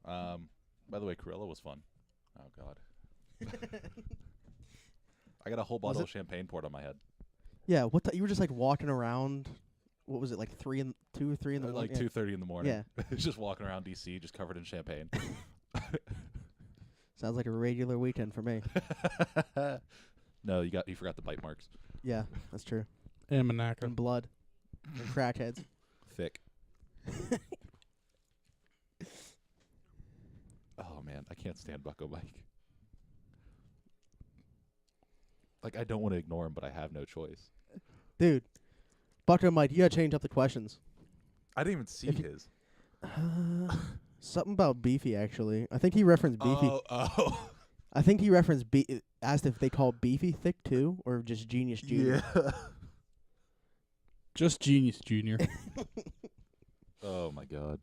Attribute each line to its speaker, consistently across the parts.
Speaker 1: By the way, Cruella was fun. Oh God. I got a whole bottle of champagne poured on my head.
Speaker 2: Yeah, you were just like walking around. What was it, like 2 or 3 in the morning?
Speaker 1: Like 2:30 in the morning.
Speaker 2: Yeah.
Speaker 1: Just walking around DC, just covered in champagne.
Speaker 2: Sounds like a regular weekend for me.
Speaker 1: No, you forgot the bite marks.
Speaker 2: Yeah, that's true.
Speaker 3: And Monaco.
Speaker 2: And blood. And crackheads.
Speaker 1: Thick. Oh man, I can't stand Bucko Mike. Like, I don't want to ignore him, but I have no choice.
Speaker 2: Dude, Bucko Mike, you gotta change up the questions.
Speaker 1: I didn't even see his.
Speaker 2: Something about Beefy, actually. I think he referenced Beefy.
Speaker 1: Oh.
Speaker 2: I think he referenced asked if they call Beefy thick too, or just Genius Junior.
Speaker 1: Yeah.
Speaker 3: Just Genius Junior.
Speaker 1: Oh my God.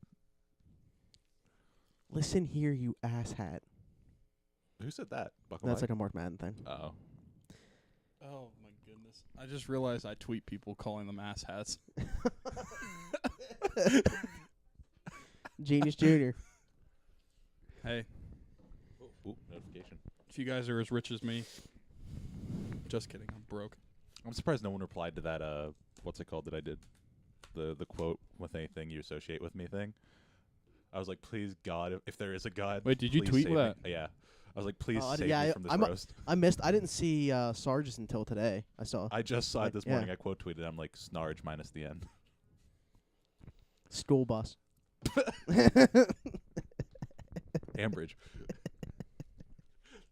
Speaker 2: Listen here, you asshat.
Speaker 1: Who said that? Bucko
Speaker 2: That's
Speaker 1: Mike?
Speaker 2: like a Mark Madden thing.
Speaker 1: Oh.
Speaker 3: Oh my goodness! I just realized I tweet people calling them ass hats.
Speaker 2: Genius Junior.
Speaker 3: Hey,
Speaker 1: Ooh, notification.
Speaker 3: if you guys are as rich as me, just kidding. I'm broke.
Speaker 1: I'm surprised no one replied to that. What's it called that I did? The quote with anything you associate with me thing. I was like, please God, if there is a God.
Speaker 3: Wait, did you
Speaker 1: please
Speaker 3: tweet
Speaker 1: save
Speaker 3: that?
Speaker 1: Me. Yeah. I was like, please
Speaker 2: Oh,
Speaker 1: save
Speaker 2: yeah,
Speaker 1: me from this roast.
Speaker 2: I didn't see Sarge's until today.
Speaker 1: I just saw it this
Speaker 2: yeah.
Speaker 1: morning. I quote tweeted. I'm like, snarge minus the end.
Speaker 2: School bus.
Speaker 1: Ambridge.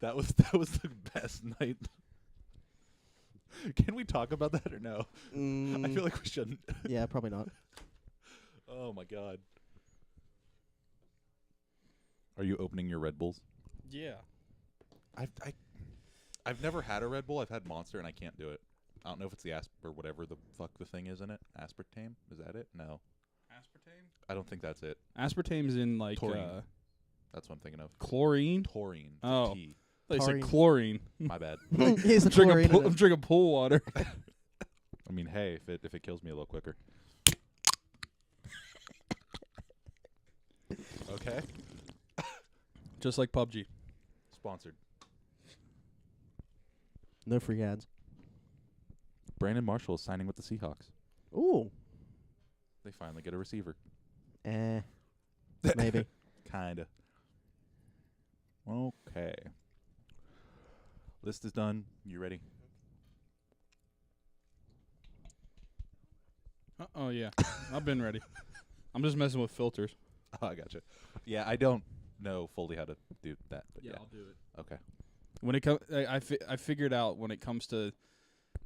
Speaker 1: That was the best night. Can we talk about that or no? I feel like we shouldn't.
Speaker 2: Yeah, probably not.
Speaker 1: Oh my God. Are you opening your Red Bulls?
Speaker 3: Yeah.
Speaker 1: I've never had a Red Bull. I've had Monster and I can't do it. I don't know if it's the or whatever the fuck the thing is in it. Aspartame? Is that it? No.
Speaker 3: Aspartame?
Speaker 1: I don't think that's it.
Speaker 3: Aspartame's in like
Speaker 1: Taurine. That's what I'm thinking of.
Speaker 3: chlorine.
Speaker 1: Taurine.
Speaker 3: Oh.
Speaker 1: T.
Speaker 3: They said
Speaker 2: Taurine.
Speaker 3: chlorine.
Speaker 1: My bad.
Speaker 2: He's the chlorine in
Speaker 3: I'm
Speaker 2: it.
Speaker 3: drinking pool water.
Speaker 1: I mean, hey, if it kills me a little quicker. Okay.
Speaker 3: Just like PUBG.
Speaker 1: Sponsored.
Speaker 2: No free ads.
Speaker 1: Brandon Marshall is signing with the Seahawks.
Speaker 2: Ooh.
Speaker 1: They finally get a receiver.
Speaker 2: Maybe.
Speaker 1: Kinda. Okay. List is done. You ready?
Speaker 3: Oh yeah, I've been ready. I'm just messing with filters.
Speaker 1: Oh, I gotcha. Yeah, I don't know fully how to do that, but yeah.
Speaker 3: I'll do it.
Speaker 1: Okay.
Speaker 3: When it comes, I figured out when it comes to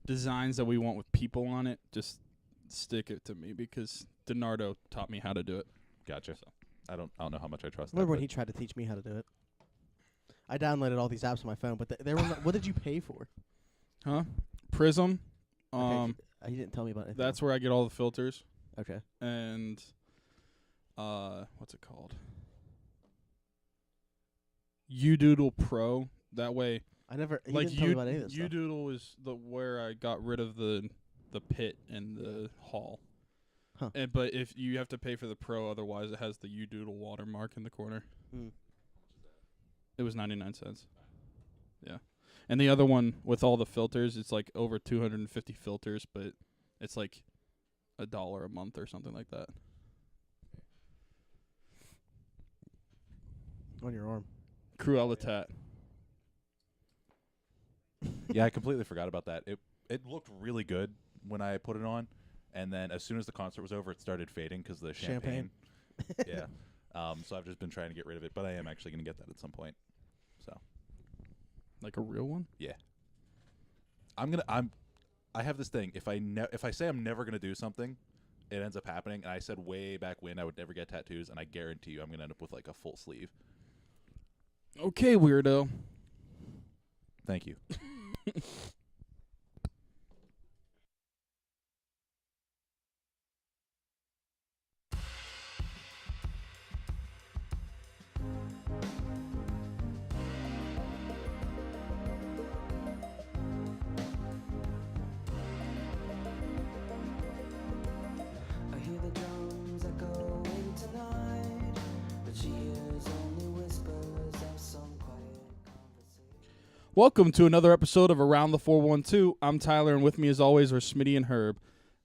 Speaker 3: designs that we want with people on it, just stick it to me because DiNardo taught me how to do it.
Speaker 1: Gotcha.
Speaker 3: So.
Speaker 1: I don't know how much I trust
Speaker 2: Remember
Speaker 1: that.
Speaker 2: when he tried to teach me how to do it? I downloaded all these apps on my phone, but they were not, what did you pay for?
Speaker 3: Huh? Prism.
Speaker 2: Okay, he didn't tell me about it.
Speaker 3: That's where I get all the filters.
Speaker 2: Okay.
Speaker 3: And what's it called? UDoodle Pro. That way,
Speaker 2: I never he
Speaker 3: like
Speaker 2: didn't tell me about any of this stuff.
Speaker 3: UDoodle is where I got rid of the pit and the hall.
Speaker 2: Huh.
Speaker 3: But if you have to pay for the Pro, otherwise it has the UDoodle watermark in the corner. It was 99 cents. Yeah. And the other one with all the filters, it's like over 250 filters, but it's like $1 a month or something like that.
Speaker 2: On your arm.
Speaker 3: Cruella Tat.
Speaker 1: Yeah, I completely forgot about that. It looked really good when I put it on, and then as soon as the concert was over, it started fading because of the champagne. Yeah. So I've just been trying to get rid of it, but I am actually going to get that at some point. So.
Speaker 3: Like a real one?
Speaker 1: Yeah. I have this thing. If I say I'm never gonna do something, it ends up happening. And I said way back when I would never get tattoos, and I guarantee you I'm gonna end up with like a full sleeve.
Speaker 3: Okay, weirdo.
Speaker 1: Thank you.
Speaker 4: I hear the drums echoing tonight, but she hears only
Speaker 3: Welcome to another episode of Around the 412. I'm Tyler, and with me as always are Smitty and Herb.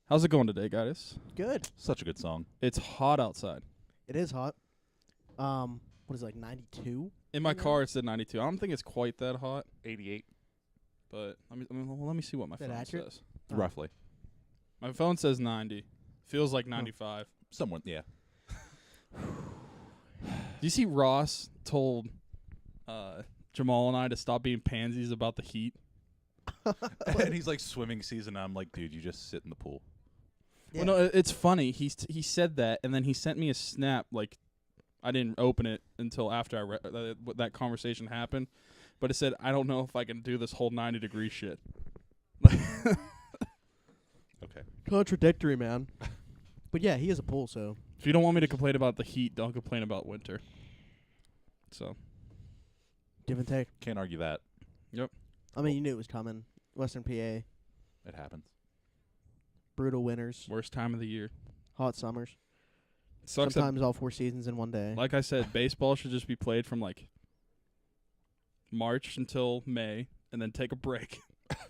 Speaker 3: How's it going today, guys?
Speaker 2: Good.
Speaker 1: Such a good song.
Speaker 3: It's hot outside.
Speaker 2: It is hot. What is it, like 92?
Speaker 3: In my car, it said 92. I don't think it's quite that hot,
Speaker 1: 88.
Speaker 3: but let me see what my
Speaker 2: Is that
Speaker 3: phone
Speaker 2: accurate?
Speaker 3: says.
Speaker 2: Oh.
Speaker 1: Roughly.
Speaker 3: My phone says 90. Feels like 95.
Speaker 1: Someone, yeah.
Speaker 3: Do you see Ross told Jamal and I to stop being pansies about the heat?
Speaker 1: And he's like swimming season. I'm like, dude, you just sit in the pool.
Speaker 2: Yeah.
Speaker 3: Well, no, it's funny. He said that, and then he sent me a snap. Like, I didn't open it until after I read that conversation happened. But it said, I don't know if I can do this whole 90-degree shit.
Speaker 1: Okay.
Speaker 2: Contradictory, man. But yeah, he is a pool, so.
Speaker 3: If you don't want me to complain about the heat, don't complain about winter. So,
Speaker 2: Give and take.
Speaker 1: Can't argue that.
Speaker 2: I mean, you knew it was coming. Western PA,
Speaker 1: It happens.
Speaker 2: brutal winters,
Speaker 3: worst time of the year.
Speaker 2: hot summers.
Speaker 3: Sucks.
Speaker 2: Sometimes all 4 seasons in one day.
Speaker 3: Like I said, baseball should just be played from like March until May, and then take a break,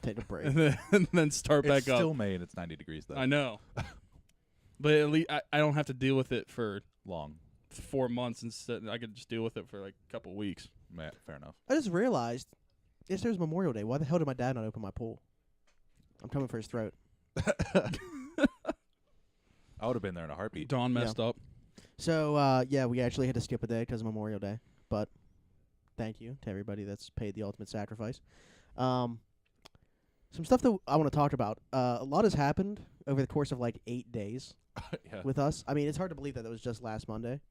Speaker 2: Take a break.
Speaker 3: and then start
Speaker 1: It's
Speaker 3: back
Speaker 1: still
Speaker 3: up.
Speaker 1: May and it's 90 degrees though.
Speaker 3: I know, but at least I don't have to deal with it for
Speaker 1: Long.
Speaker 3: 4 months instead. I could just deal with it for like a couple weeks.
Speaker 1: Yeah, fair enough.
Speaker 2: I just realized, yesterday's Memorial Day. Why the hell did my dad not open my pool? I'm coming for his throat.
Speaker 1: I would have been there in a heartbeat.
Speaker 3: Dawn messed up.
Speaker 2: So, yeah, we actually had to skip a day because of Memorial Day. But thank you to everybody that's paid the ultimate sacrifice. Some stuff that I want to talk about. A lot has happened over the course of like 8 days
Speaker 1: Yeah.
Speaker 2: with us. I mean, it's hard to believe that it was just last Monday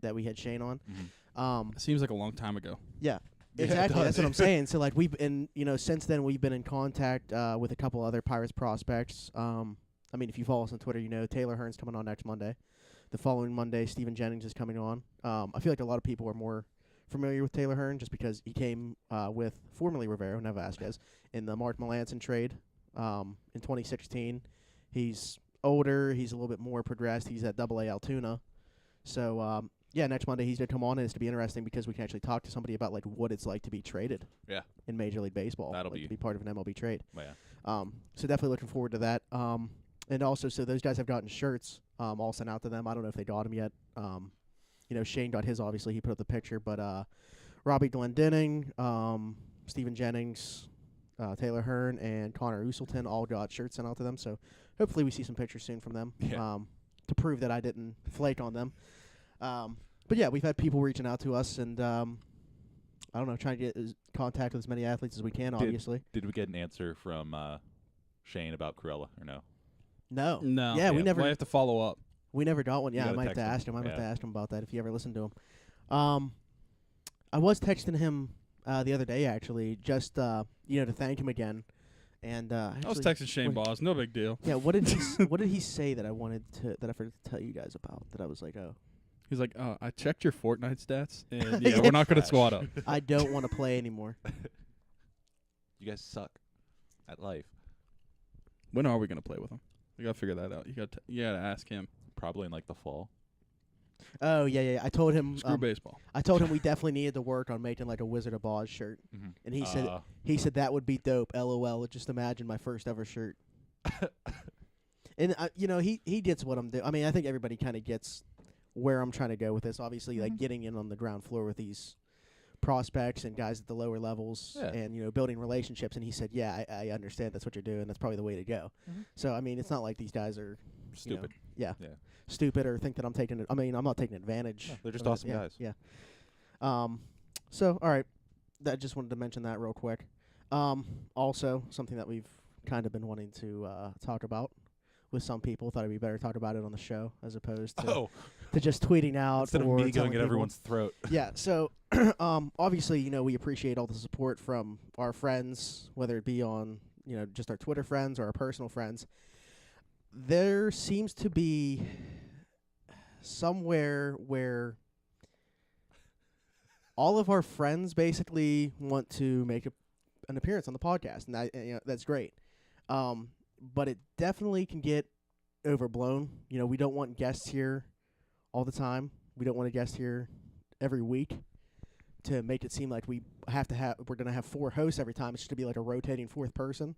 Speaker 2: that we had Shane on.
Speaker 1: Mhm.
Speaker 3: It seems like a long time ago.
Speaker 2: Yeah.
Speaker 1: Yeah, it
Speaker 2: Exactly. That's
Speaker 1: does.
Speaker 2: what I'm saying. So, like, we've been, since then we've been in contact with a couple other Pirates prospects. I mean, if you follow us on Twitter, you know Taylor Hearn's coming on next Monday. The following Monday, Stephen Jennings is coming on. I feel like a lot of people are more familiar with Taylor Hearn just because he came with formerly Rivero, now Vasquez, in the Mark Melanson trade in 2016. He's older. He's a little bit more progressed. He's at AA Altoona. So, yeah, next Monday he's going to come on, and it's to be interesting because we can actually talk to somebody about, like, what it's like to be traded in Major League Baseball.
Speaker 1: That'll
Speaker 2: like,
Speaker 1: be-
Speaker 2: to be part of an MLB trade.
Speaker 1: Yeah.
Speaker 2: So definitely looking forward to that. And also, so those guys have gotten shirts all sent out to them. I don't know if they got them yet. Shane got his, obviously. He put up the picture. But Robbie Glendening, Stephen Jennings, Taylor Hearn, and Connor Uselton all got shirts sent out to them. So hopefully we see some pictures soon from them
Speaker 1: Yeah.
Speaker 2: to prove that I didn't flake on them. But, yeah, we've had people reaching out to us, and I don't know, trying to get contact with as many athletes as we can, obviously.
Speaker 1: Did we get an answer from Shane about Corella or no?
Speaker 2: No.
Speaker 3: No.
Speaker 2: Yeah, we
Speaker 1: Yeah,
Speaker 2: never
Speaker 3: I have to follow up.
Speaker 2: We never got one.
Speaker 1: You
Speaker 2: Yeah, I
Speaker 1: gotta
Speaker 2: might have to
Speaker 1: text him.
Speaker 2: ask him. I might have to
Speaker 1: Yeah.
Speaker 2: ask him about that if you ever listen to him. I was texting him the other day, actually, just to thank him again. And
Speaker 3: I was
Speaker 2: actually,
Speaker 3: texting Shane
Speaker 2: what-
Speaker 3: Boss. No big deal.
Speaker 2: Yeah, what did what did he say that I forgot to tell you guys about? That I was like, oh,
Speaker 3: He's like, I checked your Fortnite stats, and
Speaker 2: Yeah.
Speaker 3: we're not going to
Speaker 1: Trash.
Speaker 3: squat up.
Speaker 2: I don't want to play anymore.
Speaker 1: You guys suck at life.
Speaker 3: When are we going to play with him? We got to figure that out. You got to ask him.
Speaker 1: Probably in like the fall.
Speaker 2: Oh yeah. I told him.
Speaker 3: Screw baseball.
Speaker 2: I told him we definitely needed to work on making like a Wizard of Oz shirt,
Speaker 1: Mm-hmm.
Speaker 2: and he said that would be dope. LOL. Just imagine my first ever shirt. And he gets what I'm doing. I mean, I think everybody kind of gets where I'm trying to go with this. Obviously, like getting in on the ground floor with these prospects and guys at the lower levels,
Speaker 1: Yeah.
Speaker 2: and building relationships. And he said, "Yeah, I understand. That's what you're doing. That's probably the way to go."
Speaker 1: Mhm.
Speaker 2: So I mean, it's not like these guys are
Speaker 1: Stupid.
Speaker 2: stupid or think that I'm taking it. I mean, I'm not taking advantage.
Speaker 1: No, they're just
Speaker 2: of it.
Speaker 1: awesome
Speaker 2: Yeah,
Speaker 1: guys.
Speaker 2: Yeah. So all right, I just wanted to mention that real quick. Also, something that we've kind of been wanting to talk about with some people. Thought it'd be better to talk about it on the show as opposed to to just tweeting out
Speaker 1: Instead of
Speaker 2: or
Speaker 1: me
Speaker 2: telling
Speaker 1: going at
Speaker 2: people.
Speaker 1: everyone's throat.
Speaker 2: Yeah, so obviously, we appreciate all the support from our friends, whether it be on, just our Twitter friends or our personal friends. There seems to be somewhere where all of our friends basically want to make an appearance on the podcast, and that's great. But it definitely can get overblown. We don't want guests here all the time. We don't want a guest here every week. to make it seem like we're going to have 4 hosts every time. It's just to be like a rotating 4th person.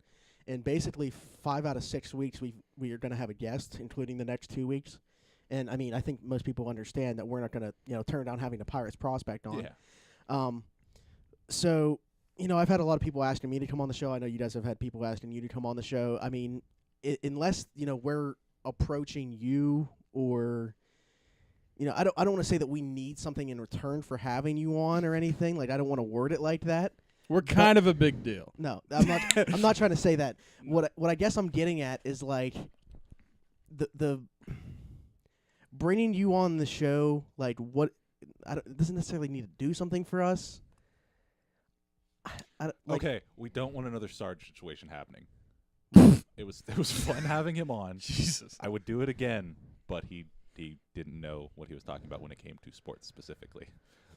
Speaker 2: And basically 5 out of 6 weeks we are going to have a guest, including the next 2 weeks. And I mean, I think most people understand that we're not going to, turn down having a Pirates prospect on.
Speaker 1: Yeah.
Speaker 2: So, I've had a lot of people asking me to come on the show. I know you guys have had people asking you to come on the show. I mean, unless, we're approaching you or, I don't want to say that we need something in return for having you on or anything. Like, I don't want to word it like that.
Speaker 3: We're kind of a big deal.
Speaker 2: No, I'm not. I'm not trying to say that. What I guess I'm getting at is like the bringing you on the show. Like, what? It doesn't necessarily need to do something for us.
Speaker 1: Okay, we don't want another Sarge situation happening. It was fun having him on.
Speaker 3: Jesus,
Speaker 1: I would do it again, but he didn't know what he was talking about when it came to sports specifically.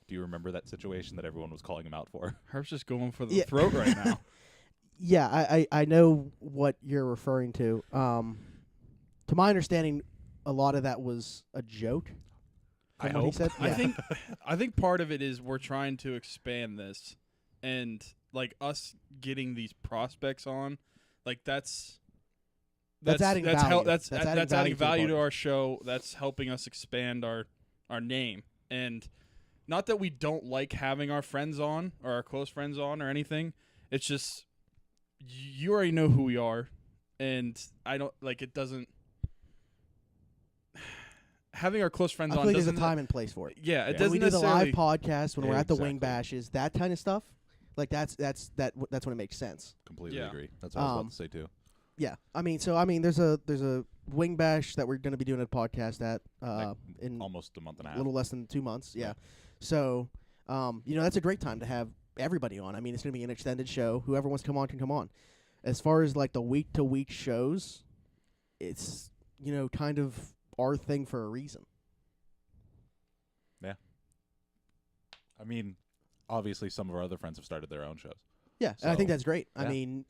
Speaker 1: Do you remember that situation that everyone was calling him out for?
Speaker 3: Herb's just going for the throat right now.
Speaker 2: Yeah, I know what you're referring to. To my understanding, a lot of that was a joke.
Speaker 1: I
Speaker 2: What he
Speaker 1: hope.
Speaker 2: said. Yeah.
Speaker 3: I think part of it is we're trying to expand this, and like us getting these prospects on, like that's
Speaker 2: adding value.
Speaker 3: That's adding value to
Speaker 2: party.
Speaker 3: our show. That's helping us expand our name. And not that we don't like having our friends on or our close friends on or anything. It's just you already know who we are, and I don't like it. Doesn't having our close friends
Speaker 2: I feel
Speaker 3: on
Speaker 2: like there's a
Speaker 3: doesn't
Speaker 2: time and place for it.
Speaker 3: Yeah, it
Speaker 2: When
Speaker 3: doesn't
Speaker 2: we do the
Speaker 3: necessarily.
Speaker 2: live podcast, when we're at the wing
Speaker 1: Exactly.
Speaker 2: bashes, that kind of stuff, like that's when it makes sense.
Speaker 1: Completely
Speaker 3: Yeah.
Speaker 1: agree. That's what I was about to say too.
Speaker 2: Yeah, I mean, there's a wing bash that we're going to be doing a podcast at
Speaker 1: Like
Speaker 2: in
Speaker 1: almost a month and a
Speaker 2: a
Speaker 1: half.
Speaker 2: little less than 2 months. Yeah,
Speaker 1: Yeah.
Speaker 2: so that's a great time to have everybody on. I mean, it's going to be an extended show. Whoever wants to come on can come on. As far as like the week to week shows, it's kind of our thing for a reason.
Speaker 1: I mean, obviously, some of our other friends have started their own shows.
Speaker 2: Yeah, and I think
Speaker 1: So,
Speaker 2: that's great. I
Speaker 1: yeah.
Speaker 2: mean,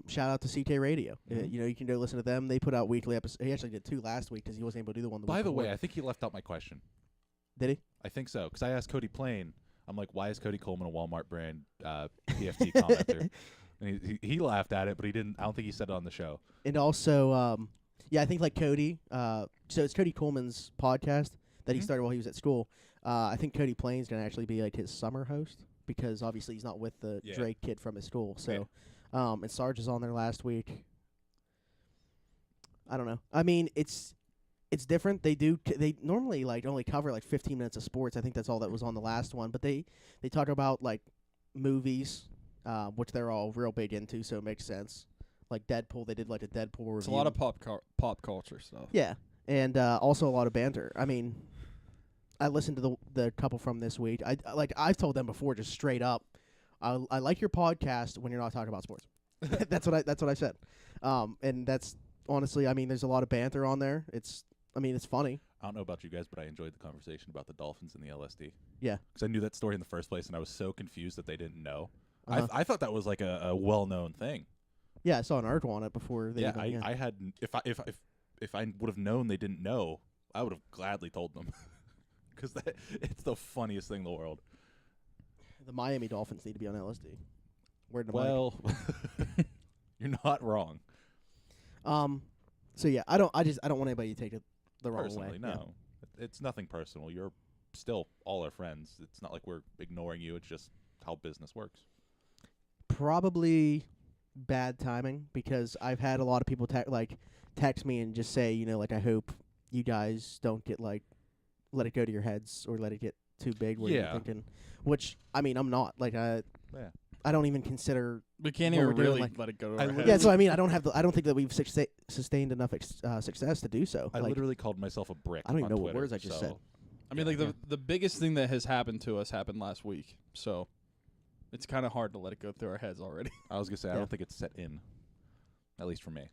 Speaker 2: shout out to CK Radio.
Speaker 1: Mhm.
Speaker 2: You can go listen to them. They put out weekly episodes. He actually did 2 last week because he wasn't able to do the one.
Speaker 1: By
Speaker 2: week
Speaker 1: the way,
Speaker 2: before.
Speaker 1: I think he left out my question.
Speaker 2: Did he?
Speaker 1: I think so, because I asked Cody Plain. I'm like, why is Cody Coleman a Walmart brand PFT commenter? And he laughed at it, but he didn't. I don't think he said it on the show.
Speaker 2: And also, I think like Cody. So it's Cody Coleman's podcast that he
Speaker 1: Mhm.
Speaker 2: started while he was at school. I think Cody Plain's gonna actually be like his summer host because obviously he's not with the
Speaker 1: Yeah.
Speaker 2: Drake kid from his school. So, and Sarge is on there last week. I don't know. I mean, it's different. They normally like only cover like 15 minutes of sports. I think that's all that was on the last one. But they talk about like movies, which they're all real big into, so it makes sense. Like Deadpool, they did like a Deadpool review.
Speaker 3: It's a lot of pop culture stuff.
Speaker 2: Yeah, and also a lot of banter. I mean, I listened to the couple from this week. I've told them before, just straight up, I like your podcast when you're not talking about sports. that's what I said. And that's honestly, I mean, there's a lot of banter on there. It's funny.
Speaker 1: I don't know about you guys, but I enjoyed the conversation about the Dolphins and the LSD.
Speaker 2: Yeah,
Speaker 1: Because I knew that story in the first place, and I was so confused that they didn't know.
Speaker 2: Uh-huh.
Speaker 1: I thought that was like a well-known thing.
Speaker 2: yeah. I saw an article on it before. They
Speaker 1: Yeah,
Speaker 2: even,
Speaker 1: I had if I would have known they didn't know, I would have gladly told them. Because it's the funniest thing in the world.
Speaker 2: the Miami Dolphins need to be on LSD. Word to Mike.
Speaker 1: Well, you're not wrong.
Speaker 2: So yeah, I don't want anybody to take it the wrong
Speaker 1: Personally,
Speaker 2: way.
Speaker 1: no. It's nothing personal. You're still all our friends. It's not like we're ignoring you. It's just how business works.
Speaker 2: Probably bad timing because I've had a lot of people text me and just say, like, I hope you guys don't get like let it go to your heads or let it get too big where you're
Speaker 1: Yeah.
Speaker 2: thinking, which I mean I'm not like
Speaker 1: Yeah.
Speaker 2: I don't even consider.
Speaker 3: We can't
Speaker 2: What
Speaker 3: even
Speaker 2: we're doing,
Speaker 3: really
Speaker 2: like-
Speaker 3: let it go to
Speaker 1: I
Speaker 3: our
Speaker 1: literally-
Speaker 3: heads.
Speaker 2: Yeah, so I mean I don't think that we've sustained enough success to do so.
Speaker 1: I
Speaker 2: Like,
Speaker 1: literally called myself a brick.
Speaker 2: I don't even
Speaker 1: on
Speaker 2: know what
Speaker 1: Twitter,
Speaker 2: words I just
Speaker 1: so-
Speaker 2: said.
Speaker 3: I mean,
Speaker 1: Yeah.
Speaker 3: like the biggest thing that has happened to us happened last week, so it's kind of hard to let it go through our heads already.
Speaker 1: I was gonna say I
Speaker 2: Yeah.
Speaker 1: don't think it's set in, at least for me.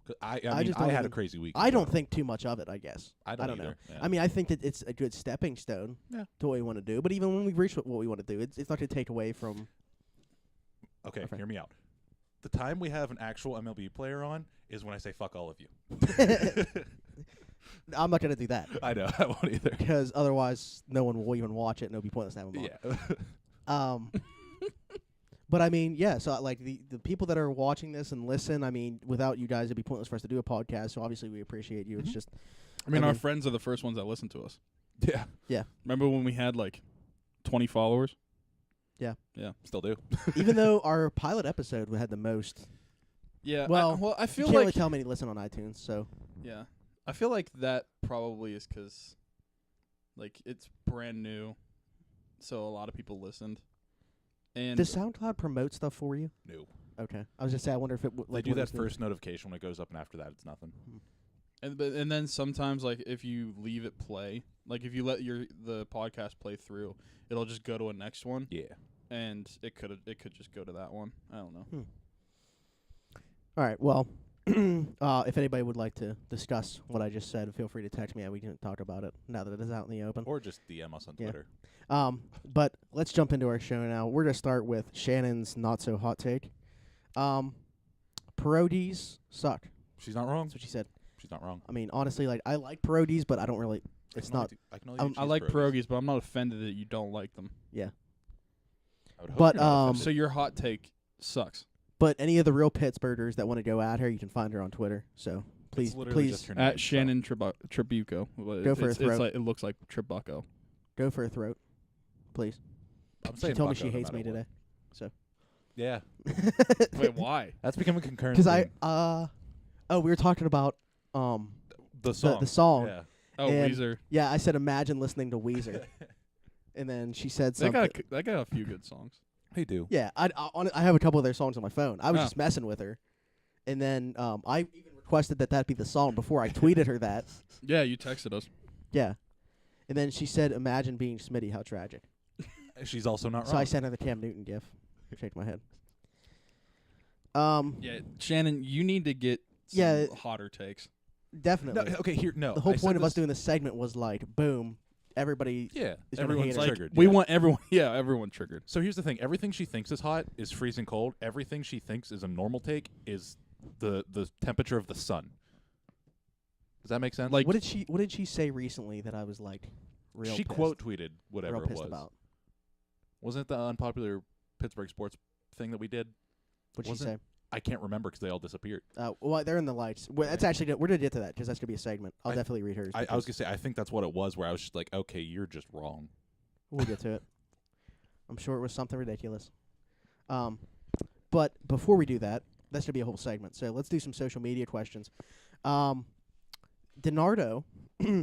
Speaker 1: 'Cause I
Speaker 2: I
Speaker 1: mean,
Speaker 2: just
Speaker 1: I
Speaker 2: don't
Speaker 1: had a
Speaker 2: even-
Speaker 1: crazy week. in
Speaker 2: I don't
Speaker 1: general.
Speaker 2: think too much of it. I guess
Speaker 1: I don't
Speaker 2: know.
Speaker 1: either. Yeah.
Speaker 2: I mean, I think that it's a good stepping stone
Speaker 1: Yeah.
Speaker 2: to what we want to do. But even when we reach what we want to do, it's not going to take away from.
Speaker 1: Okay,
Speaker 2: Okay.
Speaker 1: hear me out. The time we have an actual MLB player on is when I say fuck all of you.
Speaker 2: I'm not gonna do that
Speaker 1: I know. I won't either.
Speaker 2: because otherwise no one will even watch it, and it'll be pointless to have them on.
Speaker 1: Yeah.
Speaker 2: But I mean, yeah. So like the people that are watching this and listen, I mean, without you guys, it'd be pointless for us to do a podcast. So obviously, we appreciate you. It's just,
Speaker 3: I mean, our friends are the first ones that listen to us.
Speaker 1: Yeah.
Speaker 2: Yeah.
Speaker 3: Remember when we had like 20 followers?
Speaker 2: Yeah.
Speaker 3: Yeah.
Speaker 1: Still do.
Speaker 2: even though our pilot episode had the most.
Speaker 3: Yeah.
Speaker 2: Well,
Speaker 3: I
Speaker 2: You
Speaker 3: feel
Speaker 2: can't
Speaker 3: like
Speaker 2: really tell how many listen on iTunes. So
Speaker 3: yeah, I feel like that probably is 'cause like it's brand new, so a lot of people listened. And
Speaker 2: does SoundCloud promote stuff for you?
Speaker 1: No.
Speaker 2: Okay. I was just saying, I wonder if it
Speaker 1: They do that first notification when it goes up, and after that, it's nothing.
Speaker 3: and then sometimes like if you leave it play, like if you let the podcast play through, it'll just go to a next one.
Speaker 1: Yeah.
Speaker 3: And it could just go to that one. I don't know.
Speaker 2: All right. Well, if anybody would like to discuss what I just said, feel free to text me and we can talk about it now that it is out in the open.
Speaker 1: Or just DM us on Twitter.
Speaker 2: But let's jump into our show now. We're going to start with Shannon's not so hot take. Pierogies suck.
Speaker 1: She's not wrong.
Speaker 2: That's what she said.
Speaker 1: She's not wrong.
Speaker 2: I mean, honestly, like I like pierogies, but I don't really. It's not.
Speaker 3: I like pierogies, but I'm not offended that you don't like them.
Speaker 2: Yeah.
Speaker 1: I would hope
Speaker 2: But
Speaker 1: you're not offended.
Speaker 3: So your hot take sucks.
Speaker 2: But any of the real Pittsburghers that want to go at her, you can find her on Twitter. So please,
Speaker 1: It's literally
Speaker 2: please
Speaker 1: just her name,
Speaker 3: At
Speaker 1: so-
Speaker 3: Shannon Tribuco.
Speaker 2: Go for a
Speaker 3: It's
Speaker 2: throat.
Speaker 3: like it looks like Tribuco.
Speaker 2: go for a throat, please.
Speaker 1: I'm
Speaker 2: She
Speaker 1: saying
Speaker 2: told me
Speaker 1: Bucko
Speaker 2: she
Speaker 1: no
Speaker 2: hates me
Speaker 1: matter what.
Speaker 2: today.
Speaker 1: Yeah.
Speaker 3: Wait, why?
Speaker 1: That's becoming concurrent.
Speaker 2: Because we were talking about
Speaker 1: the song.
Speaker 2: the song.
Speaker 1: Yeah.
Speaker 3: Oh,
Speaker 2: And-
Speaker 3: Weezer.
Speaker 2: Yeah, I said imagine listening to Weezer, and then she said
Speaker 3: They
Speaker 2: something.
Speaker 3: got a few good songs.
Speaker 1: They do.
Speaker 2: Yeah, I have a couple of their songs on my phone. I was
Speaker 3: Oh.
Speaker 2: just messing with her, and then I even requested that be the song before I tweeted her that.
Speaker 3: Yeah, you texted us.
Speaker 2: Yeah, and then she said, "Imagine being Smitty, how tragic."
Speaker 1: She's also not
Speaker 2: So
Speaker 1: wrong.
Speaker 2: I sent her the Cam Newton gif. Shake my head.
Speaker 3: Yeah, Shannon, you need to get some
Speaker 2: Yeah.
Speaker 3: hotter takes.
Speaker 2: Definitely.
Speaker 1: No, okay, here, no.
Speaker 2: The whole
Speaker 1: I said
Speaker 2: point of us
Speaker 1: this-
Speaker 2: doing this segment was like, boom, everybody.
Speaker 1: Yeah,
Speaker 2: is gonna
Speaker 1: everyone's
Speaker 2: hate her.
Speaker 1: triggered.
Speaker 3: We
Speaker 1: yeah.
Speaker 3: want everyone. Yeah, everyone triggered.
Speaker 1: So here's the thing: everything she thinks is hot is freezing cold. Everything she thinks is a normal take is the temperature of the sun. Does that make sense?
Speaker 3: Like-
Speaker 2: What did she say recently that I was like, real?
Speaker 1: she
Speaker 2: pissed,
Speaker 1: quote tweeted whatever
Speaker 2: real
Speaker 1: it
Speaker 2: pissed
Speaker 1: was.
Speaker 2: about.
Speaker 1: Wasn't it the unpopular Pittsburgh sports thing that we did?
Speaker 2: What'd she
Speaker 1: Wasn't
Speaker 2: say?
Speaker 1: I can't remember because they all disappeared.
Speaker 2: Well, they're in the lights. Well, that's actually good. We're gonna get to that because that's gonna be a segment. I'll
Speaker 1: I-
Speaker 2: definitely read hers.
Speaker 1: I was
Speaker 2: because
Speaker 1: gonna say I think that's what it was. Where I was just like, okay, you're just wrong.
Speaker 2: we'll get to it. I'm sure it was something ridiculous. But before we do that, that's gonna be a whole segment. So let's do some social media questions. DiNardo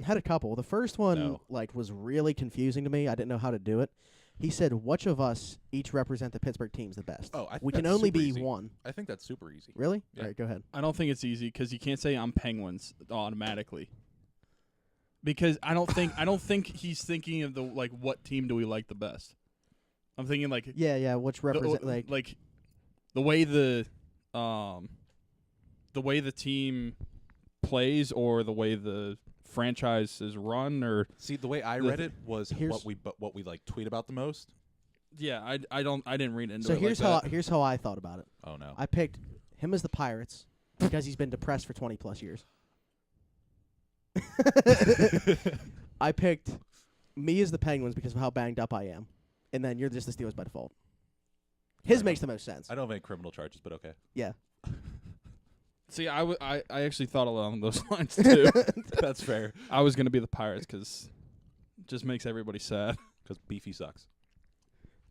Speaker 2: had a couple. The first one was really confusing to me. I didn't know how to do it. He said, "Which of us each represent the Pittsburgh teams the best?"
Speaker 1: Oh, I think
Speaker 2: we can
Speaker 1: that's
Speaker 2: only
Speaker 1: super
Speaker 2: be
Speaker 1: easy.
Speaker 2: one.
Speaker 1: I think that's super easy.
Speaker 2: Really?
Speaker 1: Yeah.
Speaker 2: All right, go ahead.
Speaker 3: I don't think it's easy because you can't say I'm Penguins automatically. Because I don't think he's thinking of the what team do we like the best. I'm thinking like
Speaker 2: Yeah. Which represent
Speaker 3: like the way the team plays or the way the franchise is run or
Speaker 1: See, the way I read it was what we like tweet about the most.
Speaker 3: yeah I didn't read into
Speaker 2: So
Speaker 3: it
Speaker 2: here's
Speaker 3: like that.
Speaker 2: here's how I thought about it.
Speaker 1: Oh no.
Speaker 2: I picked him as the Pirates because he's been depressed for 20 plus years. I picked me as the Penguins because of how banged up I am, and then you're just the Steelers by default. His makes the most sense.
Speaker 1: I don't have any criminal charges, but okay.
Speaker 2: Yeah.
Speaker 3: See, I actually thought along those lines too.
Speaker 1: That's fair.
Speaker 3: I was gonna be the Pirates because it just makes everybody sad.
Speaker 1: Because Beefy sucks.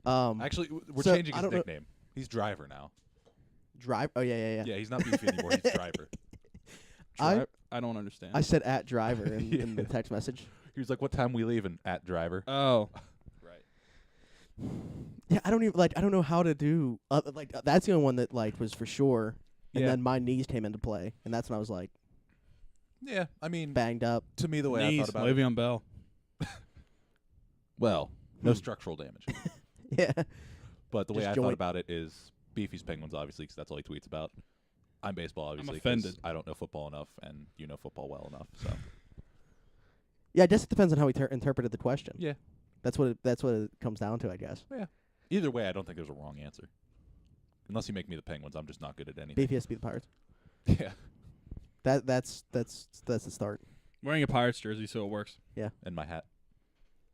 Speaker 2: Actually,
Speaker 1: Actually, we're
Speaker 2: so
Speaker 1: changing
Speaker 2: I
Speaker 1: his
Speaker 2: don't know-
Speaker 1: nickname. He's Driver now.
Speaker 2: Drive. Oh yeah.
Speaker 1: Yeah, he's not Beefy anymore. He's Driver.
Speaker 3: I don't understand.
Speaker 2: I said at driver in the
Speaker 1: Yeah.
Speaker 2: text message.
Speaker 1: He was like, "What time we leaving?" At Driver.
Speaker 3: oh, right.
Speaker 2: Yeah, I don't know how to do. That's the only one that was for sure. And
Speaker 1: Yeah.
Speaker 2: then my knees came into play, and that's when I was like
Speaker 1: Yeah, I mean,
Speaker 2: banged up.
Speaker 1: to me, the way I
Speaker 3: Knees,
Speaker 1: thought about it.
Speaker 3: Le'Veon Bell.
Speaker 1: Well, no structural damage.
Speaker 2: Yeah.
Speaker 1: But the way
Speaker 2: Just
Speaker 1: I
Speaker 2: joint.
Speaker 1: thought about it is Beefy's Penguins, obviously, because that's all he tweets about. I'm baseball, obviously. 'cause
Speaker 3: offended.
Speaker 1: I don't know football enough, and you know football well enough. So
Speaker 2: Yeah, I guess it depends on how we interpreted the question.
Speaker 1: yeah,
Speaker 2: That's what it comes down to, I guess.
Speaker 1: either way, I don't think there's a wrong answer. Unless you make me the Penguins, I'm just not good at anything.
Speaker 2: Beefy has to be the Pirates.
Speaker 1: Yeah,
Speaker 2: That's the start.
Speaker 3: Wearing a Pirates jersey, so it works.
Speaker 1: And my hat.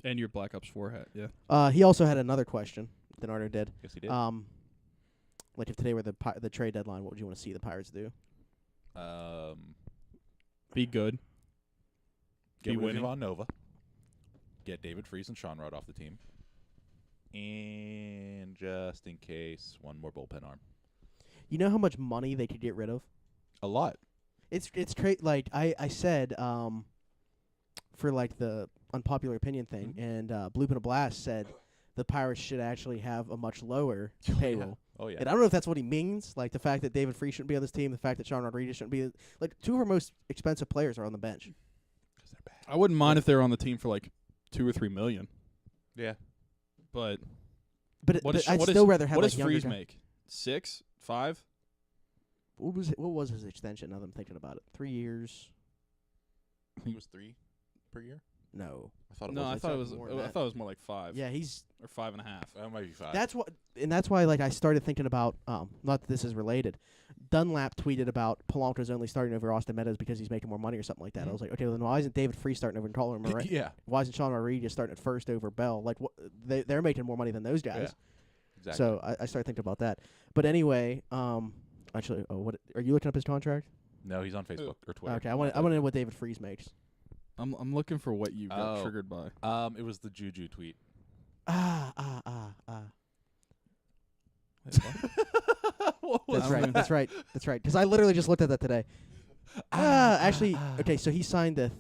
Speaker 3: And your Black Ops 4 hat, yeah.
Speaker 2: He also had another question that Arno did.
Speaker 1: Yes, he did.
Speaker 2: Like if today were the trade deadline, what would you want to see the Pirates do?
Speaker 3: Be good.
Speaker 1: Get
Speaker 3: Be
Speaker 1: rid
Speaker 3: winning.
Speaker 1: of Von Nova. Get David Freese and Sean Rod off the team. And just in case, one more bullpen arm.
Speaker 2: You know how much money they could get rid of?
Speaker 1: A lot.
Speaker 2: It's like I said for like the unpopular opinion thing, and Blue Pin Blast said the Pirates should actually have a much lower payroll.
Speaker 1: Oh, yeah.
Speaker 2: And I don't know if that's what he means, like the fact that David Freese shouldn't be on this team, the fact that Sean Rodriguez shouldn't be. Like, two of our most expensive players are on the bench.
Speaker 1: 'Cause they're bad.
Speaker 3: I wouldn't mind if they were on the team for like $2 or $3 million.
Speaker 1: Yeah.
Speaker 3: But
Speaker 2: But
Speaker 3: what is
Speaker 2: I'd
Speaker 3: what
Speaker 2: still
Speaker 3: is-
Speaker 2: rather have
Speaker 3: what
Speaker 2: like
Speaker 3: does
Speaker 2: younger
Speaker 3: Freeze
Speaker 2: guy-
Speaker 3: make? 6, 5?
Speaker 2: What was his extension? Now that I'm thinking about it, 3 years.
Speaker 1: I think it was 3 per year.
Speaker 2: No.
Speaker 1: I thought it
Speaker 3: No,
Speaker 1: was.
Speaker 3: I
Speaker 2: It's
Speaker 3: thought it
Speaker 2: like
Speaker 3: was.
Speaker 2: more than
Speaker 3: I
Speaker 2: that.
Speaker 3: thought it was more like 5.
Speaker 2: Yeah, he's.
Speaker 3: Or 5.5.
Speaker 1: That might be 5.
Speaker 2: That's why like I started thinking about. Not that this is related. Dunlap tweeted about Polanco's only starting over Austin Meadows because he's making more money or something like that. I was like, okay, well, then why isn't David Freese starting over Colin Moran?
Speaker 1: Yeah.
Speaker 2: Why isn't Sean Rodriguez starting at first over Bell? Like, they're making more money than those guys.
Speaker 1: Yeah. Exactly.
Speaker 2: So I started thinking about that. But anyway, actually, what are you looking up his contract?
Speaker 1: No, he's on Facebook or Twitter.
Speaker 2: Okay, I want to know what David Freese makes.
Speaker 3: I'm looking for what you got
Speaker 1: Oh.
Speaker 3: triggered by.
Speaker 1: It was the Juju tweet.
Speaker 2: Ah.
Speaker 3: Wait, what?
Speaker 2: That's
Speaker 3: I'm
Speaker 2: right.
Speaker 3: gonna-
Speaker 2: That's right. That's right. Because I literally just looked at that today. Actually, okay. So he signed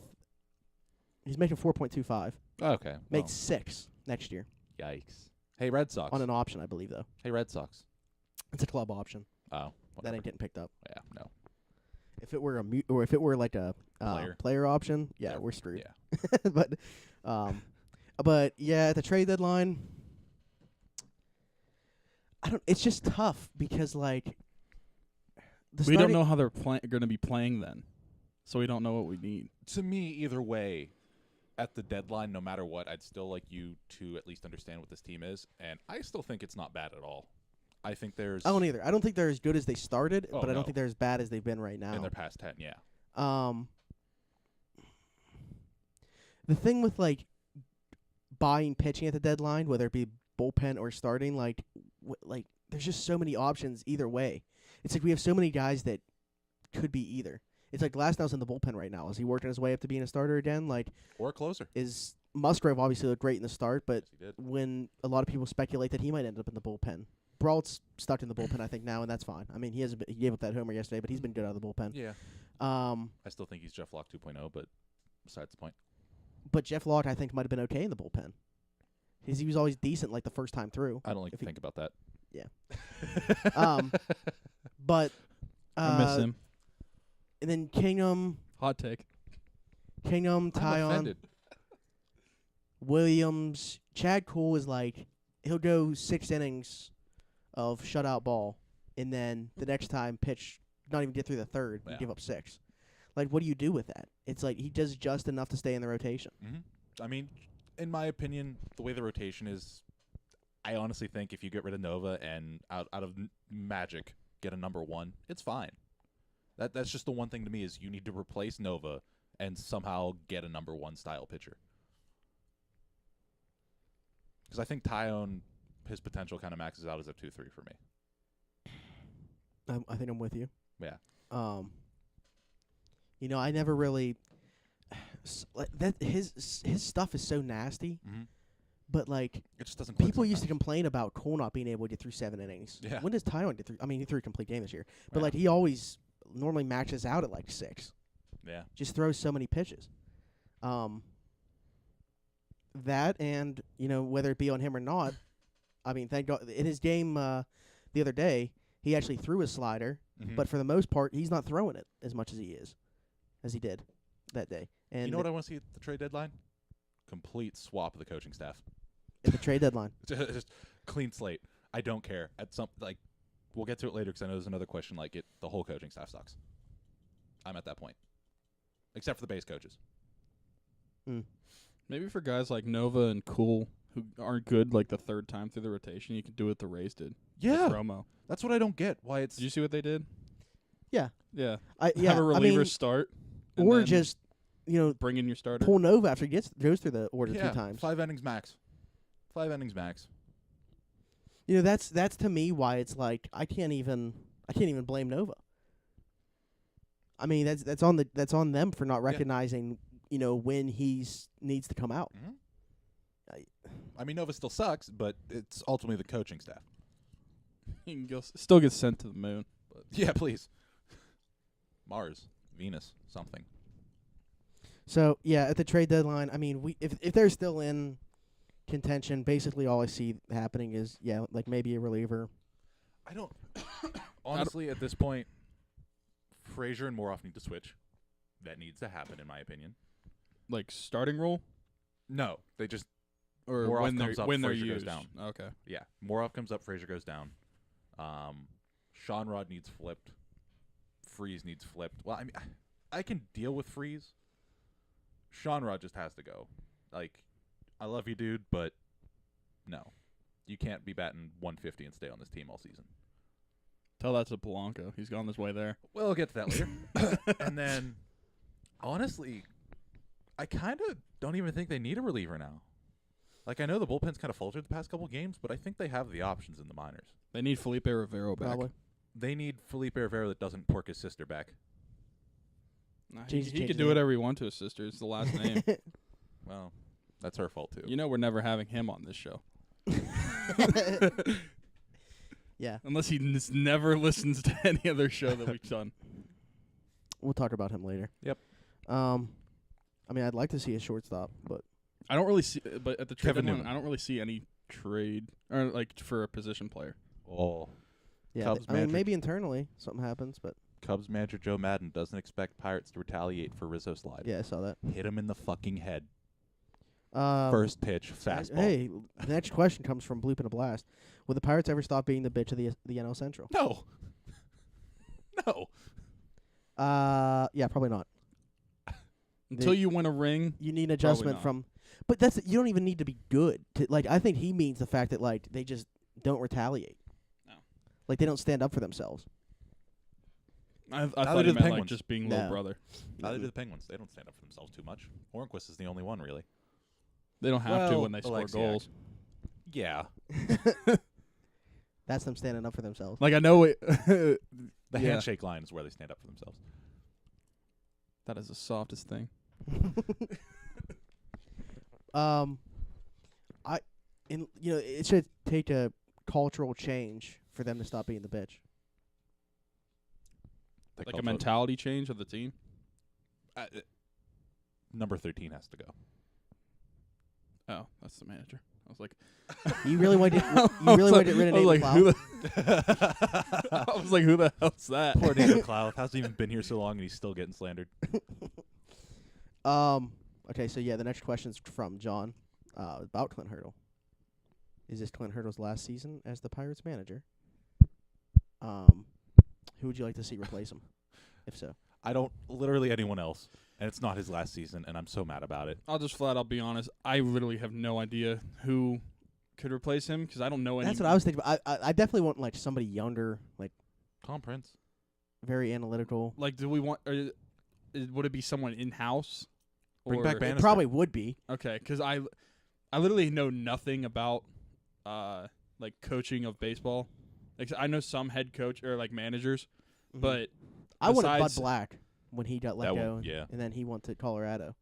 Speaker 2: he's making 4.25.
Speaker 1: Okay.
Speaker 2: Makes 6 next year
Speaker 1: Well, yikes. Hey, Red Sox.
Speaker 2: on an option, I believe, though.
Speaker 1: Hey, Red Sox.
Speaker 2: It's a club option.
Speaker 1: Oh.
Speaker 2: That
Speaker 1: Whatever.
Speaker 2: ain't getting picked up.
Speaker 1: Yeah. No.
Speaker 2: If it were or if it were like a player option, yeah,
Speaker 1: Yeah.
Speaker 2: we're screwed.
Speaker 1: Yeah.
Speaker 2: but yeah, at the trade deadline, it's just tough because like
Speaker 3: We don't know how they're going to be playing then, so we don't know what we need.
Speaker 1: To me, either way, at the deadline, no matter what, I'd still like you to at least understand what this team is, and I still think it's not bad at all. I think there's
Speaker 2: I don't either. I don't think they're as good as they started,
Speaker 1: Oh,
Speaker 2: but I
Speaker 1: no.
Speaker 2: don't think they're as bad as they've been right now.
Speaker 1: in their past 10, yeah.
Speaker 2: The thing with like buying pitching at the deadline, whether it be bullpen or starting, like there's just so many options either way. It's like we have so many guys that could be either. It's like Glasnow's in the bullpen right now. Is he working his way up to being a starter again? Like,
Speaker 1: Or a closer.
Speaker 2: is Musgrove obviously looked great in the start, but
Speaker 1: Yes, he did.
Speaker 2: when a lot of people speculate that he might end up in the bullpen. Brault's stuck in the bullpen, I think, now, and that's fine. I mean, he gave up that homer yesterday, but he's been good out of the bullpen.
Speaker 1: Yeah.
Speaker 2: I
Speaker 1: I still think he's Jeff Locke 2.0, but besides the point.
Speaker 2: But Jeff Locke, I think, might have been okay in the bullpen. He was always decent, like the first time through.
Speaker 1: I don't like
Speaker 2: If
Speaker 1: to
Speaker 2: he-
Speaker 1: think about that.
Speaker 2: Yeah. But
Speaker 3: I miss him.
Speaker 2: and then Kingham,
Speaker 3: Hot take.
Speaker 1: I'm
Speaker 2: Tyon,
Speaker 1: offended.
Speaker 2: Williams, Chad Cole is like he'll go 6 innings of shutout ball, and then the next time pitch not even get through the third, and
Speaker 1: Yeah.
Speaker 2: give up 6. Like, what do you do with that? It's like he does just enough to stay in the rotation.
Speaker 1: I mean, in my opinion, the way the rotation is, I honestly think if you get rid of Nova and out of Magic get a number 1, it's fine. That's just the one thing to me is you need to replace Nova and somehow get a number 1 style pitcher. Because I think Tyone, his potential kind of maxes out as a 2-3 for me.
Speaker 2: I think I'm with you.
Speaker 1: Yeah.
Speaker 2: I never really his stuff is so nasty,
Speaker 1: Mm-hmm.
Speaker 2: but like
Speaker 1: It just doesn't. Click
Speaker 2: people used to
Speaker 1: sometimes.
Speaker 2: complain about Cole not being able to get through 7 innings.
Speaker 1: Yeah.
Speaker 2: When does Tyon get through? I mean, he threw a complete game this year, but
Speaker 1: Yeah.
Speaker 2: like he always normally matches out at like 6.
Speaker 1: Yeah.
Speaker 2: Just throws so many pitches. That and whether it be on him or not, I mean, thank God in his game the other day he actually threw a slider,
Speaker 1: Mhm.
Speaker 2: but for the most part he's not throwing it as much as he did that day. And
Speaker 1: you know what I want to see at the trade deadline? Complete swap of the coaching staff.
Speaker 2: at the trade deadline.
Speaker 1: Just clean slate. I don't care. At some we'll get to it later because I know there's another question. Like the whole coaching staff sucks. I'm at that point, except for the base coaches.
Speaker 3: Maybe for guys like Nova and Cool who aren't good like the third time through the rotation, you could do what the Rays did.
Speaker 1: Yeah,
Speaker 3: With Romo.
Speaker 1: that's what I don't get. Why it's
Speaker 3: Did you see what they did?
Speaker 2: Yeah.
Speaker 3: Yeah.
Speaker 2: Yeah,
Speaker 3: Have a reliever start. and
Speaker 2: or
Speaker 3: then-
Speaker 2: just
Speaker 3: bring in your starter.
Speaker 2: pull Nova after he goes through the order
Speaker 1: Yeah,
Speaker 2: 2 times.
Speaker 1: 5 innings max. 5 innings max.
Speaker 2: That's to me why it's like I can't even blame Nova. I mean, that's on them for not recognizing, when he's needs to come out.
Speaker 1: Mm-hmm. I mean, Nova still sucks, but it's ultimately the coaching staff.
Speaker 3: He can still get sent to the moon. But
Speaker 1: Yeah, please. Mars, Venus, something.
Speaker 2: So yeah, at the trade deadline, I mean, if they're still in contention, basically all I see happening is like maybe a reliever.
Speaker 1: I don't honestly at this point. Frazier and Moroff need to switch. That needs to happen, in my opinion.
Speaker 3: like starting role,
Speaker 1: No, they just
Speaker 3: or
Speaker 1: Moroff
Speaker 3: when
Speaker 1: comes
Speaker 3: they're
Speaker 1: up,
Speaker 3: when they're
Speaker 1: Frazier goes
Speaker 3: used.
Speaker 1: down.
Speaker 3: Okay.
Speaker 1: Yeah, Moroff comes up, Frazier goes down. Sean Rod needs flipped. Freeze needs flipped. Well, I mean, I can deal with Freeze. Sean Rod just has to go. Like, I love you, dude, but no, you can't be batting 150 and stay on this team all season.
Speaker 3: Tell that to Polanco. He's on his way there.
Speaker 1: We'll get to that later. And then, honestly, I kind of don't even think they need a reliever now. Like, I know the bullpen's kind of faltered the past couple games, but I think they have the options in the minors.
Speaker 3: They need Felipe Rivero back.
Speaker 2: Probably.
Speaker 1: They need Felipe Rivera that doesn't pork his sister back.
Speaker 3: Nah,
Speaker 2: Change
Speaker 3: he
Speaker 2: his
Speaker 3: could do
Speaker 2: name.
Speaker 3: whatever he wants to his sister. It's the last name.
Speaker 1: Well, that's her fault, too.
Speaker 3: You know we're never having him on this show.
Speaker 2: Yeah,
Speaker 3: Unless he never listens to any other show that we've done.
Speaker 2: we'll talk about him later.
Speaker 1: Yep.
Speaker 2: I mean, I'd like to see a shortstop, but
Speaker 3: I don't really see, but at the trade
Speaker 1: Kevin
Speaker 3: deadline,
Speaker 1: Newman.
Speaker 3: I don't really see any trade or like for a position player.
Speaker 1: Oh.
Speaker 2: yeah,
Speaker 1: Cubs
Speaker 2: I mean,
Speaker 1: manager-
Speaker 2: maybe internally something happens, but
Speaker 1: Cubs manager Joe Madden doesn't expect Pirates to retaliate for Rizzo slide.
Speaker 2: yeah, I saw that.
Speaker 1: Hit him in the fucking head.
Speaker 2: First
Speaker 1: First pitch, fastball.
Speaker 2: Hey, the next question comes from Bloop and a Blast. Will the Pirates ever stop being the bitch of the NL Central?
Speaker 1: No. No.
Speaker 2: Yeah, probably not.
Speaker 3: Until you win a ring,
Speaker 2: You need an adjustment
Speaker 3: not.
Speaker 2: from, but you don't even need to be good. I think he means the fact that like they just don't retaliate.
Speaker 3: No.
Speaker 2: Like they don't stand up for themselves.
Speaker 3: I
Speaker 1: they
Speaker 3: thought
Speaker 1: do
Speaker 3: he
Speaker 1: the
Speaker 3: meant like
Speaker 1: Penguins.
Speaker 3: just being
Speaker 2: No.
Speaker 3: little brother.
Speaker 1: Neither do the Penguins. They don't stand up for themselves too much. Hornquist is the only one, really.
Speaker 3: They don't have to
Speaker 1: Well,
Speaker 3: when they score
Speaker 1: Alexiak.
Speaker 3: goals.
Speaker 1: Yeah.
Speaker 2: That's them standing up for themselves.
Speaker 3: Like I know it.
Speaker 1: The
Speaker 3: Yeah.
Speaker 1: handshake line is where they stand up for themselves.
Speaker 3: That is the softest thing.
Speaker 2: It should take a cultural change for them to stop being the bitch.
Speaker 1: They
Speaker 3: Like
Speaker 1: call
Speaker 3: a mentality change of the team.
Speaker 1: number 13 has to go.
Speaker 3: Oh, that's the manager. I was like,
Speaker 2: You really want to? You really want to get rid of
Speaker 3: I was
Speaker 2: Nate
Speaker 3: like,
Speaker 2: McLeod?
Speaker 3: I was like, who the hell's that?
Speaker 1: Poor David Clough hasn't even been here so long and he's still getting slandered.
Speaker 2: Okay, so yeah, the next question's from John about Clint Hurdle. Is this Clint Hurdle's last season as the Pirates manager? Who would you like to see replace him? If so,
Speaker 1: I don't, literally anyone else. And it's not his last season, and I'm so mad about it.
Speaker 3: I'll just flat out be honest. I literally have no idea who could replace him because I don't know any.
Speaker 2: that's what I was thinking. I definitely want like somebody younger, like
Speaker 1: Tom Prince.
Speaker 2: very analytical.
Speaker 3: Like, do we want? Would it be someone in house?
Speaker 1: Bring back
Speaker 2: It
Speaker 1: Bannister.
Speaker 2: probably would be.
Speaker 3: Okay, because I literally know nothing about like coaching of baseball. Like I know some head coach or like managers,
Speaker 2: Mhm.
Speaker 3: but
Speaker 2: I wanted Bud
Speaker 3: besides-
Speaker 2: Black when he got let
Speaker 1: That
Speaker 2: go,
Speaker 1: one, yeah.
Speaker 2: and then he went to Colorado.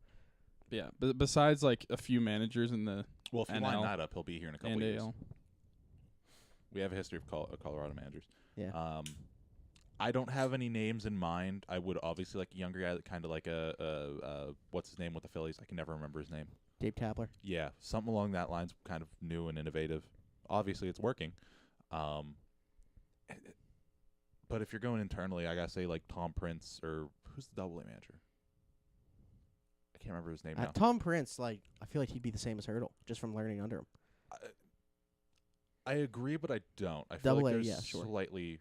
Speaker 3: yeah. But besides like a few managers in the
Speaker 1: Well, if you line
Speaker 3: NL
Speaker 1: that up, he'll be here in a couple
Speaker 3: and
Speaker 1: years.
Speaker 3: AL.
Speaker 1: We have a history of Colorado managers.
Speaker 2: Yeah.
Speaker 1: I don't have any names in mind. I would obviously like a younger guy, kind of like a what's his name with the Phillies? I can never remember his name.
Speaker 2: Dave Tapler.
Speaker 1: Yeah, something along that lines, kind of new and innovative. Obviously, it's working. But if you're going internally, I gotta say like Tom Prince or who's the Double A manager? I can't remember his name now.
Speaker 2: Tom Prince, like I feel like he'd be the same as Hurdle, just from learning under him.
Speaker 1: I agree, but I don't. I feel
Speaker 2: Double
Speaker 1: like
Speaker 2: A,
Speaker 1: there's
Speaker 2: yeah, sure.
Speaker 1: slightly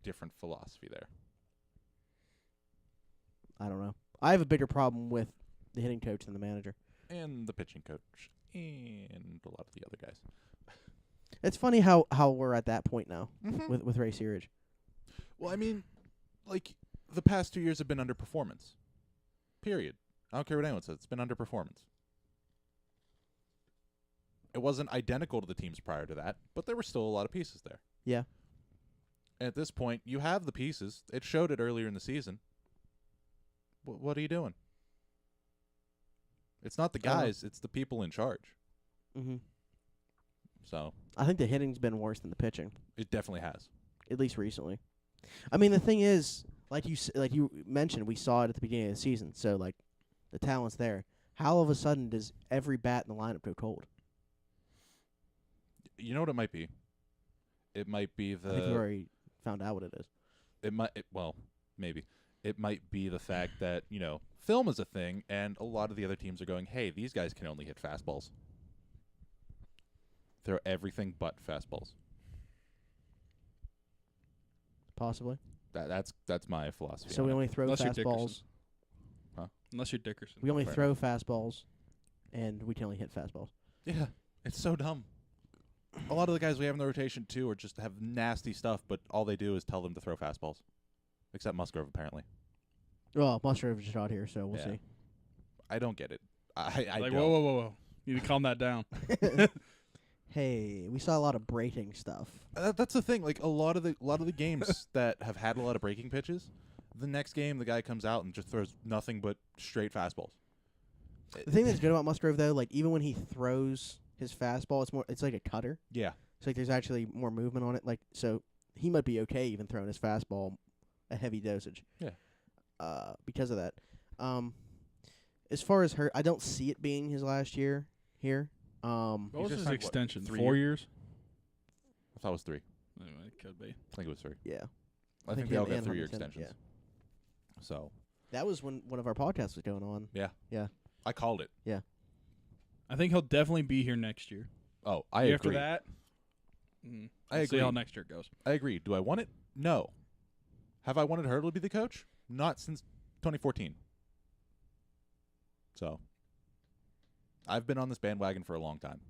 Speaker 1: different philosophy there.
Speaker 2: I don't know. I have a bigger problem with the hitting coach than the manager.
Speaker 1: And the pitching coach and a lot of the other guys.
Speaker 2: It's funny how we're at that point now
Speaker 1: Mm-hmm.
Speaker 2: with Ray Searage.
Speaker 1: Well, I mean, like the past 2 years have been underperformance. Period. I don't care what anyone says. It's been underperformance. It wasn't identical to the teams prior to that, but there were still a lot of pieces there.
Speaker 2: Yeah.
Speaker 1: At this point, you have the pieces. It showed it earlier in the season. What are you doing? It's not the guys. It's the people in charge.
Speaker 2: Mm-hmm.
Speaker 1: So
Speaker 2: I think the hitting's been worse than the pitching,
Speaker 1: it definitely has.
Speaker 2: at least recently. I mean, the thing is, like you mentioned, we saw it at the beginning of the season. So, like, the talent's there. How all of a sudden does every bat in the lineup go cold?
Speaker 1: You know what it might be? It might be
Speaker 2: I think we
Speaker 1: the.
Speaker 2: already found out what it is.
Speaker 1: It might. Well, maybe. It might be the fact that, film is a thing, and a lot of the other teams are going, hey, these guys can only hit fastballs. They're everything but fastballs.
Speaker 2: Possibly.
Speaker 1: That's my philosophy.
Speaker 2: So
Speaker 1: on
Speaker 2: we
Speaker 1: it.
Speaker 2: only throw
Speaker 3: Unless you're
Speaker 2: fastballs.
Speaker 3: Unless you're Dickerson.
Speaker 2: We only
Speaker 1: Fair
Speaker 2: throw fastballs, and we can only hit fastballs.
Speaker 1: Yeah, it's so dumb. A lot of the guys we have in the rotation, too, are just have nasty stuff, but all they do is tell them to throw fastballs. Except Musgrove, apparently.
Speaker 2: Well, Musgrove just out here, so we'll see.
Speaker 1: I don't get it. I
Speaker 3: like,
Speaker 1: don't.
Speaker 3: whoa. You need to calm that down.
Speaker 2: Hey, we saw a lot of breaking stuff.
Speaker 1: That's the thing. Like, a lot of the games that have had a lot of breaking pitches, the next game the guy comes out and just throws nothing but straight fastballs.
Speaker 2: The thing that's good about Musgrove, though, like, even when he throws his fastball, it's like a cutter.
Speaker 1: Yeah.
Speaker 2: So, like, there's actually more movement on it. Like, so he might be okay even throwing his fastball a heavy dosage.
Speaker 1: Yeah.
Speaker 2: Because of that. As far as I don't see it being his last year here.
Speaker 3: What was
Speaker 1: just
Speaker 3: his
Speaker 1: signed,
Speaker 3: extension?
Speaker 1: 3
Speaker 3: 4 years?
Speaker 1: I thought it was 3.
Speaker 3: Anyway, it could be.
Speaker 1: I think it was 3.
Speaker 2: Yeah.
Speaker 1: I think
Speaker 2: think
Speaker 1: they all
Speaker 2: him
Speaker 1: got
Speaker 2: and
Speaker 1: 3-year
Speaker 2: Huntington,
Speaker 1: extensions.
Speaker 2: yeah.
Speaker 1: So
Speaker 2: That was when one of our podcasts was going on.
Speaker 1: yeah.
Speaker 2: Yeah.
Speaker 1: I called it.
Speaker 3: I think he'll definitely be here next year.
Speaker 1: Oh, I
Speaker 3: Year
Speaker 1: agree.
Speaker 3: After that,
Speaker 1: I
Speaker 3: we'll
Speaker 1: agree.
Speaker 3: see how next year goes.
Speaker 1: I agree. Do I want it? No. Have I wanted Hurdle to be the coach? Not since 2014. So I've been on this bandwagon for a long time.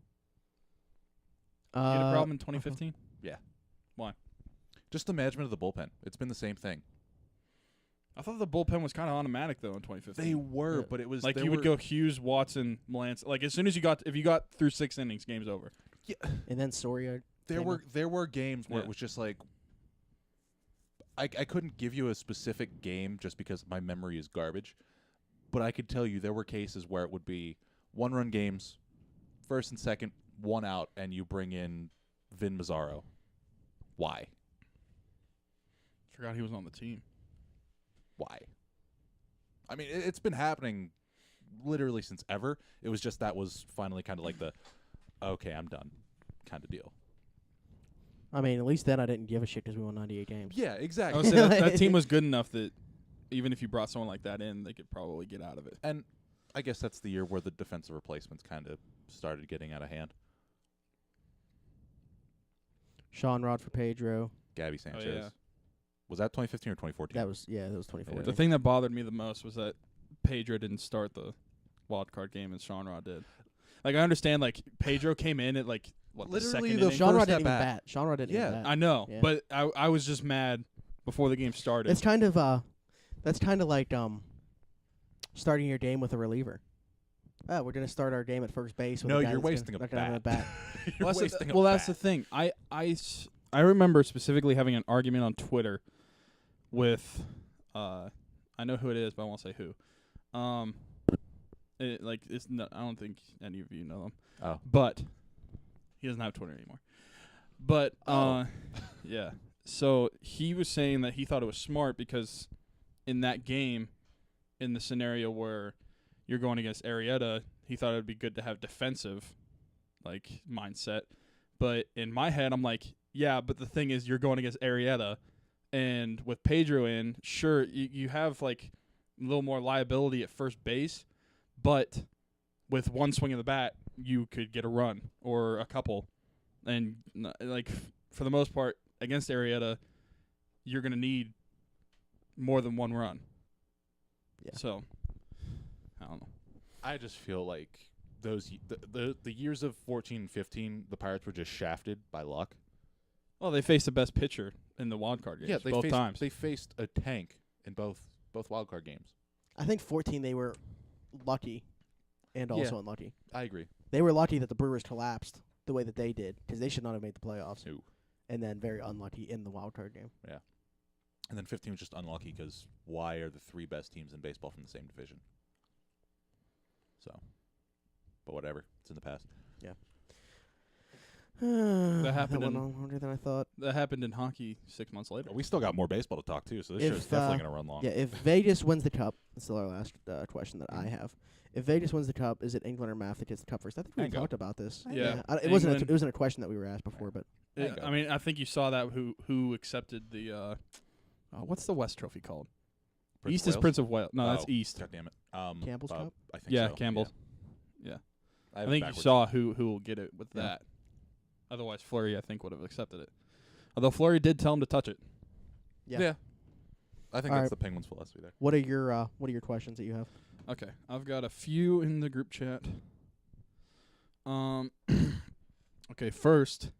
Speaker 3: You had a problem in 2015?
Speaker 1: Just the management of the bullpen. It's been the same thing.
Speaker 3: I thought the bullpen was kind of automatic though in 2015.
Speaker 1: They were,
Speaker 2: Yeah.
Speaker 1: but it was
Speaker 3: like
Speaker 1: they
Speaker 3: you would
Speaker 1: were-
Speaker 3: go Hughes, Watson, Malance. Like as soon as if you got through 6 innings, game's over.
Speaker 2: And then Soria.
Speaker 1: There
Speaker 2: came
Speaker 1: were
Speaker 2: up.
Speaker 1: there were games where
Speaker 3: Yeah.
Speaker 1: it was just like I couldn't give you a specific game just because my memory is garbage, but I could tell you there were cases where it would be 1-run games, first and second, 1 out, and you bring in Vin Mazzaro. Why?
Speaker 3: Forgot he was on the team.
Speaker 1: Why? I mean, it's been happening literally since ever. It was just that was finally kind of like the, okay, I'm done kind of deal.
Speaker 2: I mean, at least then I didn't give a shit because we won 98 games.
Speaker 1: Yeah,
Speaker 3: I
Speaker 1: exactly.
Speaker 3: would say that team was good enough that even if you brought someone like that in, they could probably get out of it.
Speaker 1: And I guess that's the year where the defensive replacements kind of started getting out of hand.
Speaker 2: Sean Rod for Pedro.
Speaker 1: Gabby Sanchez.
Speaker 3: yeah.
Speaker 1: Was that 2015 or 2014?
Speaker 2: That was 2014.
Speaker 3: The thing that bothered me the most was that Pedro didn't start the wild card game and Sean Rod did. Like I understand, like Pedro came in at like what
Speaker 1: Literally
Speaker 3: the
Speaker 1: the
Speaker 3: second inning.
Speaker 2: Sean Rod
Speaker 1: first
Speaker 2: didn't even
Speaker 1: at-bat.
Speaker 2: bat. Sean Rod didn't
Speaker 1: Yeah.
Speaker 2: even bat.
Speaker 3: I know,
Speaker 2: Yeah.
Speaker 3: but I was just mad before the game started.
Speaker 2: It's kind of like starting your game with a reliever. Oh, we're gonna start our game at first base. With
Speaker 1: No,
Speaker 2: a guy
Speaker 1: you're
Speaker 2: that's gonna-
Speaker 1: wasting a
Speaker 2: not gonna have
Speaker 1: bat.
Speaker 2: bat.
Speaker 1: You're wasting a
Speaker 3: well, that's
Speaker 1: bat.
Speaker 3: the thing. I remember specifically having an argument on Twitter with I know who it is, but I won't say who. I don't think any of you know him.
Speaker 1: Oh.
Speaker 3: But he doesn't have Twitter anymore. But yeah. So he was saying that he thought it was smart because in that game, in the scenario where you're going against Arrieta, he thought it would be good to have defensive like mindset. But in my head, I'm like, yeah, but the thing is you're going against Arrieta, and with Pedro in, sure, you have like a little more liability at first base, but with one swing of the bat, you could get a run or a couple. And like for the most part, against Arrieta, you're going to need more than one run.
Speaker 2: Yeah.
Speaker 3: So, I don't know.
Speaker 1: I just feel like those the years of 14 and 15, the Pirates were just shafted by luck.
Speaker 3: Well, they faced the best pitcher in the wild card games
Speaker 1: They
Speaker 3: both
Speaker 1: faced,
Speaker 3: times.
Speaker 1: They faced a tank in both wild card games.
Speaker 2: I think 14 they were lucky and also unlucky.
Speaker 1: I agree.
Speaker 2: They were lucky that the Brewers collapsed the way that they did because they should not have made the playoffs.
Speaker 1: No.
Speaker 2: And then very unlucky in the wild card game.
Speaker 1: Yeah. And then 15 was just unlucky because why are the 3 best teams in baseball from the same division? So, but whatever. It's in the past.
Speaker 2: Yeah.
Speaker 3: That happened
Speaker 2: went on longer than I thought.
Speaker 3: That happened in hockey 6 months later.
Speaker 1: We still got more baseball to talk to, so this show's definitely going to run long.
Speaker 2: Yeah, if Vegas wins the Cup, that's still our last question that I have. If Vegas wins the Cup, is it England or Math that gets the Cup first? I think we talked about this.
Speaker 3: Yeah.
Speaker 2: It wasn't a question that we were asked before, but
Speaker 3: I mean, I think you saw that who accepted the what's the West Trophy called? East is Prince of Wales. No, that's East.
Speaker 1: God damn it.
Speaker 2: Campbell's Cup?
Speaker 1: I think so.
Speaker 3: Campbell's. Yeah. I
Speaker 1: have
Speaker 3: think you
Speaker 1: backwards.
Speaker 3: saw who will get it with that. Otherwise, Fleury, I think, would have accepted it. Although Fleury did tell him to touch it.
Speaker 2: yeah.
Speaker 1: I think that's the Penguins' philosophy there.
Speaker 2: What are your questions that you have?
Speaker 3: Okay, I've got a few in the group chat. Okay, first,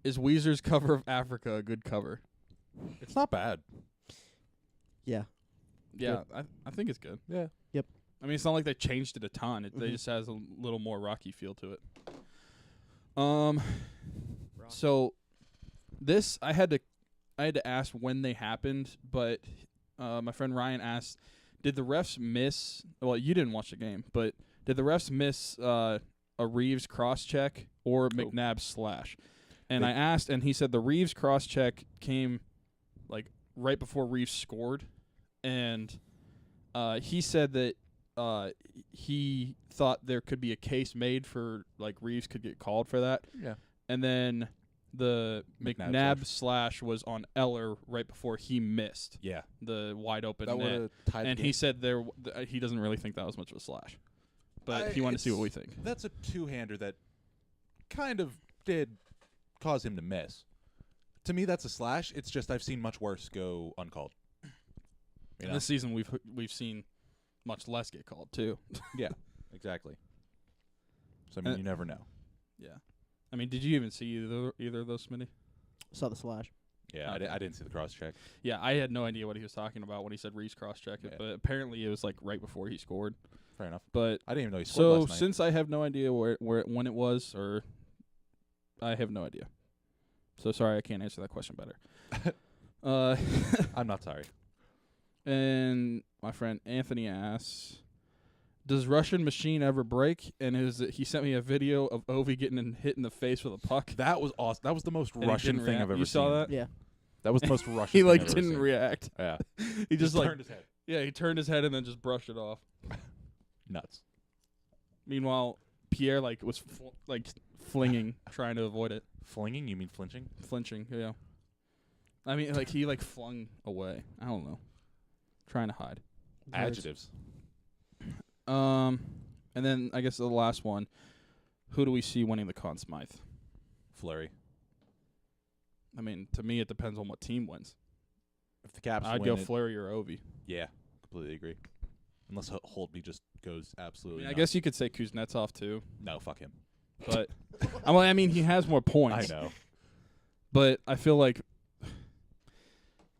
Speaker 3: is Weezer's cover of Africa a good cover?
Speaker 1: It's not bad.
Speaker 2: Yeah.
Speaker 3: Yeah, I think it's good.
Speaker 1: Yeah.
Speaker 2: Yep.
Speaker 3: I mean, it's not like they changed it a ton. They just has a little more rocky feel to it. So this I had to ask when they happened, but my friend Ryan asked, did the refs miss? Well, you didn't watch the game, but did the refs miss a Reeves cross check or McNabb slash? And I asked, and he said the Reeves cross check came like right before Reeves scored, and he said that he thought there could be a case made for like Reeves could get called for that.
Speaker 1: Yeah.
Speaker 3: And then the McNabb slash was on Eller right before he missed.
Speaker 1: Yeah.
Speaker 3: The wide open
Speaker 1: That
Speaker 3: net.
Speaker 1: tied
Speaker 3: And
Speaker 1: the
Speaker 3: he
Speaker 1: game.
Speaker 3: said he doesn't really think that was much of a slash. But he wanted to see what we think.
Speaker 1: That's a two-hander that kind of did cause him to miss. To me, that's a slash. It's just I've seen much worse go uncalled.
Speaker 3: And this season we've seen much less get called too.
Speaker 1: Yeah, exactly. So I mean, you never know.
Speaker 3: Yeah. I mean, did you even see either of those, Smitty?
Speaker 2: Saw the slash.
Speaker 1: Yeah, I didn't see the cross check.
Speaker 3: Yeah, I had no idea what he was talking about when he said Reeves cross check it, but apparently it was like right before he scored.
Speaker 1: Fair enough.
Speaker 3: But
Speaker 1: I didn't even know he scored last night.
Speaker 3: Since I have no idea when it was, or I have no idea. So sorry, I can't answer that question better.
Speaker 1: I'm not sorry.
Speaker 3: And my friend Anthony asks, does Russian machine ever break? And he sent me a video of Ovi getting hit in the face with a puck.
Speaker 1: That was awesome. That was the most Russian thing I've ever seen.
Speaker 3: You saw that?
Speaker 2: Yeah.
Speaker 1: That was the most Russian
Speaker 3: He
Speaker 1: thing
Speaker 3: like
Speaker 1: I've ever
Speaker 3: didn't
Speaker 1: seen.
Speaker 3: react.
Speaker 1: Yeah.
Speaker 3: He just like
Speaker 1: turned his head.
Speaker 3: Yeah, he turned his head and then just brushed it off.
Speaker 1: Nuts.
Speaker 3: Meanwhile, Pierre like was flinging, trying to avoid it.
Speaker 1: Flinging? You mean flinching?
Speaker 3: Flinching, yeah. I mean, like he like flung away. I don't know. Trying to hide.
Speaker 1: Adjectives.
Speaker 3: And then I guess the last one. Who do we see winning the Conn Smythe?
Speaker 1: Fleury.
Speaker 3: I mean, to me, it depends on what team wins.
Speaker 1: If the Caps
Speaker 3: I'd
Speaker 1: win
Speaker 3: go
Speaker 1: it,
Speaker 3: Fleury or Ovi.
Speaker 1: Yeah, completely agree. Unless Holtby just goes absolutely
Speaker 3: I
Speaker 1: nuts.
Speaker 3: guess you could say Kuznetsov too,
Speaker 1: No, fuck him.
Speaker 3: but I mean, he has more points.
Speaker 1: I know.
Speaker 3: But I feel like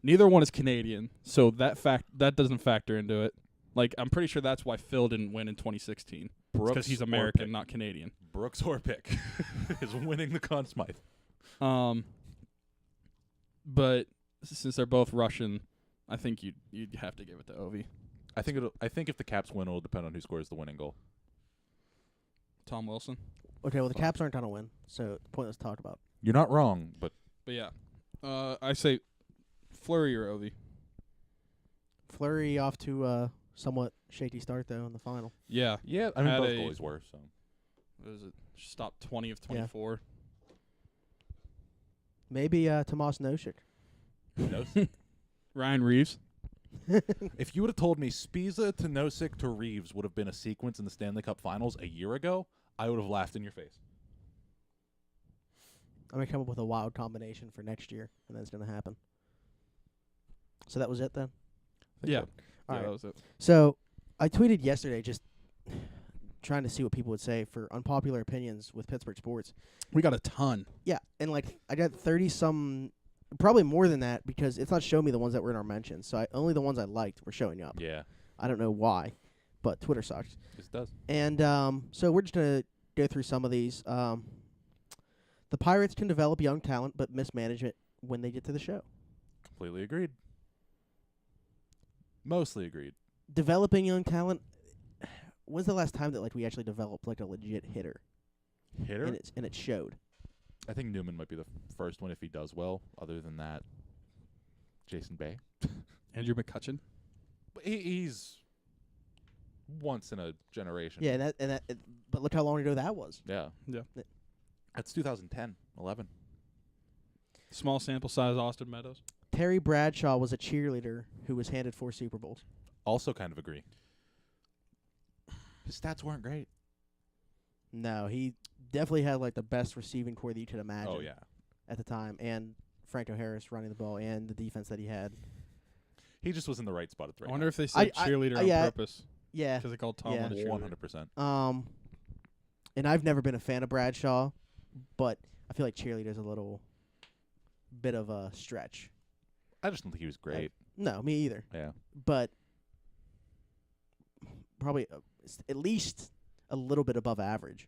Speaker 3: neither one is Canadian, so that doesn't factor into it. Like, I'm pretty sure that's why Phil didn't win in 2016. Because he's American, not Canadian.
Speaker 1: Brooks Orpik is winning the Conn Smythe.
Speaker 3: But since they're both Russian, I think you'd have to give it to Ovi.
Speaker 1: I think if the Caps win, it'll depend on who scores the winning goal.
Speaker 3: Tom Wilson.
Speaker 2: Okay, well, the Caps aren't going to win, so pointless to talk about.
Speaker 1: You're not wrong, but
Speaker 3: yeah. I say Fleury or Ovi.
Speaker 2: Fleury off to a somewhat shaky start, though, in the final.
Speaker 3: Yeah.
Speaker 1: yeah, I mean both goalies were. So
Speaker 3: What is it? Stopped 20 of 24.
Speaker 2: Maybe Tomas Nosek.
Speaker 1: who knows?
Speaker 3: Ryan Reeves.
Speaker 1: If you would have told me Spiza to Nosek to Reeves would have been a sequence in the Stanley Cup Finals a year ago, I would have laughed in your face.
Speaker 2: I'm going to come up with a wild combination for next year, and that's going to happen. So that was it then?
Speaker 3: Yeah.
Speaker 2: All
Speaker 3: Yeah,
Speaker 2: right.
Speaker 3: that was it.
Speaker 2: So I tweeted yesterday just trying to see what people would say for unpopular opinions with Pittsburgh sports.
Speaker 3: We got a ton.
Speaker 2: Yeah, and like I got 30-some, probably more than that, because it's not showing me the ones that were in our mentions. So only the ones I liked were showing up.
Speaker 1: Yeah.
Speaker 2: I don't know why. but Twitter sucks.
Speaker 1: It does.
Speaker 2: And so we're just gonna go through some of these. The Pirates can develop young talent, but mismanagement when they get to the show.
Speaker 1: Completely agreed. Mostly agreed.
Speaker 2: Developing young talent. When's the last time that we actually developed a legit hitter?
Speaker 1: Hitter?
Speaker 2: And it showed.
Speaker 1: I think Newman might be the first one if he does well. Other than that, Jason Bay.
Speaker 3: Andrew McCutcheon.
Speaker 1: But he's once in a generation.
Speaker 2: Yeah, but look how long ago that was.
Speaker 1: Yeah.
Speaker 3: Yeah.
Speaker 1: That's 2010, 11.
Speaker 3: Small sample size, Austin Meadows.
Speaker 2: Terry Bradshaw was a cheerleader who was handed 4 Super Bowls.
Speaker 1: Also kind of agree. His stats weren't great.
Speaker 2: No, he definitely had the best receiving core that you could imagine.
Speaker 1: Oh, yeah.
Speaker 2: At the time, and Franco Harris running the ball and the defense that he had.
Speaker 1: He just was in the right spot at the right
Speaker 3: I wonder
Speaker 1: time.
Speaker 3: if they said cheerleader on purpose.
Speaker 2: Yeah.
Speaker 3: Because they called Tomlin a cheerleader.
Speaker 1: 100%.
Speaker 2: And I've never been a fan of Bradshaw, but I feel like cheerleader's a little bit of a stretch.
Speaker 1: I just don't think he was great.
Speaker 2: No, me either.
Speaker 1: Yeah.
Speaker 2: But probably at least a little bit above average.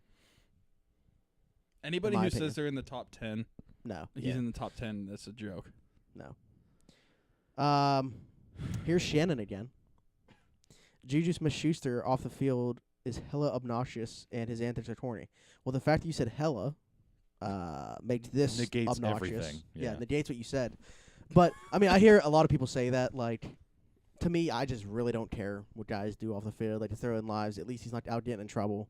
Speaker 3: Anybody
Speaker 2: my
Speaker 3: who
Speaker 2: opinion.
Speaker 3: says they're in the top 10,
Speaker 2: No.
Speaker 3: he's in the top 10, that's a joke.
Speaker 2: No. Here's Shannon again. Juju Smith-Schuster off the field is hella obnoxious, and his antics are corny. Well, the fact that you said hella makes this
Speaker 1: negates
Speaker 2: obnoxious.
Speaker 1: everything.
Speaker 2: Yeah, negates what you said. But, I mean, I hear a lot of people say that, to me, I just really don't care what guys do off the field. To throw in lives, at least he's not out getting in trouble.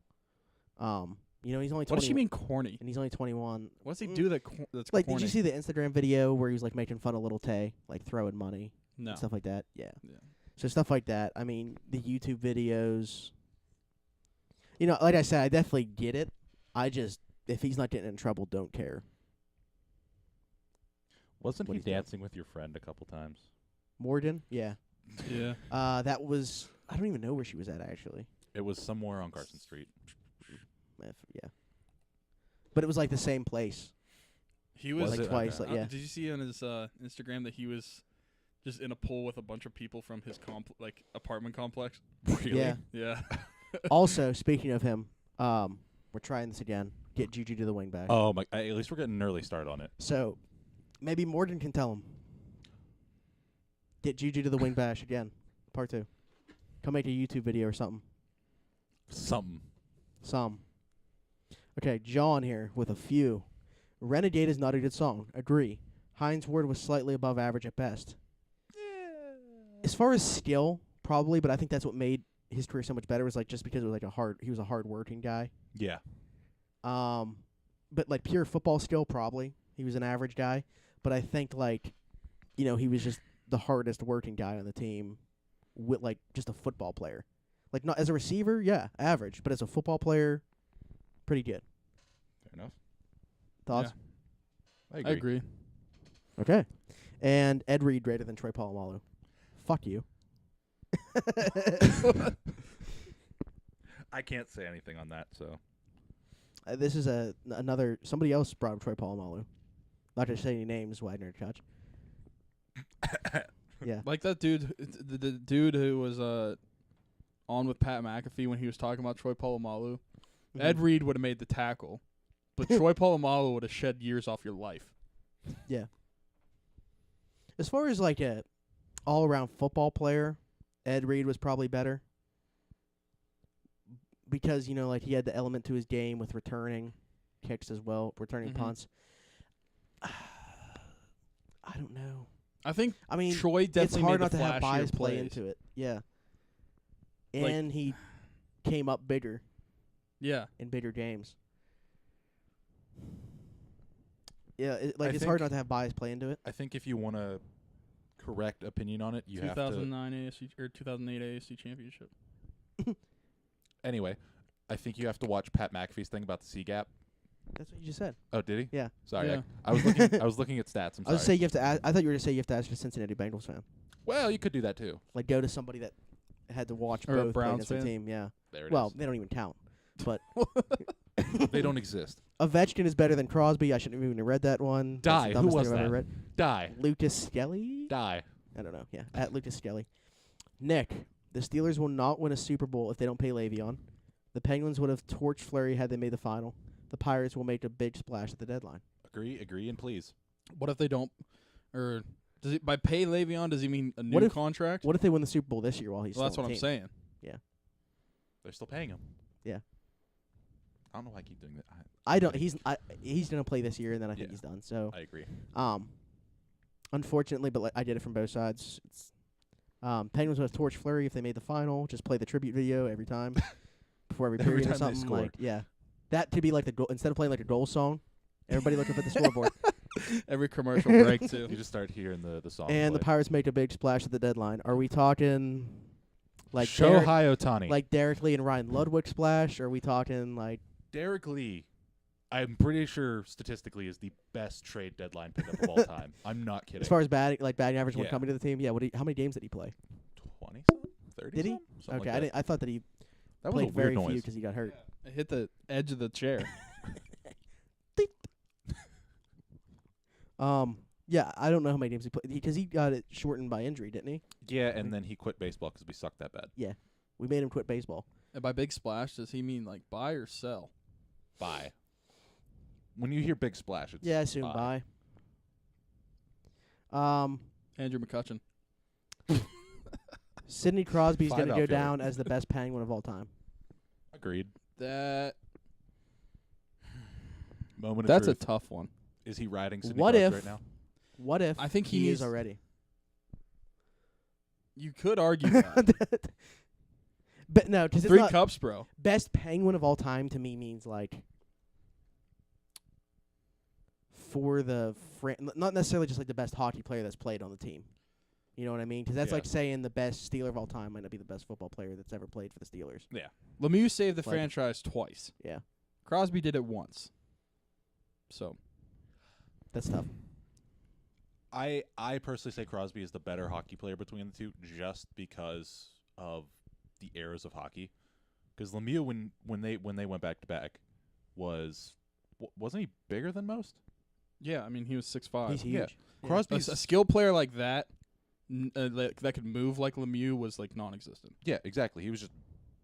Speaker 2: He's only 20.
Speaker 3: What does she mean corny?
Speaker 2: And he's only 21.
Speaker 3: What does he do that's corny?
Speaker 2: Did you see the Instagram video where he was, making fun of Little Tay, throwing money?
Speaker 3: No.
Speaker 2: And stuff like that? Yeah.
Speaker 3: Yeah.
Speaker 2: So stuff like that. I mean, the YouTube videos. Like I said, I definitely get it. I just, if he's not getting in trouble, don't care.
Speaker 1: Wasn't
Speaker 2: What
Speaker 1: he
Speaker 2: he's doing.
Speaker 1: dancing with your friend a couple times?
Speaker 2: Morgan? Yeah.
Speaker 3: Yeah.
Speaker 2: That was, I don't even know where she was at, actually.
Speaker 1: It was somewhere on Carson Street.
Speaker 2: Yeah. But it was the same place.
Speaker 3: He was
Speaker 2: twice.
Speaker 1: Okay.
Speaker 2: Yeah.
Speaker 3: Did you see on his Instagram that he was just in a pool with a bunch of people from his apartment complex?
Speaker 1: Really?
Speaker 2: Yeah.
Speaker 3: Yeah.
Speaker 2: Also, speaking of him, we're trying this again. Get Juju to the wingback.
Speaker 1: Oh, my. At least we're getting an early start on it.
Speaker 2: So, maybe Morgan can tell him. Get Juju to the wing bash again. Part 2. Come make a YouTube video or something. Some. Okay, John here with a few. Renegade is not a good song. Agree. Heinz Ward was slightly above average at best. As far as skill, probably, but I think that's what made his career so much better was just because it was he was a hard working guy.
Speaker 1: Yeah.
Speaker 2: But pure football skill, probably. He was an average guy. But I think he was just the hardest working guy on the team with just a football player. Not as a receiver, yeah, average, but as a football player, pretty good.
Speaker 1: Fair enough.
Speaker 2: Thoughts?
Speaker 1: I
Speaker 3: I agree.
Speaker 2: Okay. And Ed Reed greater than Troy Polamalu. Fuck you.
Speaker 1: I can't say anything on that, so.
Speaker 2: This is another somebody else brought up Troy Polamalu. Not gonna say any names, Wagner Koch. Yeah.
Speaker 3: Like that dude, the dude who was on with Pat McAfee when he was talking about Troy Polamalu.
Speaker 2: Mhm.
Speaker 3: Ed Reed would have made the tackle, but Troy Polamalu would have shed years off your life.
Speaker 2: Yeah. As far as a all-around football player, Ed Reed was probably better. Because, he had the element to his game with returning kicks as well, returning punts. I don't know.
Speaker 3: I mean, Troy definitely
Speaker 2: it's hard
Speaker 3: made
Speaker 2: not
Speaker 3: the
Speaker 2: to have bias
Speaker 3: flashier
Speaker 2: play
Speaker 3: plays.
Speaker 2: into it. Yeah. And he came up bigger
Speaker 3: Yeah.
Speaker 2: in bigger games. Yeah,
Speaker 1: I
Speaker 2: it's hard not to have bias play into it.
Speaker 1: I think if you want a correct opinion on it, you have to.
Speaker 3: 2009 ASC or 2008 ASC championship.
Speaker 1: Anyway, I think you have to watch Pat McAfee's thing about the C gap.
Speaker 2: That's what you just said.
Speaker 1: Oh, did he?
Speaker 2: Yeah.
Speaker 1: Sorry,
Speaker 3: Yeah.
Speaker 1: I was looking. I was looking at stats. I'm
Speaker 2: I was
Speaker 1: sorry.
Speaker 2: say you have to. I thought you were going to say you have to ask a Cincinnati Bengals fan.
Speaker 1: Well, you could do that too.
Speaker 2: Go to somebody that had to watch
Speaker 3: Or a
Speaker 2: both play
Speaker 3: Browns
Speaker 2: against the
Speaker 3: fan.
Speaker 2: team. Yeah.
Speaker 1: There it
Speaker 2: Well,
Speaker 1: is.
Speaker 2: they don't even count. But
Speaker 1: They don't exist.
Speaker 2: Ovechkin is better than Crosby. I shouldn't have even read that one. That's
Speaker 1: Die.
Speaker 2: the
Speaker 1: Who
Speaker 2: dumbest
Speaker 1: was
Speaker 2: thing I've ever
Speaker 1: that?
Speaker 2: read.
Speaker 1: Die.
Speaker 2: Lucas Skelly?
Speaker 1: Die.
Speaker 2: I don't know. Yeah, at Lucas Skelly. Nick, The Steelers will not win a Super Bowl if they don't pay Le'Veon. The Penguins would have torched Fleury had they made the final. The Pirates will make a big splash at the deadline.
Speaker 1: Agree, and please.
Speaker 3: What if they don't? Or does it by pay Le'Veon? Does he mean a new contract?
Speaker 2: What if they win the Super Bowl this year while he's?
Speaker 3: Well, that's
Speaker 2: still
Speaker 3: what
Speaker 2: on
Speaker 3: I'm
Speaker 2: the
Speaker 3: saying.
Speaker 2: Yeah,
Speaker 1: They're still paying him.
Speaker 2: Yeah.
Speaker 1: I don't know why I keep doing that.
Speaker 2: I don't. He's gonna play this year, and then I think he's done. So
Speaker 1: I agree.
Speaker 2: Unfortunately, but I did it from both sides. It's, Penguins would have torched Fleury if they made the final. Just play the tribute video every time before every period or something. Like, yeah, that to be like the goal instead of playing like a goal song. Everybody look up at the scoreboard.
Speaker 3: Every commercial break too.
Speaker 1: You just start hearing the song.
Speaker 2: And
Speaker 1: play.
Speaker 2: the Pirates make a big splash at the deadline. Are we talking like
Speaker 1: Shohei Ohtani,
Speaker 2: like Derek Lee and Ryan Ludwig splash? Or are we talking like
Speaker 1: Derek Lee? I'm pretty sure statistically is the best trade deadline pickup of all time. I'm not kidding.
Speaker 2: As far as batting average when
Speaker 1: Yeah.
Speaker 2: coming to the team, yeah. How many games did he play?
Speaker 1: 20, 30.
Speaker 2: Did he?
Speaker 1: Something
Speaker 2: Okay,
Speaker 1: like
Speaker 2: I thought that he
Speaker 1: that was a
Speaker 2: played very
Speaker 1: weird
Speaker 2: few
Speaker 1: noise.
Speaker 2: because he got hurt.
Speaker 3: I hit the edge of the chair.
Speaker 2: Yeah, I don't know how many games he played because he got it shortened by injury, didn't he?
Speaker 1: Yeah, and then he quit baseball because we sucked that bad.
Speaker 2: Yeah, we made him quit baseball.
Speaker 3: And by big splash, does he mean like buy or sell?
Speaker 1: Bye. When you hear big splash, it's
Speaker 2: Yeah, I assume
Speaker 1: bye.
Speaker 3: Andrew McCutcheon.
Speaker 2: Sidney Crosby's
Speaker 1: 5
Speaker 2: going to go
Speaker 1: outfielder.
Speaker 2: down as the best Penguin of all time.
Speaker 1: Agreed.
Speaker 3: That
Speaker 1: Moment of
Speaker 3: that's a
Speaker 1: truth.
Speaker 3: tough one.
Speaker 1: Is he riding Sidney
Speaker 2: What
Speaker 1: Crosby
Speaker 2: if-
Speaker 1: right now?
Speaker 2: What if
Speaker 3: I think
Speaker 2: he
Speaker 3: he's
Speaker 2: is already?
Speaker 3: You could argue that.
Speaker 2: But no, because it's
Speaker 3: 3
Speaker 2: not
Speaker 3: cups, bro.
Speaker 2: best Penguin of all time to me means like for the not necessarily just like the best hockey player that's played on the team. You know what I mean? Because that's
Speaker 1: Yeah.
Speaker 2: like saying the best Steeler of all time might not be the best football player that's ever played for the Steelers.
Speaker 1: Yeah.
Speaker 3: Lemieux saved the
Speaker 2: Like-
Speaker 3: franchise twice.
Speaker 2: Yeah,
Speaker 3: Crosby did it once. So
Speaker 2: that's tough.
Speaker 1: I personally say Crosby is the better hockey player between the two, just because of the eras of hockey. Because Lemieux, when they went back to back, wasn't he bigger than most?
Speaker 3: yeah, I mean he was 6'5".
Speaker 2: He's huge.
Speaker 1: yeah.
Speaker 2: Yeah.
Speaker 1: Crosby's
Speaker 3: A skill player like that, that could move like Lemieux was like non-existent.
Speaker 1: yeah, exactly. He was just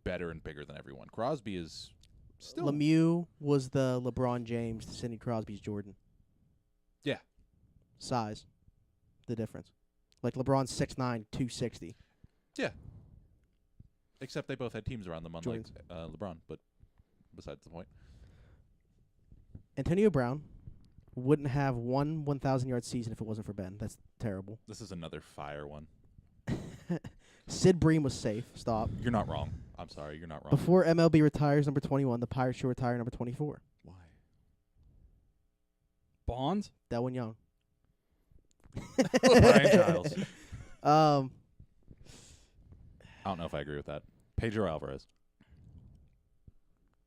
Speaker 1: better and bigger than everyone. Crosby is still
Speaker 2: Lemieux was the LeBron James, Sidney Crosby's Jordan.
Speaker 1: Yeah.
Speaker 2: Size, the difference. Like LeBron's 6'9", 260.
Speaker 1: except they both had teams around them, unlike
Speaker 2: Jordan's-
Speaker 1: LeBron. But besides the point,
Speaker 2: Antonio Brown wouldn't have one 1,000-yard season if it wasn't for Ben. That's terrible.
Speaker 1: this is another fire one.
Speaker 2: Sid Bream was safe. Stop.
Speaker 1: You're not wrong. I'm sorry, you're not wrong.
Speaker 2: Before MLB retires number 21, the Pirates should retire number 24.
Speaker 1: Why?
Speaker 3: Bonds?
Speaker 2: That one young.
Speaker 1: Brian Giles. I
Speaker 2: Um,
Speaker 1: don't know if I agree with that. Pedro Alvarez.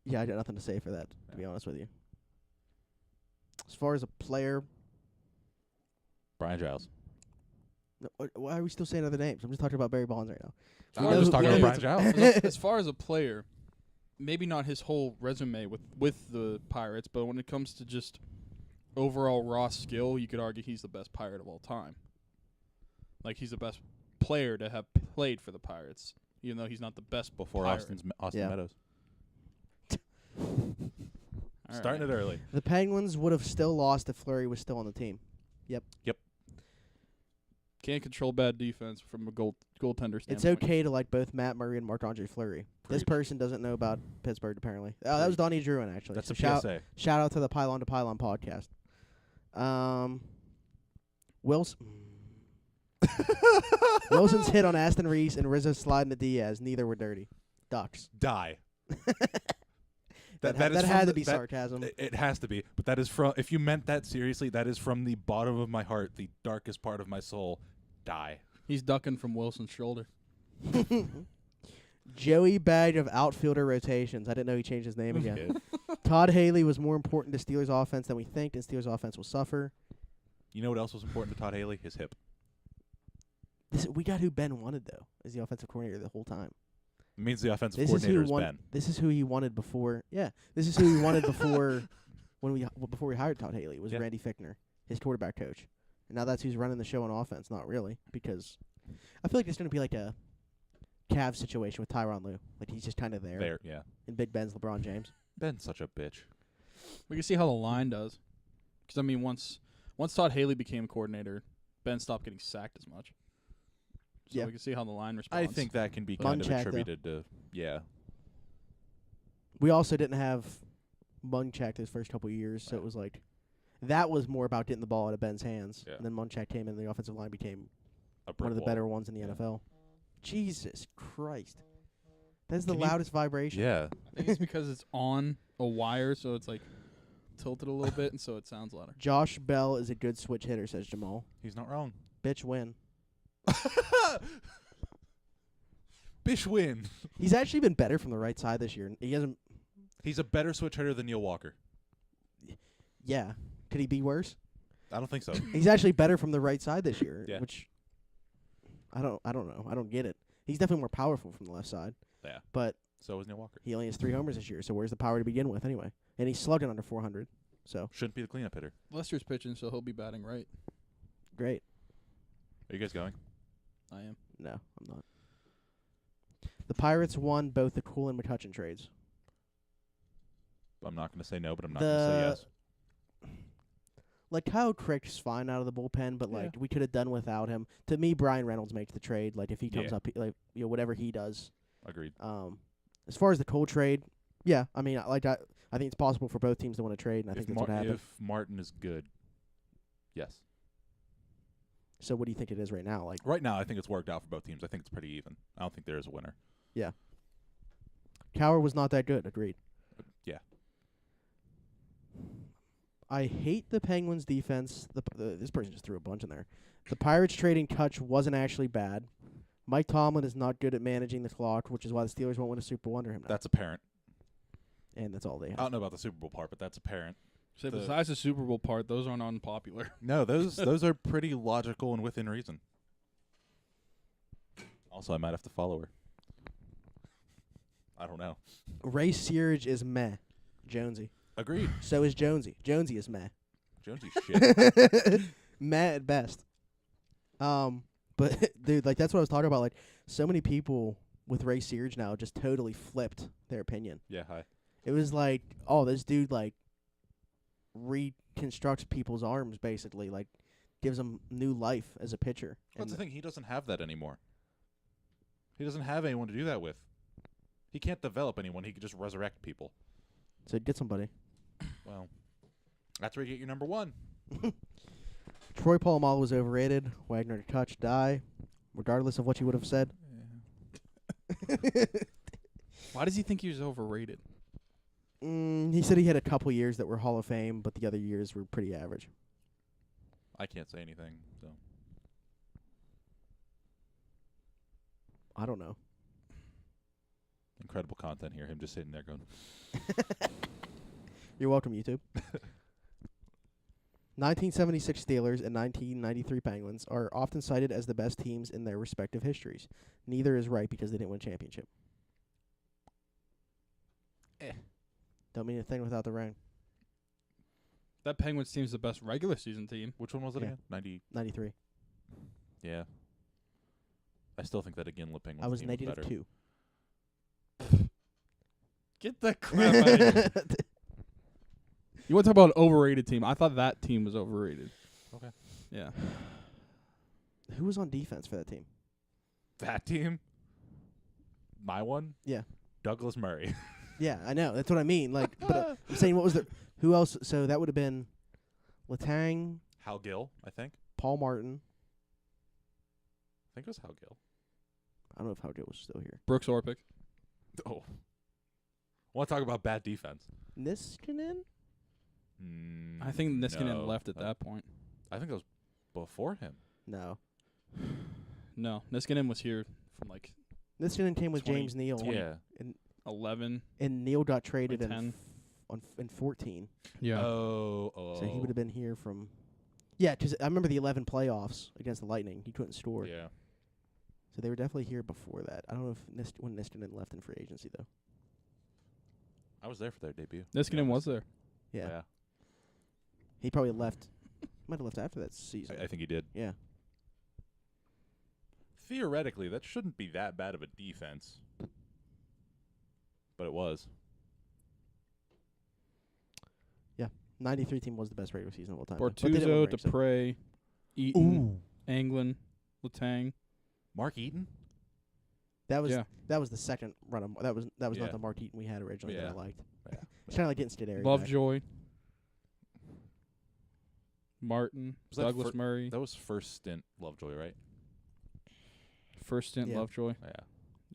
Speaker 2: yeah, I got nothing to say for that, to be honest with you. As far as a player,
Speaker 1: Brian Giles.
Speaker 2: no, why are we still saying other names? I'm just talking about Barry Bonds right now.
Speaker 1: I
Speaker 2: We
Speaker 1: was
Speaker 2: know
Speaker 1: just
Speaker 2: who-
Speaker 1: talking
Speaker 2: we
Speaker 1: about
Speaker 2: know
Speaker 1: Brian
Speaker 2: who-
Speaker 1: Giles.
Speaker 3: As far as a player, maybe not his whole resume with the Pirates, but when it comes to just overall raw skill, you could argue he's the best Pirate of all time. Like he's the best player to have played for the Pirates, even though he's not the best
Speaker 1: Before
Speaker 3: Pirate.
Speaker 1: Austin
Speaker 2: Yeah.
Speaker 1: Meadows.
Speaker 3: All
Speaker 1: Starting
Speaker 3: right.
Speaker 1: it early.
Speaker 2: The Penguins would have still lost if Fleury was still on the team.
Speaker 3: Can't control bad defense from a goaltender standpoint.
Speaker 2: It's okay to like both Matt Murray and Marc-Andre Fleury. This
Speaker 1: Preach.
Speaker 2: person doesn't know about Pittsburgh, apparently. That was Donnie Druin, actually.
Speaker 1: That's
Speaker 2: So
Speaker 1: a PSA.
Speaker 2: shout out to the Pylon to Pylon podcast. Wilson's hit on Aston Reese and Rizzo sliding to Diaz. Neither were dirty. Ducks.
Speaker 1: Die.
Speaker 2: That
Speaker 1: is from
Speaker 2: had to
Speaker 1: the-
Speaker 2: be
Speaker 1: that-
Speaker 2: sarcasm.
Speaker 1: It has to be. But that is from, if you meant that seriously, that is from the bottom of my heart, the darkest part of my soul. Die.
Speaker 3: He's ducking from Wilson's shoulder.
Speaker 2: Joey Bag of outfielder rotations. I didn't know he changed his name again.
Speaker 1: Okay.
Speaker 2: Todd Haley was more important to Steelers offense than we think, and Steelers offense will suffer.
Speaker 1: You know what else was important to Todd Haley? His hip.
Speaker 2: We got who Ben wanted, though, as the offensive coordinator the whole time.
Speaker 1: It means the offensive
Speaker 2: This is
Speaker 1: coordinator
Speaker 2: who
Speaker 1: is
Speaker 2: won.
Speaker 1: Ben.
Speaker 2: This is who he wanted before. Yeah, this is who he wanted before before we hired Todd Haley. Was
Speaker 1: Yeah.
Speaker 2: Randy Fichtner, his quarterback coach, and now that's who's running the show on offense. Not really, because I feel like there's going to be like a Cavs situation with Tyronn Lue. Like, he's just kind of there.
Speaker 1: There, yeah.
Speaker 2: And Big Ben's LeBron James.
Speaker 1: Ben's such a bitch.
Speaker 3: We can see how the line does. Because, I mean, once Todd Haley became coordinator, Ben stopped getting sacked as much. So
Speaker 2: Yeah.
Speaker 3: we can see how the line responds.
Speaker 1: I think that can be kind of
Speaker 2: Munchak,
Speaker 1: attributed to, yeah.
Speaker 2: We also didn't have Munchak those first couple of years, so it was like that was more about getting the ball out of Ben's hands.
Speaker 1: Yeah.
Speaker 2: And then Munchak came in, and the offensive line became
Speaker 1: A brick
Speaker 2: one of the
Speaker 1: wall.
Speaker 2: better ones in the
Speaker 1: Yeah.
Speaker 2: NFL. Jesus Christ. That's the
Speaker 1: Can you-
Speaker 2: loudest vibration.
Speaker 1: Yeah.
Speaker 3: I think it's because it's on a wire, so it's like tilted a little bit, and so it sounds louder.
Speaker 2: Josh Bell is a good switch hitter, says Jamal.
Speaker 1: He's not wrong.
Speaker 2: Bitch win.
Speaker 1: Bish win.
Speaker 2: He's actually been better from the right side this year. He hasn't.
Speaker 1: He's a better switch hitter than Neil Walker.
Speaker 2: Yeah. Could he be worse?
Speaker 1: I don't think so.
Speaker 2: He's actually better from the right side this year,
Speaker 1: Yeah.
Speaker 2: which I don't know. I don't get it. He's definitely more powerful from the left side.
Speaker 1: Yeah.
Speaker 2: But
Speaker 1: So is Neil Walker.
Speaker 2: he only has 3 homers this year, so where's the power to begin with anyway? And he's slugging under 400. So,
Speaker 1: Shouldn't be the cleanup hitter.
Speaker 3: Lester's pitching, so he'll be batting right.
Speaker 2: great.
Speaker 1: Are you guys going?
Speaker 3: I am.
Speaker 2: No, I'm not. The Pirates won both the Cool and McCutchen trades.
Speaker 1: I'm not going to say no, but I'm not going to say yes.
Speaker 2: Like, Kyle Crick's fine out of the bullpen, but, like, we could have done without him. To me, Brian Reynolds makes the trade. Like, if he comes
Speaker 1: Yeah.
Speaker 2: up, like, whatever he does.
Speaker 1: Agreed.
Speaker 2: As far as the Cole trade, yeah, I mean, I think it's possible for both teams to win a trade, and I think that's what happened.
Speaker 1: If Martin is good, yes.
Speaker 2: So what do you think it is right now? Like,
Speaker 1: Right now, I think it's worked out for both teams. I think it's pretty even. I don't think there is a winner.
Speaker 2: Cowher was not that good. Agreed.
Speaker 1: Yeah.
Speaker 2: I hate the Penguins' defense. This person just threw a bunch in there. The Pirates trading Kutch wasn't actually bad. Mike Tomlin is not good at managing the clock, which is why the Steelers won't win a Super Bowl under him now.
Speaker 1: That's apparent.
Speaker 2: And that's all they have.
Speaker 1: I don't know about the Super Bowl part, but that's apparent.
Speaker 3: So besides the Super Bowl part, those aren't unpopular.
Speaker 1: No, those are pretty logical and within reason. Also, I might have to follow her. I don't know.
Speaker 2: Ray Searage is meh. Jonesy.
Speaker 1: Agreed.
Speaker 2: So is Jonesy. Jonesy is meh.
Speaker 1: Jonesy's shit.
Speaker 2: Meh at best. But dude, like that's what I was talking about. Like so many people with Ray Searage now just totally flipped their opinion.
Speaker 1: Yeah, hi.
Speaker 2: It was like, oh, this dude like reconstructs people's arms basically, like gives them new life as a pitcher.
Speaker 1: That's the thing. He doesn't have that anymore. He doesn't have anyone to do that with. He can't develop anyone. He can just resurrect people.
Speaker 2: So get somebody.
Speaker 1: Well, that's where you get your number one.
Speaker 2: Troy Polamalu was overrated. Wagner to Kutch die, regardless of what you would have said.
Speaker 3: Why does he think he was overrated?
Speaker 2: He said he had a couple years that were Hall of Fame, but the other years were pretty average.
Speaker 1: I can't say anything. So
Speaker 2: I don't know.
Speaker 1: incredible content here. Him just sitting there going,
Speaker 2: You're welcome, YouTube. 1976 Steelers and 1993 Penguins are often cited as the best teams in their respective histories. Neither is right because they didn't win a championship. Don't mean a thing without the ring.
Speaker 3: That Penguins team's the best regular season team.
Speaker 1: which one was it
Speaker 2: Yeah.
Speaker 1: again? 90.
Speaker 2: 93.
Speaker 1: Yeah. I still think that again. Penguins
Speaker 2: I was
Speaker 1: team was better.
Speaker 2: -2.
Speaker 3: Get the crap out of here. You want to talk about an overrated team? I thought that team was overrated.
Speaker 1: Okay.
Speaker 3: Yeah.
Speaker 2: Who was on defense for that team?
Speaker 1: That team? My one?
Speaker 2: Yeah.
Speaker 1: Douglas Murray.
Speaker 2: Yeah, I know. That's what I mean. Like, but I'm saying, what was the? Who else? So that would have been Letang,
Speaker 1: Hal Gill, I think.
Speaker 2: Paul Martin.
Speaker 1: I think it was Hal Gill.
Speaker 2: I don't know if Howgill was still here.
Speaker 3: Brooks Orpik.
Speaker 1: Oh. Want to talk about bad defense?
Speaker 2: Niskanen?
Speaker 3: I think Niskanen
Speaker 1: no.
Speaker 3: left at that point.
Speaker 1: I think it was before him.
Speaker 2: No.
Speaker 3: No, Niskanen was here from like
Speaker 2: Niskanen came with
Speaker 3: 20
Speaker 2: James Neal.
Speaker 1: Yeah.
Speaker 3: 11.
Speaker 2: And Neal got traded in
Speaker 3: 10.
Speaker 2: in 14.
Speaker 3: Yeah.
Speaker 1: Oh.
Speaker 2: So he would have been here from. Yeah, 'cause I remember the 11 playoffs against the Lightning. He couldn't score.
Speaker 1: Yeah.
Speaker 2: So they were definitely here before that. I don't know if when Niskanen left in free agency though.
Speaker 1: I was there for their debut.
Speaker 3: Niskanen was there.
Speaker 2: Yeah. He probably left. Might have left after that season.
Speaker 1: I think he did.
Speaker 2: Yeah.
Speaker 1: theoretically, that shouldn't be that bad of a defense. But it was.
Speaker 2: Yeah, 93 team was the best regular season of all time. But they didn't
Speaker 3: Bortuzzo,
Speaker 2: win rings, so-
Speaker 3: Dupre, Eaton, Anglin, Letang.
Speaker 1: Mark Eaton?
Speaker 2: That was
Speaker 3: Yeah.
Speaker 2: that was the second run of that was
Speaker 1: Yeah.
Speaker 2: not the Mark Eaton we had originally that I
Speaker 1: Yeah.
Speaker 2: liked.
Speaker 1: Yeah.
Speaker 2: It's kind of like getting Stidary back.
Speaker 3: Lovejoy. Martin,
Speaker 1: Was that
Speaker 3: Douglas
Speaker 1: fir-
Speaker 3: Murray.
Speaker 1: That was first stint Lovejoy, right?
Speaker 3: First stint
Speaker 2: Yeah.
Speaker 3: Lovejoy.
Speaker 1: Yeah.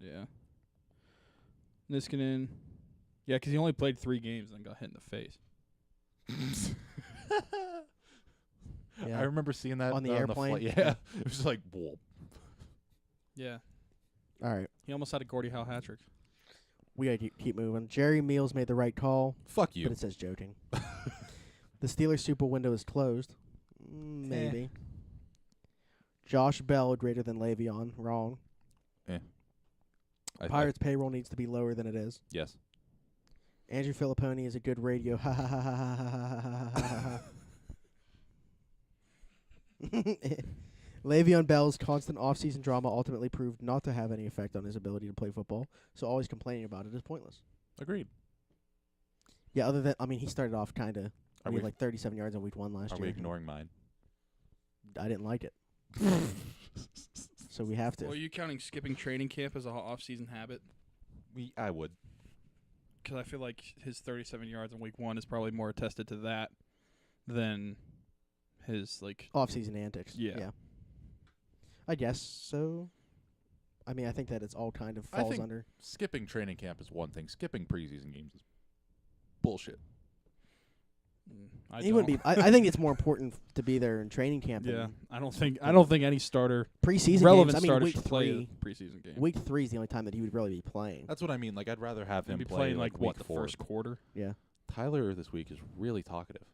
Speaker 3: Yeah. Niskanen. Yeah, 'cause he only played 3 games and then got hit in the face.
Speaker 2: Yeah.
Speaker 1: I remember seeing that
Speaker 2: On the
Speaker 1: flight.
Speaker 2: airplane?
Speaker 1: Yeah. It was just like, whoa.
Speaker 3: Yeah.
Speaker 2: All right,
Speaker 3: He almost had a Gordie Howe hat trick.
Speaker 2: we gotta keep moving. Jerry Meals made the right call,
Speaker 1: Fuck
Speaker 2: but
Speaker 1: you.
Speaker 2: it says joking. The Steelers Super window is closed. Maybe. Josh Bell greater than Le'Veon. Wrong. Pirates payroll needs to be lower than it is.
Speaker 1: Yes.
Speaker 2: Andrew Filipponi is a good radio. Ha ha ha ha ha ha ha ha ha. Le'Veon Bell's constant off-season drama ultimately proved not to have any effect on his ability to play football, so always complaining about it is pointless.
Speaker 1: Agreed.
Speaker 2: Yeah, other than, I mean, he started off kind of,
Speaker 1: Are
Speaker 2: he
Speaker 1: we
Speaker 2: had like 37 yards in week 1 last
Speaker 1: Are
Speaker 2: year.
Speaker 1: we ignoring mine?
Speaker 2: I didn't like it, so we have to.
Speaker 3: Well, are you counting skipping training camp as a off-season habit?
Speaker 1: I would.
Speaker 3: 'Cause I feel like his 37 yards in week 1 is probably more attested to that than his, like...
Speaker 2: Off-season antics.
Speaker 3: Yeah.
Speaker 2: I guess so. I mean, I think that it's all kind of
Speaker 1: I
Speaker 2: falls
Speaker 1: think
Speaker 2: under.
Speaker 1: Skipping training camp is one thing. Skipping preseason games is bullshit.
Speaker 2: He wouldn't be. I think it's more important to be there in training camp.
Speaker 3: Yeah,
Speaker 2: than
Speaker 3: I don't think any starter
Speaker 2: preseason
Speaker 3: relevant
Speaker 2: games. I mean,
Speaker 3: starter
Speaker 2: week
Speaker 3: should play
Speaker 2: 3.
Speaker 3: a preseason game.
Speaker 2: Week 3 is the only time that he would really be playing.
Speaker 1: That's what I mean. Like, I'd rather have
Speaker 3: He'd
Speaker 1: him
Speaker 3: be
Speaker 1: play
Speaker 3: playing like
Speaker 1: week
Speaker 3: the
Speaker 1: 4.
Speaker 3: first quarter.
Speaker 2: Yeah.
Speaker 1: Tyler this week is really talkative.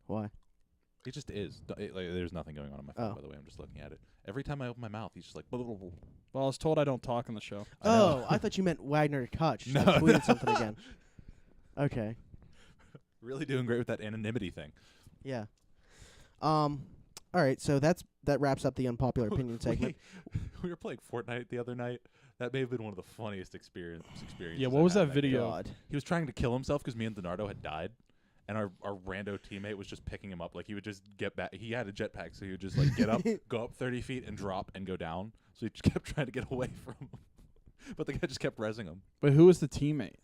Speaker 2: Why?
Speaker 1: He just is. There's nothing going on my phone,
Speaker 2: Oh.
Speaker 1: by the way. I'm just looking at it. Every time I open my mouth, he's just like... Blah, blah, blah, blah.
Speaker 3: Well, I was told I don't talk on the show.
Speaker 1: I know.
Speaker 2: Oh, I thought you meant Wagner Kutch.
Speaker 1: No.
Speaker 2: I tweeted something again. Okay.
Speaker 1: Really doing great with that anonymity thing.
Speaker 2: Yeah. All right. So that wraps up the unpopular opinion segment.
Speaker 1: We were playing Fortnite the other night. That may have been one of the funniest experiences.
Speaker 3: Yeah, what was
Speaker 1: I've
Speaker 3: that
Speaker 1: had
Speaker 3: video?
Speaker 2: God.
Speaker 1: He was trying to kill himself because me and Donardo had died, and our rando teammate was just picking him up. Like, he would just get back. He had a jetpack, so he would just like get up, go up 30 feet, and drop and go down. So he just kept trying to get away from him. But the guy just kept rezzing him.
Speaker 3: But who was the teammate?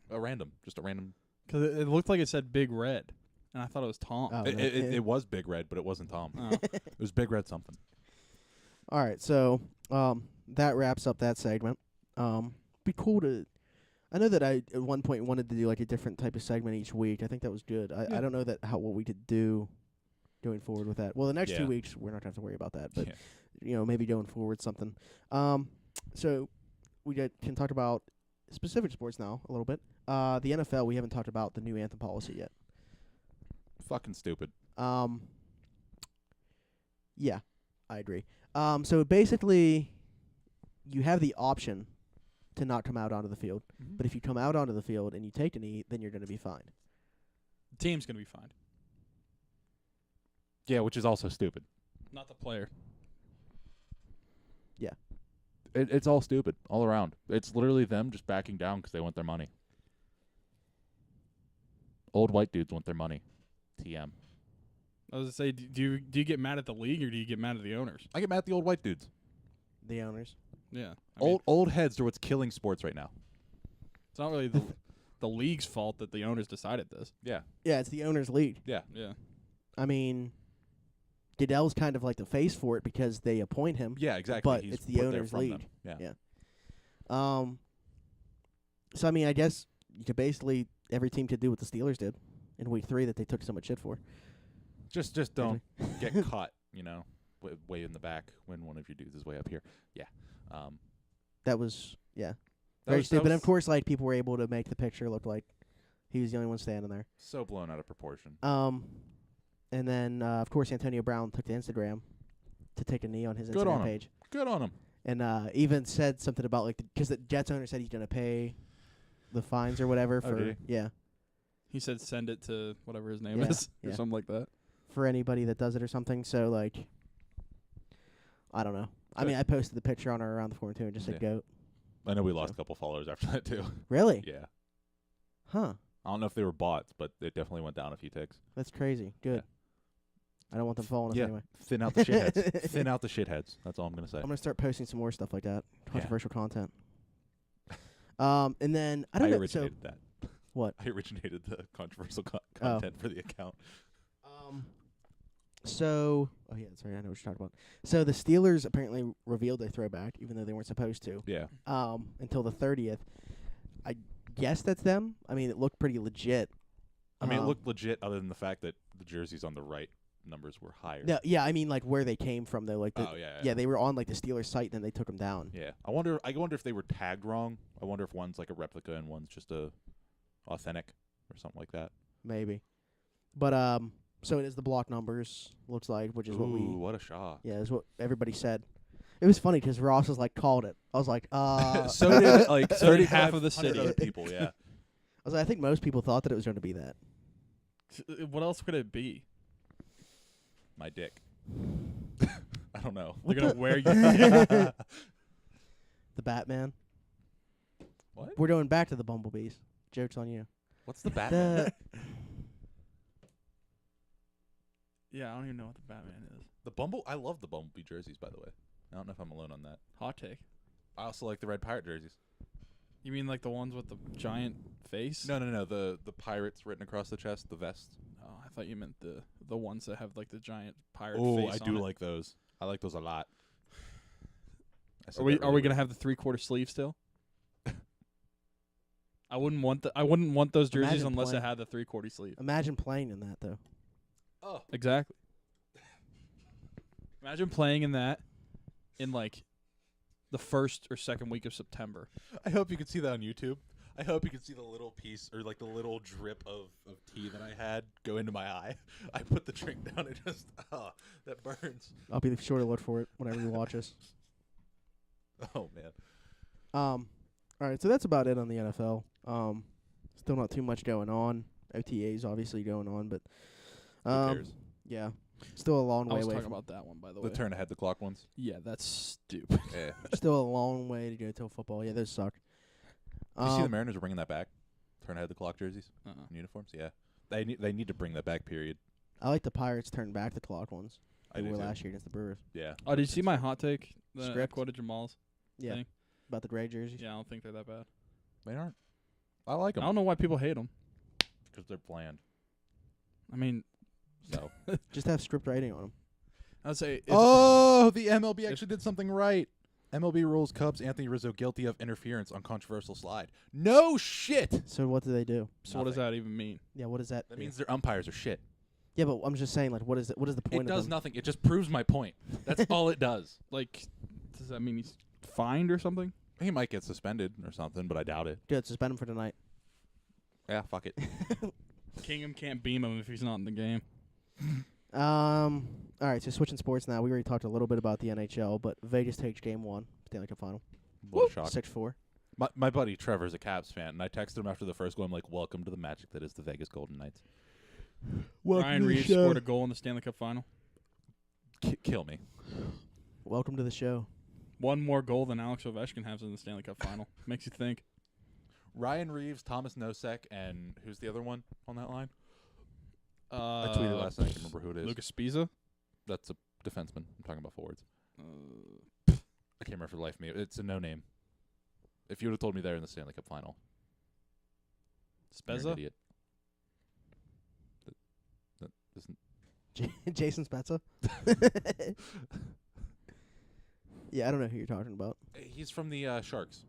Speaker 1: Just a random.
Speaker 3: 'Cause it looked like it said Big Red, and I thought it was Tom.
Speaker 2: Oh,
Speaker 1: It,
Speaker 2: no.
Speaker 1: it was Big Red, but it wasn't Tom.
Speaker 3: Oh.
Speaker 1: It was Big Red something.
Speaker 2: All right. So that wraps up that segment. Be cool to. I know that I at one point wanted to do like a different type of segment each week. I think that was good. I don't know that what we could do going forward with that. Well, the next 2
Speaker 1: Yeah.
Speaker 2: weeks we're not gonna have to worry about that, but
Speaker 1: Yeah.
Speaker 2: maybe going forward something. So we can talk about specific sports now a little bit. The NFL, we haven't talked about the new anthem policy yet.
Speaker 1: Fucking stupid.
Speaker 2: Yeah, I agree. So basically, you have the option to not come out onto the field, but if you come out onto the field and you take a knee, then you're going to be fined.
Speaker 3: The team's gonna be fined,
Speaker 1: Yeah, which is also stupid.
Speaker 3: not the player.
Speaker 1: It's all stupid all around. It's literally them just backing down because they want their money. Old white dudes want their money. TM.
Speaker 3: I was gonna say, do you get mad at the league or do you get mad at the owners?
Speaker 1: I get mad at the old white dudes.
Speaker 2: The owners.
Speaker 3: Yeah, I mean,
Speaker 1: Old heads are what's killing sports right now.
Speaker 3: it's not really the league's fault that the owners decided this.
Speaker 1: Yeah.
Speaker 2: Yeah, it's the owners' league.
Speaker 1: Yeah.
Speaker 3: Yeah,
Speaker 2: I mean, Goodell's kind of like the face for it because they appoint him.
Speaker 1: Yeah, exactly.
Speaker 2: But
Speaker 1: He's
Speaker 2: it's the
Speaker 1: put there
Speaker 2: owner's
Speaker 1: from
Speaker 2: league.
Speaker 1: them. Yeah.
Speaker 2: Yeah. So I mean, I guess you could basically every team could do what the Steelers did in week 3 that they took so much shit for.
Speaker 1: Just don't get caught, way in the back when one of your dudes is way up here. Yeah.
Speaker 2: That was
Speaker 1: That
Speaker 2: very
Speaker 1: was- that
Speaker 2: stupid. And
Speaker 1: was
Speaker 2: of course, like people were able to make the picture look like he was the only one standing there.
Speaker 1: so blown out of proportion.
Speaker 2: And then of course Antonio Brown took to Instagram to take a knee on his
Speaker 1: Good on
Speaker 2: Instagram
Speaker 1: him.
Speaker 2: page,
Speaker 1: Good on him.
Speaker 2: and even said something about like because the Jets owner said he's gonna pay the fines or whatever
Speaker 1: Oh,
Speaker 2: for
Speaker 1: did
Speaker 2: yeah
Speaker 3: he said send it to whatever his name
Speaker 2: Yeah,
Speaker 3: is or
Speaker 2: yeah.
Speaker 3: something like that.
Speaker 2: for anybody that does it or something. So like, I don't know. I mean, I posted the picture on our Around the Horn too and just said goat.
Speaker 1: I know we lost a couple followers after that too.
Speaker 2: Really?
Speaker 1: Yeah.
Speaker 2: Huh.
Speaker 1: I don't know if they were bots, but it definitely went down a few ticks.
Speaker 2: That's crazy. Good. I don't want them following us anyway.
Speaker 1: Thin out the shitheads. Thin out the shitheads. That's all I'm gonna say.
Speaker 2: I'm gonna start posting some more stuff like that. Controversial content. And then I don't know.
Speaker 1: Originated that.
Speaker 2: What?
Speaker 1: I originated the controversial content for the account.
Speaker 2: So, oh yeah, sorry, I know what you're talking about. So the Steelers apparently revealed a throwback, even though they weren't supposed to.
Speaker 1: Yeah.
Speaker 2: Until the 30th. I guess that's them. I mean, it looked pretty legit.
Speaker 1: I mean, it looked legit, other than the fact that the jerseys on the right numbers were higher.
Speaker 2: No, yeah, I mean, like where they came from though. Like,
Speaker 1: yeah,
Speaker 2: they were on like the Steelers site, and then they took them down.
Speaker 1: Yeah, I wonder if they were tagged wrong. I wonder if one's like a replica and one's just a authentic or something like that.
Speaker 2: Maybe, but so it is the block numbers. Looks like, which is
Speaker 1: what a shot.
Speaker 2: Yeah, is what everybody said. It was funny because Ross was like called it. I was like,
Speaker 1: so did like
Speaker 3: so did half of the city.
Speaker 1: Other people, yeah.
Speaker 2: I was like, I think most people thought that it was going to be that.
Speaker 3: What else could it be?
Speaker 1: My dick. I don't know.
Speaker 3: They're gonna wear you.
Speaker 2: The Batman.
Speaker 1: What?
Speaker 2: We're going back to the Bumblebees. Joke's on you.
Speaker 1: What's the Batman?
Speaker 3: Yeah, I don't even know what the Batman is.
Speaker 1: I love the Bumblebee jerseys, by the way. I don't know if I'm alone on that.
Speaker 3: Hot take.
Speaker 1: I also like the red pirate jerseys.
Speaker 3: You mean like the ones with the giant face?
Speaker 1: No. The pirates written across the chest, the vest.
Speaker 3: Oh, I thought you meant the ones that have like the giant pirate
Speaker 1: face.
Speaker 3: face.
Speaker 1: Oh, I do like those. I like those a lot.
Speaker 3: Are we gonna have the 3/4 sleeve still? I wouldn't want those jerseys unless it had the 3/4 sleeve.
Speaker 2: Imagine playing in that though.
Speaker 3: Oh, exactly. Imagine playing in that in like the first or second week of September.
Speaker 1: I hope you can see that on YouTube. I hope you can see the little piece or like the little drip of tea that I had go into my eye. I put the drink down and just that burns.
Speaker 2: I'll be sure to look for it whenever you watch us.
Speaker 1: Oh man.
Speaker 2: All right, so that's about it on the NFL. Still not too much going on. OTA's obviously going on, but
Speaker 1: who cares?
Speaker 2: Yeah. Still a long way
Speaker 3: I was
Speaker 2: away
Speaker 3: talking
Speaker 2: from
Speaker 3: about that one, by the way.
Speaker 1: The turn ahead the clock ones.
Speaker 3: Yeah, that's stupid.
Speaker 1: Yeah.
Speaker 2: still a long way to go till football. Yeah, those suck.
Speaker 1: Did you see the Mariners are bringing that back? Turn ahead the clock jerseys and uniforms. Yeah, they need to bring that back. Period.
Speaker 2: I like the Pirates turn back the clock ones.
Speaker 1: I
Speaker 2: They
Speaker 1: do
Speaker 2: were
Speaker 1: too.
Speaker 2: last year against the Brewers.
Speaker 1: Yeah.
Speaker 3: Oh, did you see my hot take? I
Speaker 2: Script?
Speaker 3: quoted Jamal's
Speaker 2: Yeah,
Speaker 3: thing.
Speaker 2: about the gray jerseys.
Speaker 3: Yeah, I don't think they're that bad.
Speaker 1: They aren't. I like
Speaker 3: I
Speaker 1: them
Speaker 3: don't know why people hate them.
Speaker 1: because they're bland.
Speaker 3: I mean,
Speaker 1: So.
Speaker 2: Just have script writing on them.
Speaker 3: I'd say.
Speaker 1: The MLB actually did something right. MLB rules Cubs Anthony Rizzo guilty of interference on controversial slide. No shit.
Speaker 2: So what do they do?
Speaker 3: So what does that even mean?
Speaker 2: Yeah, what does that?
Speaker 1: That
Speaker 2: do?
Speaker 1: means their umpires are shit.
Speaker 2: Yeah, but I'm just saying, like, what is it? What is the point?
Speaker 1: It
Speaker 2: of
Speaker 1: does
Speaker 2: them?
Speaker 1: nothing. It just proves my point. That's all it does.
Speaker 3: Like, does that mean he's fined or something?
Speaker 1: He might get suspended or something, but I doubt it.
Speaker 2: Good, suspend him for tonight.
Speaker 1: Yeah, fuck it.
Speaker 3: Kingham can't beam him if he's not in the game.
Speaker 2: All right, so switching sports now. We already talked a little bit about the NHL, but Vegas takes Game 1, Stanley Cup Final,
Speaker 1: What a shock.
Speaker 2: 6-4.
Speaker 1: My buddy Trevor's a Caps fan, and I texted him after the first goal. I'm like, welcome to the magic that is the Vegas Golden Knights.
Speaker 3: Ryan Reeves scored a goal in the Stanley Cup Final.
Speaker 1: Kill me.
Speaker 2: Welcome to the show.
Speaker 3: One more goal than Alex Ovechkin has in the Stanley Cup Final. Makes you think.
Speaker 1: Ryan Reeves, Thomas Nosek, and who's the other one on that line? I tweeted last night. I can't remember who it is.
Speaker 3: Lucas Spiza?
Speaker 1: That's a defenseman. I'm talking about forwards. I can't remember for the life of me. It's a no-name. If you would have told me they're in the Stanley Cup Final. You're an
Speaker 3: Spezza?
Speaker 1: idiot. That isn't.
Speaker 2: Jason Spezza? Yeah, I don't know who you're talking about.
Speaker 1: He's from the Sharks.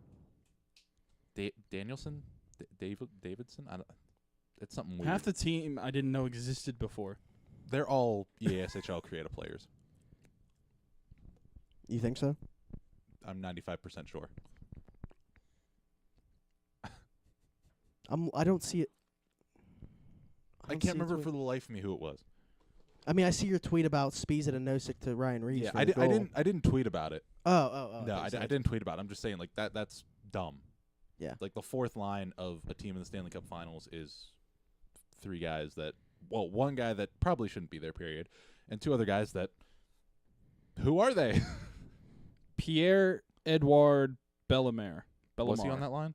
Speaker 1: Danielson? Davidson? I don't. It's something weird.
Speaker 3: Half the team I didn't know existed before.
Speaker 1: They're all EASHL creative players.
Speaker 2: You think so?
Speaker 1: I'm 95% sure.
Speaker 2: I don't see it.
Speaker 1: I can't remember for the life of me who it was.
Speaker 2: I mean, I see your tweet about Spies at a no-sick to Ryan Reeves.
Speaker 1: Yeah,
Speaker 2: for
Speaker 1: I
Speaker 2: the goal.
Speaker 1: didn't tweet about it.
Speaker 2: Oh.
Speaker 1: No,
Speaker 2: okay,
Speaker 1: I
Speaker 2: so
Speaker 1: didn't tweet about it. I'm just saying, like, that's dumb.
Speaker 2: Yeah.
Speaker 1: Like, the fourth line of a team in the Stanley Cup Finals is three guys that, well, one guy that probably shouldn't be there, period, and two other guys that, who are they?
Speaker 3: Pierre-Edouard Bellemare.
Speaker 1: Was he on that line?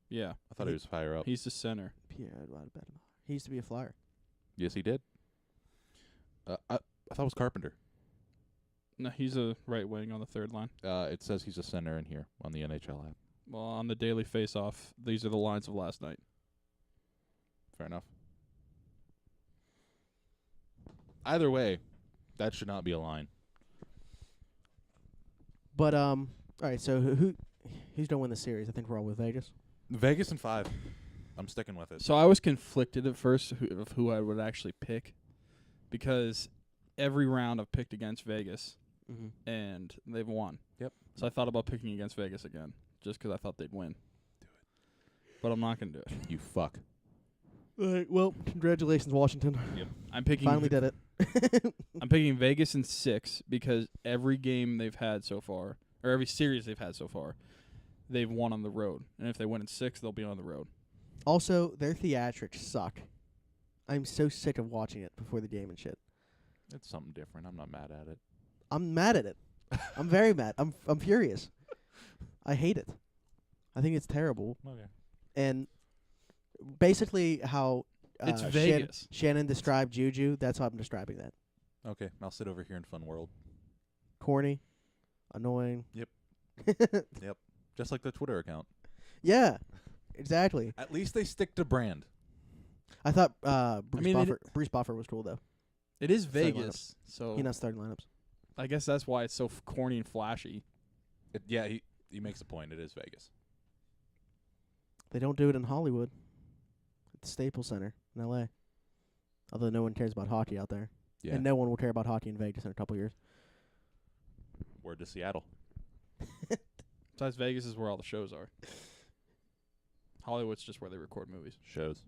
Speaker 3: Yeah.
Speaker 1: I thought he was higher up.
Speaker 3: He's the center.
Speaker 2: Pierre-Edouard Bellemare. He used to be a Flyer.
Speaker 1: Yes, he did. I thought it was Carpenter.
Speaker 3: No, he's a right wing on the third line.
Speaker 1: It says he's a center in here on the NHL app.
Speaker 3: Well, on the daily face-off, these are the lines of last night.
Speaker 1: Fair enough. Either way, that should not be a line.
Speaker 2: But all right. So who's gonna win the series? I think we're all with Vegas.
Speaker 1: Vegas in 5. I'm sticking with it.
Speaker 3: So I was conflicted at first of who I would actually pick, because every round I've picked against Vegas, and they've won.
Speaker 1: Yep.
Speaker 3: So I thought about picking against Vegas again, just because I thought they'd win. Do it. But I'm not going to do it.
Speaker 1: You fuck.
Speaker 2: All right. Well, congratulations, Washington.
Speaker 1: Yep.
Speaker 3: I'm picking.
Speaker 2: Finally did it.
Speaker 3: I'm picking Vegas in 6 because every game they've had so far, or every series they've had so far, they've won on the road. And if they win in 6, they'll be on the road.
Speaker 2: Also, their theatrics suck. I'm so sick of watching it before the game and shit.
Speaker 1: It's something different. I'm not mad at it.
Speaker 2: I'm mad at it. I'm very mad. I'm furious. I hate it. I think it's terrible.
Speaker 1: Okay.
Speaker 2: And basically how
Speaker 3: It's Vegas.
Speaker 2: Shannon described Juju, that's how I'm describing that.
Speaker 1: Okay. I'll sit over here in Fun World.
Speaker 2: Corny, annoying.
Speaker 1: Yep. Just like the Twitter account.
Speaker 2: Yeah, exactly.
Speaker 1: At least they stick to brand.
Speaker 2: I thought Bruce Buffer was cool, though.
Speaker 3: It is
Speaker 2: Starting
Speaker 3: Vegas, so
Speaker 2: He not starting lineups.
Speaker 3: I guess that's why it's so corny and flashy.
Speaker 1: He makes a point. It is Vegas.
Speaker 2: They don't do it in Hollywood. At the Staples Center in L.A. Although no one cares about hockey out there.
Speaker 1: Yeah.
Speaker 2: And no one will care about hockey in Vegas in a couple years.
Speaker 1: Word to Seattle.
Speaker 3: Besides, Vegas is where all the shows are. Hollywood's just where they record movies.
Speaker 1: Shows.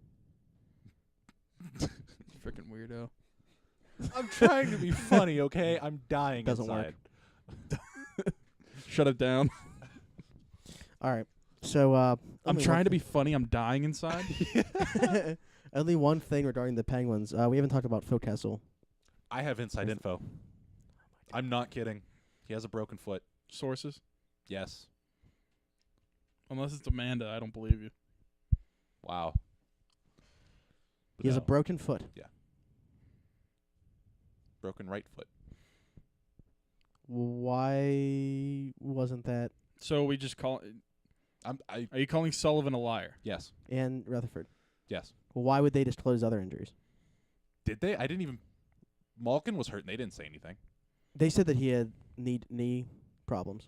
Speaker 3: Freaking weirdo.
Speaker 1: I'm trying to be funny, okay? I'm dying
Speaker 2: Doesn't
Speaker 1: inside.
Speaker 3: work. Shut it down.
Speaker 2: All right. So
Speaker 3: I'm trying to be funny. I'm dying inside.
Speaker 2: only one thing regarding the Penguins. We haven't talked about Phil Kessel.
Speaker 1: I have inside info. I'm not kidding. He has a broken foot.
Speaker 3: Sources?
Speaker 1: Yes.
Speaker 3: Unless it's Amanda, I don't believe you.
Speaker 1: Wow.
Speaker 2: He has a broken foot.
Speaker 1: Yeah. Broken right foot.
Speaker 2: Why wasn't that?
Speaker 3: So we just call.
Speaker 1: Are
Speaker 3: you calling Sullivan a liar?
Speaker 1: Yes.
Speaker 2: And Rutherford?
Speaker 1: Yes.
Speaker 2: Well, why would they disclose other injuries?
Speaker 1: Did they? I didn't even. Malkin was hurt and they didn't say anything.
Speaker 2: They said that he had knee problems.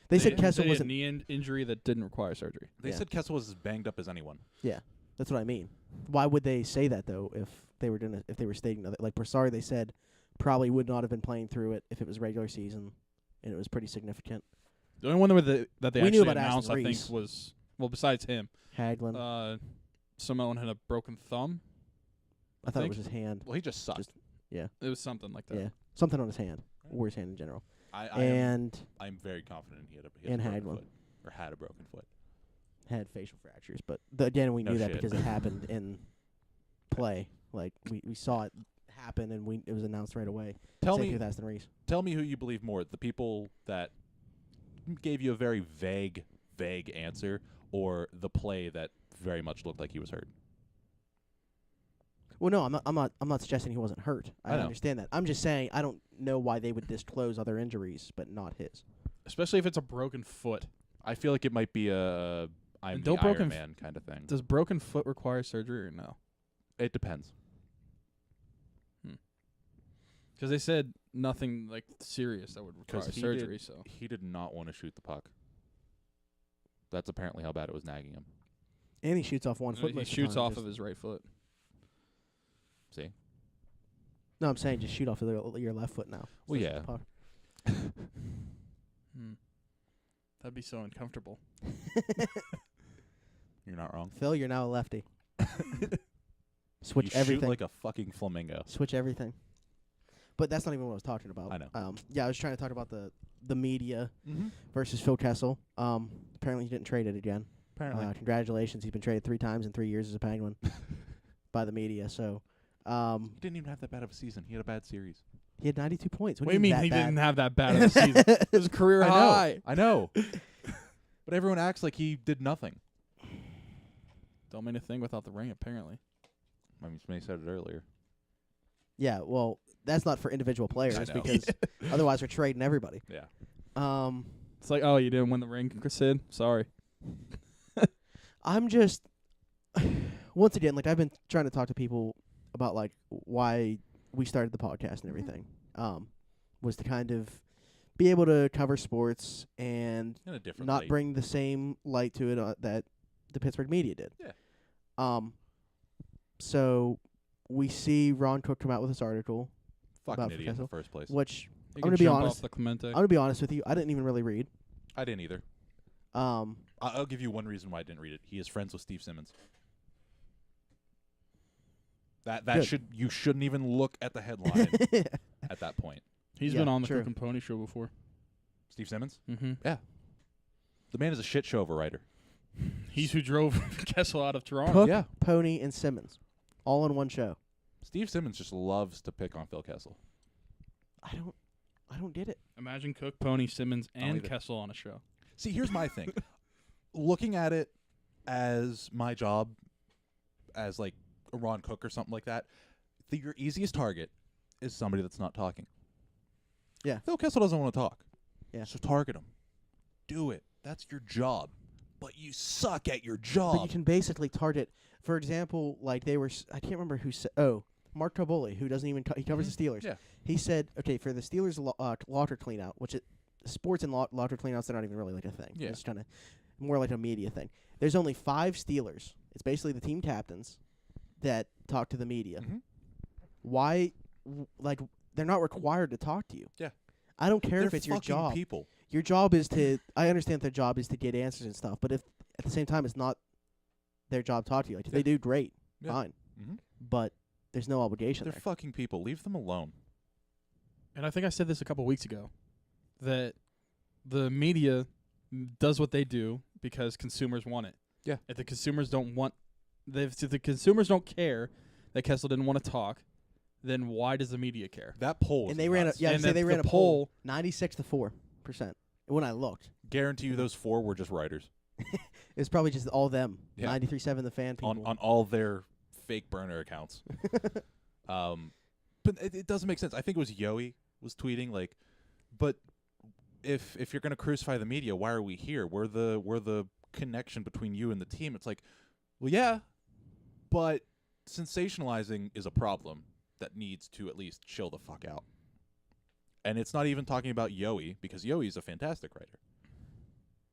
Speaker 2: They said Kessel was
Speaker 3: a knee injury that didn't require surgery.
Speaker 1: They said Kessel was as banged up as anyone.
Speaker 2: Yeah, that's what I mean. Why would they say that though? If they were stating other, like Brassard, they said probably would not have been playing through it if it was regular season, and it was pretty significant.
Speaker 3: The only one that they
Speaker 2: We
Speaker 3: actually
Speaker 2: knew about
Speaker 3: announced,
Speaker 2: Aston
Speaker 3: I think,
Speaker 2: Reese.
Speaker 3: was besides him,
Speaker 2: Hagelin.
Speaker 3: Samoan had a broken thumb.
Speaker 2: I thought it was his hand.
Speaker 1: Well, he just sucked.
Speaker 3: It was something like that.
Speaker 2: Yeah, something on his hand or his hand in general.
Speaker 1: I'm very confident he had a broken
Speaker 2: Hagelin
Speaker 1: foot or had a broken foot.
Speaker 2: Had facial fractures, but again, we
Speaker 1: No
Speaker 2: knew that
Speaker 1: shit.
Speaker 2: because it happened in play. Like we saw it happen, and it was announced right away.
Speaker 1: Tell
Speaker 2: Same
Speaker 1: me
Speaker 2: with Aston Reese.
Speaker 1: Tell me who you believe more: the people that gave you a very vague answer, or the play that very much looked like he was hurt.
Speaker 2: Well, no, I'm not suggesting he wasn't hurt. I
Speaker 1: know.
Speaker 2: understand that. I'm just saying I don't know why they would disclose other injuries, but not his.
Speaker 3: Especially if it's a broken foot.
Speaker 1: I feel like it might be a I'm
Speaker 3: don't
Speaker 1: the Iron
Speaker 3: broken
Speaker 1: Man kind of thing.
Speaker 3: Does broken foot require surgery or no?
Speaker 1: It depends.
Speaker 3: Because they said nothing like serious that would require surgery. So
Speaker 1: he did not want to shoot the puck. That's apparently how bad it was nagging him.
Speaker 2: And he shoots off one foot.
Speaker 3: he
Speaker 2: most
Speaker 3: shoots
Speaker 2: the time,
Speaker 3: off
Speaker 2: just-
Speaker 3: of his right foot.
Speaker 1: See?
Speaker 2: No, I'm saying just shoot off of your left foot now.
Speaker 1: Well,
Speaker 2: Instead
Speaker 1: yeah.
Speaker 2: of the puck.
Speaker 3: That'd be so uncomfortable.
Speaker 1: You're not wrong.
Speaker 2: Phil, you're now a lefty. Switch
Speaker 1: you
Speaker 2: everything.
Speaker 1: shoot like a fucking flamingo.
Speaker 2: Switch everything. But that's not even what I was talking about.
Speaker 1: I know.
Speaker 2: Yeah, I was trying to talk about the media
Speaker 1: Mm-hmm.
Speaker 2: versus Phil Kessel. Apparently he didn't trade it again.
Speaker 1: Apparently.
Speaker 2: Congratulations, he's been traded 3 times in 3 years as a Penguin by the media. So,
Speaker 1: He didn't even have that bad of a season. He had a bad series.
Speaker 2: He had 92 points.
Speaker 3: What do you mean he
Speaker 2: bad?
Speaker 3: didn't have that bad of a season? It was a career high.
Speaker 1: I know. But everyone acts like he did nothing.
Speaker 3: Don't mean a thing without the ring, apparently.
Speaker 1: I mean, Smay said it earlier.
Speaker 2: Yeah, well, that's not for individual players because otherwise we're trading everybody.
Speaker 1: Yeah.
Speaker 3: It's like, oh, you didn't win the ring, Sid? Sorry.
Speaker 2: I'm just once again, like I've been trying to talk to people about like why we started the podcast and everything. Was to kind of be able to cover sports and
Speaker 1: In a different
Speaker 2: not
Speaker 1: light.
Speaker 2: bring the same light to it that the Pittsburgh media did.
Speaker 1: Yeah.
Speaker 2: So we see Ron Cook come out with this article,
Speaker 1: Fucking
Speaker 2: about
Speaker 1: idiot in the
Speaker 2: Kessel,
Speaker 1: first place.
Speaker 2: which
Speaker 3: You
Speaker 2: I'm
Speaker 3: can
Speaker 2: gonna be
Speaker 3: jump
Speaker 2: honest.
Speaker 3: off the Clemente.
Speaker 2: I'm gonna be honest with you, I didn't even really read.
Speaker 1: I didn't either. I'll give you one reason why I didn't read it. He is friends with Steve Simmons.
Speaker 2: Good.
Speaker 1: You shouldn't even look at the headline at that point.
Speaker 3: He's
Speaker 2: Yeah,
Speaker 3: been on the
Speaker 2: true.
Speaker 3: Cook and Pony show before.
Speaker 1: Steve Simmons?
Speaker 3: Mm-hmm.
Speaker 1: The man is a shit show of a writer.
Speaker 3: He's who drove Kessel out of Toronto.
Speaker 2: Cook,
Speaker 1: Yeah.
Speaker 2: Pony, and Simmons, all in one show.
Speaker 1: Steve Simmons just loves to pick on Phil Kessel.
Speaker 2: I don't get it.
Speaker 3: Imagine Cook, Pony, Simmons, and
Speaker 1: either.
Speaker 3: Kessel on a show.
Speaker 1: See, here's my thing. Looking at it as my job, as like a Ron Cook or something like that, your easiest target is somebody that's not talking.
Speaker 2: Yeah.
Speaker 1: Phil Kessel doesn't want to talk.
Speaker 2: Yeah.
Speaker 1: So target him. Do it. That's your job. But you suck at your job.
Speaker 2: But you can basically target, for example, like they were. I can't remember who said. Oh, Mark Toboli, who doesn't even he covers the Steelers.
Speaker 1: Yeah.
Speaker 2: He said, okay, for the Steelers locker cleanout, which sports and locker cleanouts, they're not even really like a thing.
Speaker 1: Yeah.
Speaker 2: It's kind of more like a media thing. There's only 5 Steelers. It's basically the team captains that talk to the media.
Speaker 1: Mhm.
Speaker 2: Why, like, they're not required to talk to you.
Speaker 1: Yeah.
Speaker 2: I don't care
Speaker 1: They're
Speaker 2: if it's your
Speaker 1: fucking
Speaker 2: job.
Speaker 1: people.
Speaker 2: Your job is to. I understand their job is to get answers and stuff, but if at the same time it's not their job to talk to you, like if they do, great,
Speaker 1: Yeah.
Speaker 2: fine.
Speaker 1: Mhm.
Speaker 2: But there's no obligation
Speaker 1: They're
Speaker 2: there.
Speaker 1: fucking people. Leave them alone.
Speaker 3: And I think I said this a couple weeks ago, that the media does what they do because consumers want it.
Speaker 1: Yeah.
Speaker 3: If the consumers don't want, if the consumers don't care that Kessel didn't want to talk, then why does the media care?
Speaker 1: That poll is
Speaker 2: And they ran a
Speaker 1: nuts.
Speaker 2: yeah.
Speaker 3: And
Speaker 2: Say they
Speaker 3: the
Speaker 2: ran a
Speaker 3: poll-
Speaker 2: poll 96-4% when I looked.
Speaker 1: Guarantee you those 4 were just writers
Speaker 2: It's probably just all them.
Speaker 1: Yeah.
Speaker 2: 93.7 the fan people.
Speaker 1: on all their fake burner accounts. But it doesn't make sense. I think it was Yoey was tweeting like, but if you're gonna crucify the media, why are we here? We're the connection between you and the team. It's like, well, yeah, but sensationalizing is a problem that needs to at least chill the fuck out. And it's not even talking about Yoey, because Yoey is a fantastic writer.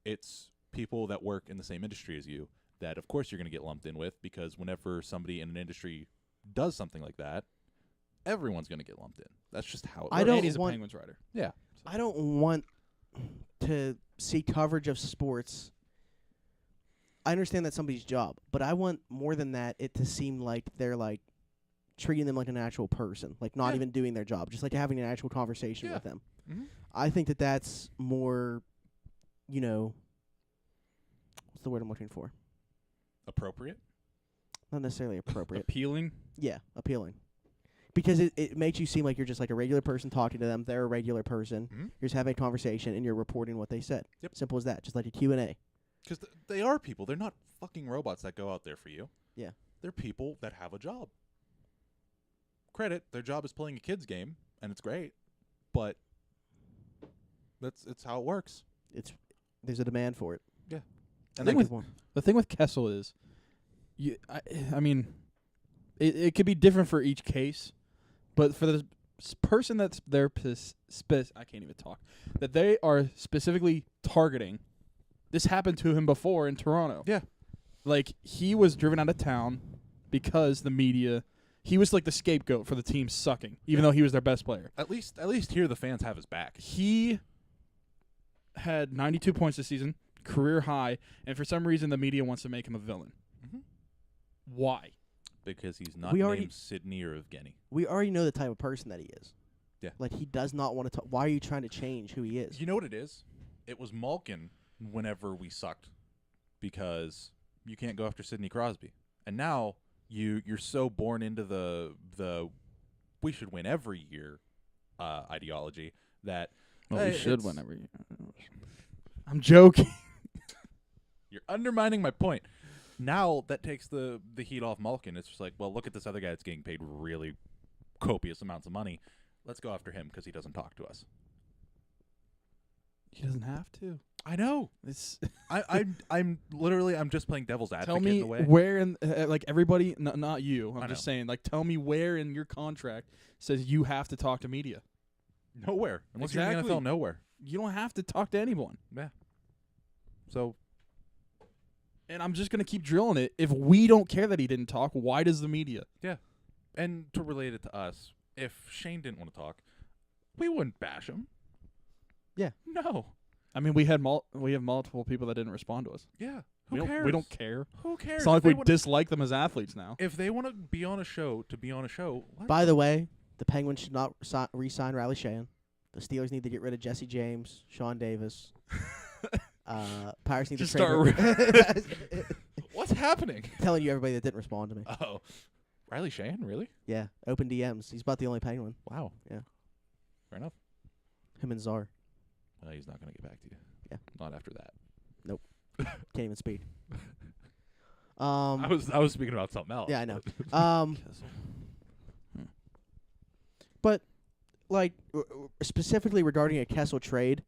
Speaker 1: It's people that work in the same industry as you that, of course, you're going to get lumped in with, because whenever somebody in an industry does something like that, everyone's going to get lumped in. That's just how it works.
Speaker 2: I don't
Speaker 3: And he's a
Speaker 2: want-
Speaker 3: Penguins writer.
Speaker 1: Yeah.
Speaker 2: I don't want to see coverage of sports. I understand that's somebody's job, but I want more than that. It to seem like they're like treating them like an actual person, like not
Speaker 1: Yeah.
Speaker 2: even doing their job, just like having an actual conversation
Speaker 1: Yeah.
Speaker 2: with them.
Speaker 1: Mhm.
Speaker 2: I think that that's more, what's the word I'm looking for?
Speaker 1: Appropriate?
Speaker 2: Not necessarily appropriate.
Speaker 3: Appealing.
Speaker 2: Yeah, appealing. Because it makes you seem like you're just like a regular person talking to them. They're a regular person.
Speaker 1: Mhm.
Speaker 2: You're just having a conversation, and you're reporting what they said.
Speaker 1: Yep.
Speaker 2: Simple as that. Just like a Q&A.
Speaker 1: Because they are people. They're not fucking robots that go out there for you.
Speaker 2: Yeah.
Speaker 1: They're people that have a job. Credit, their job is playing a kid's game, and it's great. But it's how it works.
Speaker 2: There's a demand for it.
Speaker 1: And
Speaker 3: thing
Speaker 1: then
Speaker 3: with- The thing with Kessel is, I mean, it could be different for each case, but for the person that's their I can't even talk, that they are specifically targeting, this happened to him before in Toronto.
Speaker 1: Yeah.
Speaker 3: Like, he was driven out of town because the media, he was like the scapegoat for the team sucking, even though he was their best player.
Speaker 1: at least here the fans have his back.
Speaker 3: He had 92 points this season, career high, and for some reason the media wants to make him a villain.
Speaker 1: Mhm.
Speaker 3: Why?
Speaker 1: Because he's not
Speaker 2: We already-
Speaker 1: named Sidney or Evgeny.
Speaker 2: We already know the type of person that he is.
Speaker 1: Yeah.
Speaker 2: Like, he does not want to talk. Why are you trying to change who he is?
Speaker 1: You know what it is? It was Malkin whenever we sucked, because you can't go after Sidney Crosby. And now you're so born into the we should win every year ideology that
Speaker 3: Well, we should
Speaker 1: it's-
Speaker 3: whenever you. I'm joking.
Speaker 1: You're undermining my point. Now that takes the heat off Malkin. It's just like, well, look at this other guy that's getting paid really copious amounts of money. Let's go after him because he doesn't talk to us.
Speaker 3: He doesn't have to.
Speaker 1: I know.
Speaker 3: It's
Speaker 1: I'm literally just playing devil's advocate
Speaker 3: tell me
Speaker 1: in a way.
Speaker 3: where in like everybody, not you.
Speaker 1: I
Speaker 3: I'm just
Speaker 1: know.
Speaker 3: saying, like, tell me where in your contract says you have to talk to media.
Speaker 1: Nowhere. Unless you're in
Speaker 3: Exactly.
Speaker 1: the NFL, nowhere.
Speaker 3: You don't have to talk to anyone.
Speaker 1: Yeah. So
Speaker 3: And I'm just gonna keep drilling it. If we don't care that he didn't talk, why does the media?
Speaker 1: and to relate it to us, if Shane didn't want to talk, we wouldn't bash him.
Speaker 2: Yeah.
Speaker 1: No.
Speaker 3: I mean, we have multiple people that didn't respond to us.
Speaker 1: Yeah.
Speaker 3: We
Speaker 1: Who
Speaker 3: don't,
Speaker 1: cares?
Speaker 3: we don't care.
Speaker 1: Who cares?
Speaker 3: It's not like
Speaker 1: If they
Speaker 3: we
Speaker 1: wanna-
Speaker 3: dislike them as athletes now.
Speaker 1: If they want to be on a show, to be on a show. let
Speaker 2: By
Speaker 1: them.
Speaker 2: the way, the Penguins should not re-sign Riley Sheehan. The Steelers need to get rid of Jesse James, Sean Davis. Pirates need
Speaker 3: Just
Speaker 2: to trade.
Speaker 1: What's happening?
Speaker 2: Telling you everybody that didn't respond to me.
Speaker 1: Oh, Riley Sheehan, really?
Speaker 2: Yeah, open DMs. He's about the only Penguin.
Speaker 1: Wow.
Speaker 2: Yeah.
Speaker 1: Fair enough.
Speaker 2: Him and Czar.
Speaker 1: He's not going to get back to you.
Speaker 2: Yeah.
Speaker 1: Not after that.
Speaker 2: Can't even speak.
Speaker 1: I was speaking about something else.
Speaker 2: Yeah, I know.
Speaker 3: Hmm.
Speaker 2: But like specifically regarding a Kessel trade,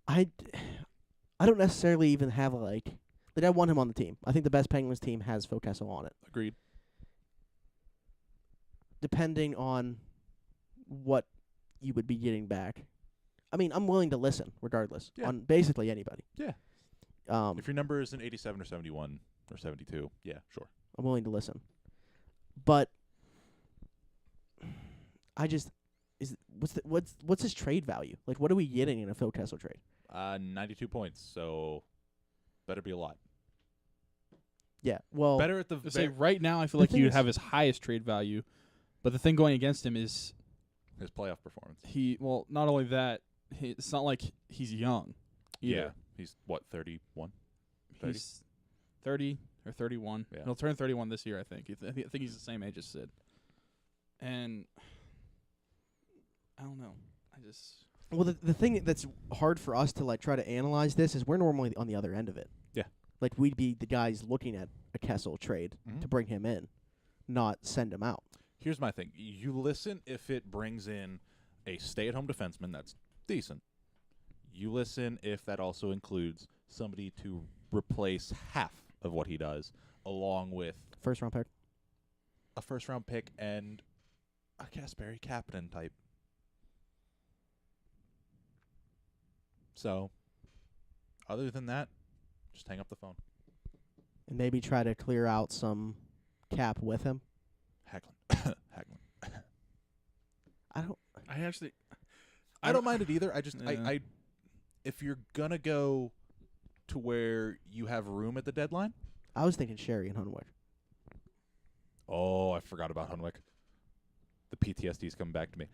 Speaker 2: I don't necessarily even have like I want him on the team. I think the best Penguins team has Phil Kessel on it.
Speaker 1: Agreed.
Speaker 2: Depending on what you would be getting back. I mean, I'm willing to listen regardless on basically anybody.
Speaker 1: Yeah. If your number is an 87 or 71 or 72, yeah, sure.
Speaker 2: I'm willing to listen. But I just what's his trade value? Like, what are we getting in a Phil Kessel trade?
Speaker 1: 92 points, so better be a lot.
Speaker 2: Yeah, well,
Speaker 1: Better at the
Speaker 3: To say
Speaker 1: very
Speaker 3: right now, I feel
Speaker 2: The
Speaker 3: like
Speaker 2: thing
Speaker 3: he would
Speaker 2: is-
Speaker 3: have his highest trade value, but the thing going against him is
Speaker 1: his playoff performance.
Speaker 3: not only that, it's not like he's young.
Speaker 1: Yeah.
Speaker 3: Either.
Speaker 1: He's what, 31? 30?
Speaker 3: He's 30 or 31.
Speaker 1: Yeah.
Speaker 3: He'll turn 31 this year, I think. I think he's the same age as Sid. And I don't know.
Speaker 2: well, the thing that's hard for us to like try to analyze this is we're normally on the other end of it.
Speaker 1: Yeah.
Speaker 2: Like we'd be the guys looking at a Kessel trade
Speaker 1: Mhm.
Speaker 2: to bring him in, not send him out.
Speaker 1: Here's my thing. You listen if it brings in a stay-at-home defenseman that's decent. You listen if that also includes somebody to replace half of what he does, along with
Speaker 2: First round pick.
Speaker 1: a first-round pick and a Kasperi Kapanen type. So, other than that, just hang up the phone.
Speaker 2: And maybe try to clear out some cap with him.
Speaker 1: Hagglin. I don't mind it either. I just
Speaker 3: Yeah.
Speaker 1: I if you're gonna go to where you have room at the deadline.
Speaker 2: I was thinking Sherry and Hunwick.
Speaker 1: Oh, I forgot about Hunwick. The PTSD's coming back to me.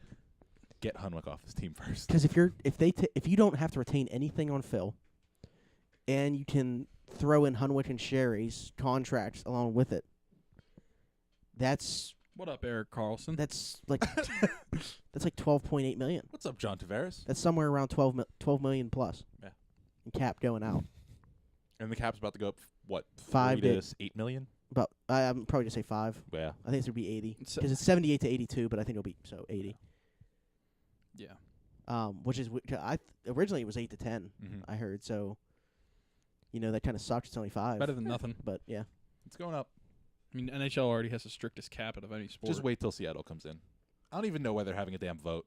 Speaker 1: Get Hunwick off this team first.
Speaker 2: Because if you don't have to retain anything on Phil, and you can throw in Hunwick and Sherry's contracts along with it, that's
Speaker 3: What up, Eric Carlson?
Speaker 2: that's like that's like $12.8 million.
Speaker 1: What's up, John Tavares?
Speaker 2: That's somewhere around 12 million plus.
Speaker 1: Yeah.
Speaker 2: And cap going out.
Speaker 1: And the cap's about to go up, what,
Speaker 2: 5
Speaker 1: 3
Speaker 2: to-
Speaker 1: to 8 million?
Speaker 2: But I'm probably gonna say 5.
Speaker 1: Yeah.
Speaker 2: I think it's gonna be 80
Speaker 3: So-
Speaker 2: because it's 78 to 82, but I think it'll be 80.
Speaker 3: Yeah.
Speaker 2: Which is originally it was 8 to 10.
Speaker 1: Mm-hmm.
Speaker 2: I heard so. That kind of sucks. It's only 5.
Speaker 3: Better than nothing.
Speaker 2: But yeah.
Speaker 1: It's going up.
Speaker 3: I mean, NHL already has the strictest cap out of any sport.
Speaker 1: Just wait till Seattle comes in. I don't even know why they're having a damn vote.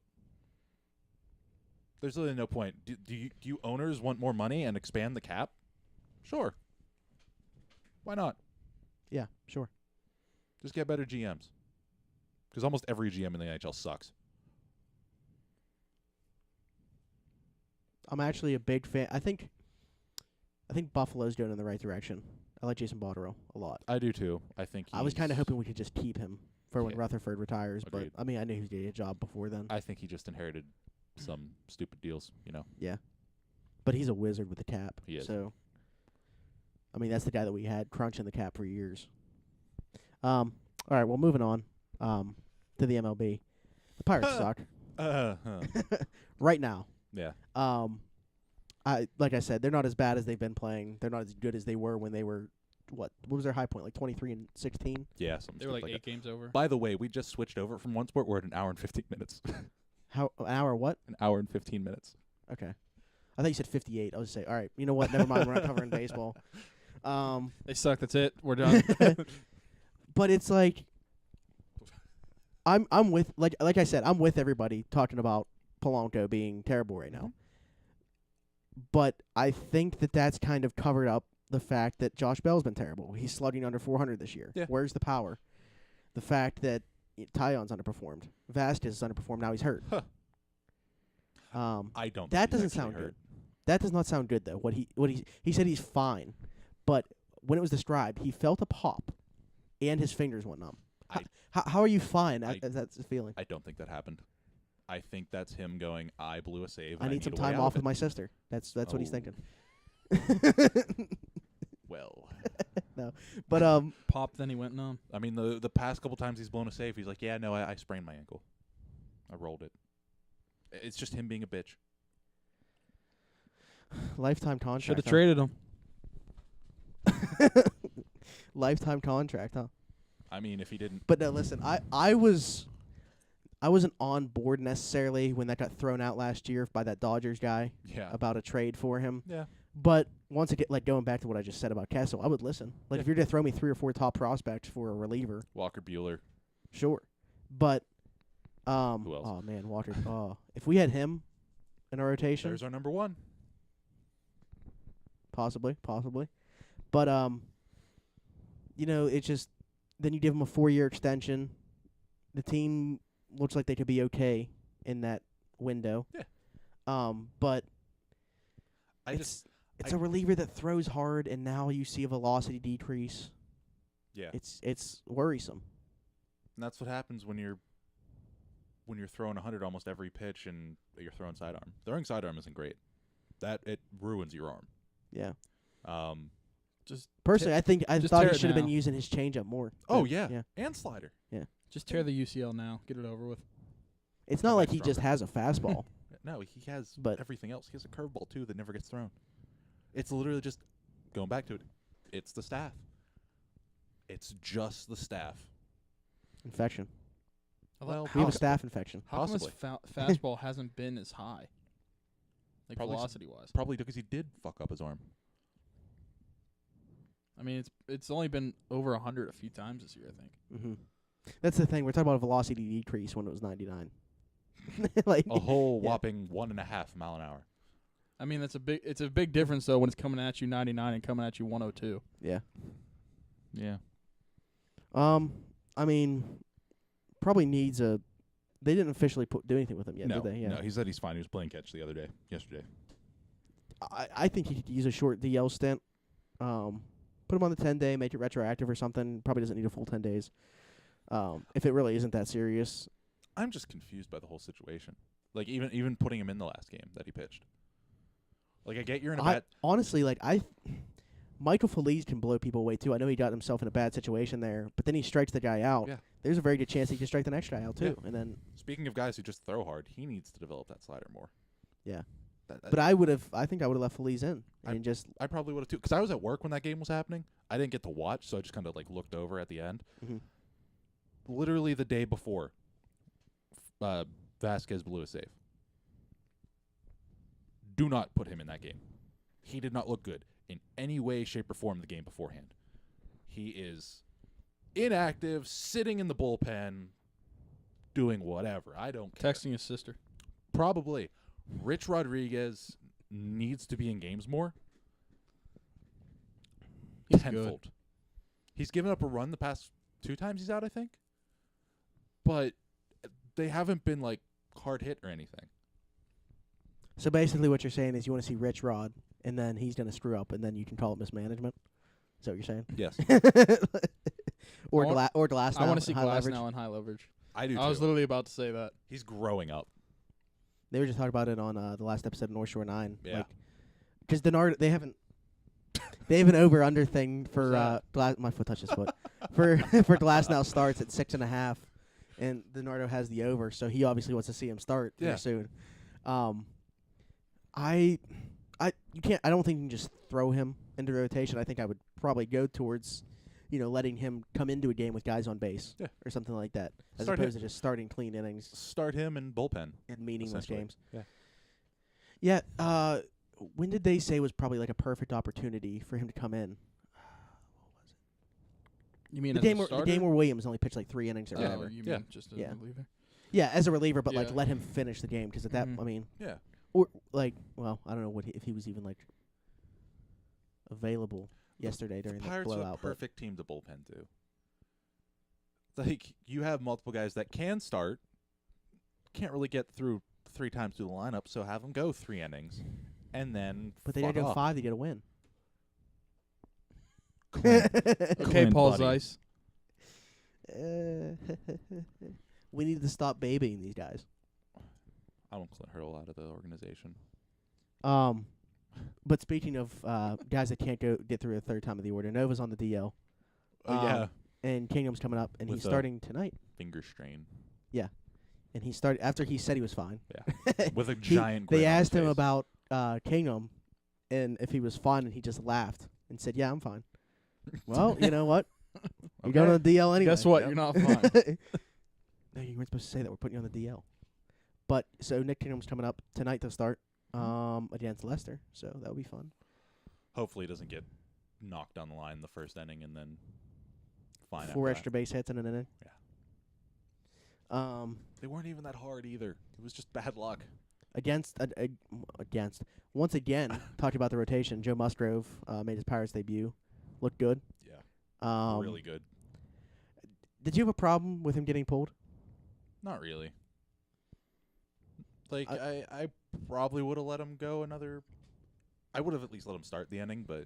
Speaker 1: There's really no point. Do you owners want more money and expand the cap? Sure. Why not?
Speaker 2: Yeah, sure.
Speaker 1: Just get better GMs. Because almost every GM in the NHL sucks.
Speaker 2: I'm actually a big fan. I think Buffalo's going in the right direction. I like Jason Botterill a lot.
Speaker 1: I do too. I think
Speaker 2: I was kind of
Speaker 1: he's-
Speaker 2: hoping we could just keep him for when
Speaker 1: Yeah.
Speaker 2: Rutherford retires,
Speaker 1: Agreed.
Speaker 2: but I mean, I knew he was getting a job before then.
Speaker 1: I think he just inherited some stupid deals,
Speaker 2: Yeah, but he's a wizard with the cap.
Speaker 1: He is.
Speaker 2: So, I mean, that's the guy that we had crunching the cap for years. All right, well, moving on to the MLB. The Pirates suck. right now.
Speaker 1: Yeah.
Speaker 2: Like I said, they're not as bad as they've been playing. They're not as good as they were when they were what was their high point, like 23-16?
Speaker 1: Yeah, something.
Speaker 3: They were like 8
Speaker 1: that.
Speaker 3: games over.
Speaker 1: By the way, we just switched over from one sport. We're at an hour and 15 minutes.
Speaker 2: How an hour what?
Speaker 1: An hour and 15 minutes.
Speaker 2: Okay. I thought you said 58. I was say, all right, you know what? Never mind. We're not covering baseball.
Speaker 3: They suck. That's it. We're done.
Speaker 2: But it's like I'm with like I said, I'm with everybody talking about Polanco being terrible right now. But I think that that's kind of covered up the fact that Josh Bell's been terrible. He's slugging under 400 this year.
Speaker 1: Yeah.
Speaker 2: Where's the power? The fact that Taillon's underperformed. Vasquez has underperformed. Now he's hurt.
Speaker 1: Huh. I don't.
Speaker 2: That
Speaker 1: think
Speaker 2: doesn't
Speaker 1: he's
Speaker 2: sound
Speaker 1: actually
Speaker 2: good. That does not sound good though. He said he's fine, but when it was described, he felt a pop, and his fingers went numb. How are you fine? That's the feeling.
Speaker 1: I don't think that happened. I think that's him going, I blew a save.
Speaker 2: I need some
Speaker 1: a way
Speaker 2: time
Speaker 1: out
Speaker 2: off
Speaker 1: of
Speaker 2: with
Speaker 1: it."
Speaker 2: my sister. That's what he's thinking.
Speaker 1: Well,
Speaker 2: No, but
Speaker 3: Pop, then he went numb.
Speaker 1: I mean, the past couple times he's blown a save, he's like, yeah, no, I sprained my ankle. I rolled it. It's just him being a bitch.
Speaker 2: lifetime contract.
Speaker 3: Should have traded him.
Speaker 2: Lifetime contract, huh?
Speaker 1: I mean, if he didn't.
Speaker 2: But no, listen, I wasn't on board necessarily when that got thrown out last year by that Dodgers guy
Speaker 1: Yeah.
Speaker 2: about a trade for him.
Speaker 1: Yeah.
Speaker 2: But once again, like going back to what I just said about Kessel, I would listen. Like
Speaker 1: Yeah.
Speaker 2: if you're to throw me 3 or 4 top prospects for a reliever,
Speaker 1: Walker Buehler.
Speaker 2: sure. But
Speaker 1: Who else?
Speaker 2: oh man, Walker. If we had him in our rotation,
Speaker 1: There's our number one.
Speaker 2: possibly. But it's just then you give him a 4-year extension. The team looks like they could be okay in that window.
Speaker 1: Yeah.
Speaker 2: But
Speaker 1: It's
Speaker 2: a reliever that throws hard, and now you see a velocity decrease.
Speaker 1: yeah.
Speaker 2: It's worrisome.
Speaker 1: And that's what happens when you're throwing 100 almost every pitch and you're throwing sidearm. Throwing sidearm isn't great. It ruins your arm.
Speaker 2: Yeah.
Speaker 3: Just
Speaker 2: Personally, I
Speaker 3: just
Speaker 2: thought
Speaker 3: tear
Speaker 2: he
Speaker 3: it
Speaker 2: should have been
Speaker 3: now.
Speaker 2: using his changeup more.
Speaker 1: Oh
Speaker 2: Yeah.
Speaker 1: and slider.
Speaker 3: Just tear the UCL now. Get it over with.
Speaker 2: It's not
Speaker 1: Come
Speaker 2: like
Speaker 1: back
Speaker 2: he just has a fastball.
Speaker 1: No, he has
Speaker 2: But-
Speaker 1: everything else. He has a curveball too that never gets thrown. It's literally just going back to it. It's the staff. It's just the staff.
Speaker 2: Infection.
Speaker 1: Well,
Speaker 2: We have a staph infection.
Speaker 3: How come his fastball hasn't been as high? Like
Speaker 1: Probably
Speaker 3: velocity-wise.
Speaker 1: Probably because he did fuck up his arm.
Speaker 3: I mean, it's only been over 100 a few times this year, I think.
Speaker 2: Mm-hmm. That's the thing. We're talking about a velocity decrease when it was 99. Like
Speaker 1: A whole
Speaker 2: Yeah.
Speaker 1: whopping 1.5 mile an hour.
Speaker 3: I mean, it's a big difference though when it's coming at you 99 and coming at you 102.
Speaker 2: yeah.
Speaker 1: Yeah.
Speaker 2: I mean, probably needs a. They didn't officially do anything with him yet,
Speaker 1: no,
Speaker 2: did they? Yeah.
Speaker 1: no, he said he's fine. He was playing catch yesterday.
Speaker 2: I think he could use a short DL stint. Put him on the 10-day, make it retroactive or something. Probably doesn't need a full 10 days. If it really isn't that serious.
Speaker 1: I'm just confused by the whole situation. Like even putting him in the last game that he pitched. Like I get you're in a bad.
Speaker 2: Honestly, Michael Feliz can blow people away too. I know he got himself in a bad situation there, but then he strikes the guy out.
Speaker 1: Yeah.
Speaker 2: There's a very good chance he can strike the next guy out too,
Speaker 1: Yeah.
Speaker 2: and then.
Speaker 1: Speaking of guys who just throw hard, he needs to develop that slider more.
Speaker 2: Yeah.
Speaker 1: That-
Speaker 2: But I think I would have left Feliz in and just.
Speaker 1: I probably would have too, because I was at work when that game was happening. I didn't get to watch, so I just kind of looked over at the end.
Speaker 2: Mhm.
Speaker 1: Literally the day before, Vasquez blew a save. Do not put him in that game. He did not look good in any way, shape, or form the game beforehand. He is inactive, sitting in the bullpen, doing whatever. I don't care.
Speaker 3: Texting his sister.
Speaker 1: Probably. Rich Rodriguez needs to be in games more.
Speaker 3: He's
Speaker 1: Tenfold.
Speaker 3: good.
Speaker 1: He's given up a run the past 2 times he's out, I think. But they haven't been hard hit or anything.
Speaker 2: So basically, what you're saying is you want to see Rich Rod, and then he's gonna screw up, and then you can call it mismanagement. Is that what you're saying?
Speaker 1: Yes.
Speaker 2: or
Speaker 3: I want-
Speaker 2: Glass.
Speaker 3: I want to see
Speaker 2: high
Speaker 3: Glass
Speaker 2: leverage.
Speaker 3: now in high leverage.
Speaker 1: I do too.
Speaker 3: I was literally about to say that.
Speaker 1: He's growing up.
Speaker 2: They were just talking about it on the last episode of North Shore 9.
Speaker 1: Yeah.
Speaker 2: Because they have an over under thing for
Speaker 1: What's
Speaker 2: Glass. My foot touched his foot. For Glass now starts at 6.5, and Leonardo has the over, so he obviously wants to see him start
Speaker 1: Yeah.
Speaker 2: very soon. I don't think you can just throw him into rotation. I think I would probably go towards, letting him come into a game with guys on base or something like that, as opposed to just starting clean innings.
Speaker 1: Start him in bullpen
Speaker 2: in meaningless games.
Speaker 1: Yeah.
Speaker 2: Yeah. When did they say was probably like a perfect opportunity for him to come in?
Speaker 3: You mean
Speaker 2: The game where Williams only pitched like 3 innings or
Speaker 3: Oh,
Speaker 2: whatever.
Speaker 3: you
Speaker 1: Yeah.
Speaker 3: mean just as
Speaker 2: Yeah.
Speaker 3: a reliever?
Speaker 2: Yeah, as a reliever, but like
Speaker 3: Yeah.
Speaker 2: let him finish the game because at that,
Speaker 3: Mhm.
Speaker 2: I mean,
Speaker 1: Yeah.
Speaker 2: or like, well, I don't know if he was even like available yesterday during the
Speaker 1: Pirates are a
Speaker 2: blowout. But
Speaker 1: perfect team to bullpen to. Like, you have multiple guys that can start, can't really get through 3 times through the lineup, so have them go 3 innings, and then
Speaker 2: they
Speaker 1: fuck
Speaker 2: gotta go
Speaker 1: off.
Speaker 2: 5 to get a win.
Speaker 1: Clint.
Speaker 3: Okay,
Speaker 1: Clint,
Speaker 3: Paul
Speaker 1: buddy.
Speaker 3: Zeiss.
Speaker 2: We need to stop babying these guys.
Speaker 1: I want Clint Hurl out of the organization.
Speaker 2: But speaking of guys that can't get through a third time of the order, Nova's on the DL.
Speaker 1: Yeah.
Speaker 2: And Kingdom's coming up, and
Speaker 1: With
Speaker 2: he's
Speaker 1: a
Speaker 2: starting tonight.
Speaker 1: Finger strain.
Speaker 2: And he started after he said he was fine.
Speaker 1: Yeah. With a giant grin
Speaker 2: They
Speaker 1: on his
Speaker 2: asked him
Speaker 1: face.
Speaker 2: about Kingdom, and if he was fine, and he just laughed and said, "Yeah, I'm fine." Well, you know what? You're going on the DL anyway.
Speaker 3: Guess what?
Speaker 1: Yep.
Speaker 3: You're not fine.
Speaker 2: No, you weren't supposed to say that. We're putting you on the DL. But so Nick Kingdom's coming up tonight to start against Leicester, so that'll be fun.
Speaker 1: Hopefully he doesn't get knocked down the line in the first inning and then fine.
Speaker 2: 4
Speaker 1: after
Speaker 2: extra base hits in an inning.
Speaker 1: Yeah.
Speaker 2: Yeah.
Speaker 1: They weren't even that hard either. It was just bad luck.
Speaker 2: Once again, talked about the rotation. Joe Musgrove made his Pirates debut. Looked good.
Speaker 1: Yeah. Really good.
Speaker 2: Did you have a problem with him getting pulled?
Speaker 1: Not really. Like, I probably would have let him go another. I would have at least let him start the inning, but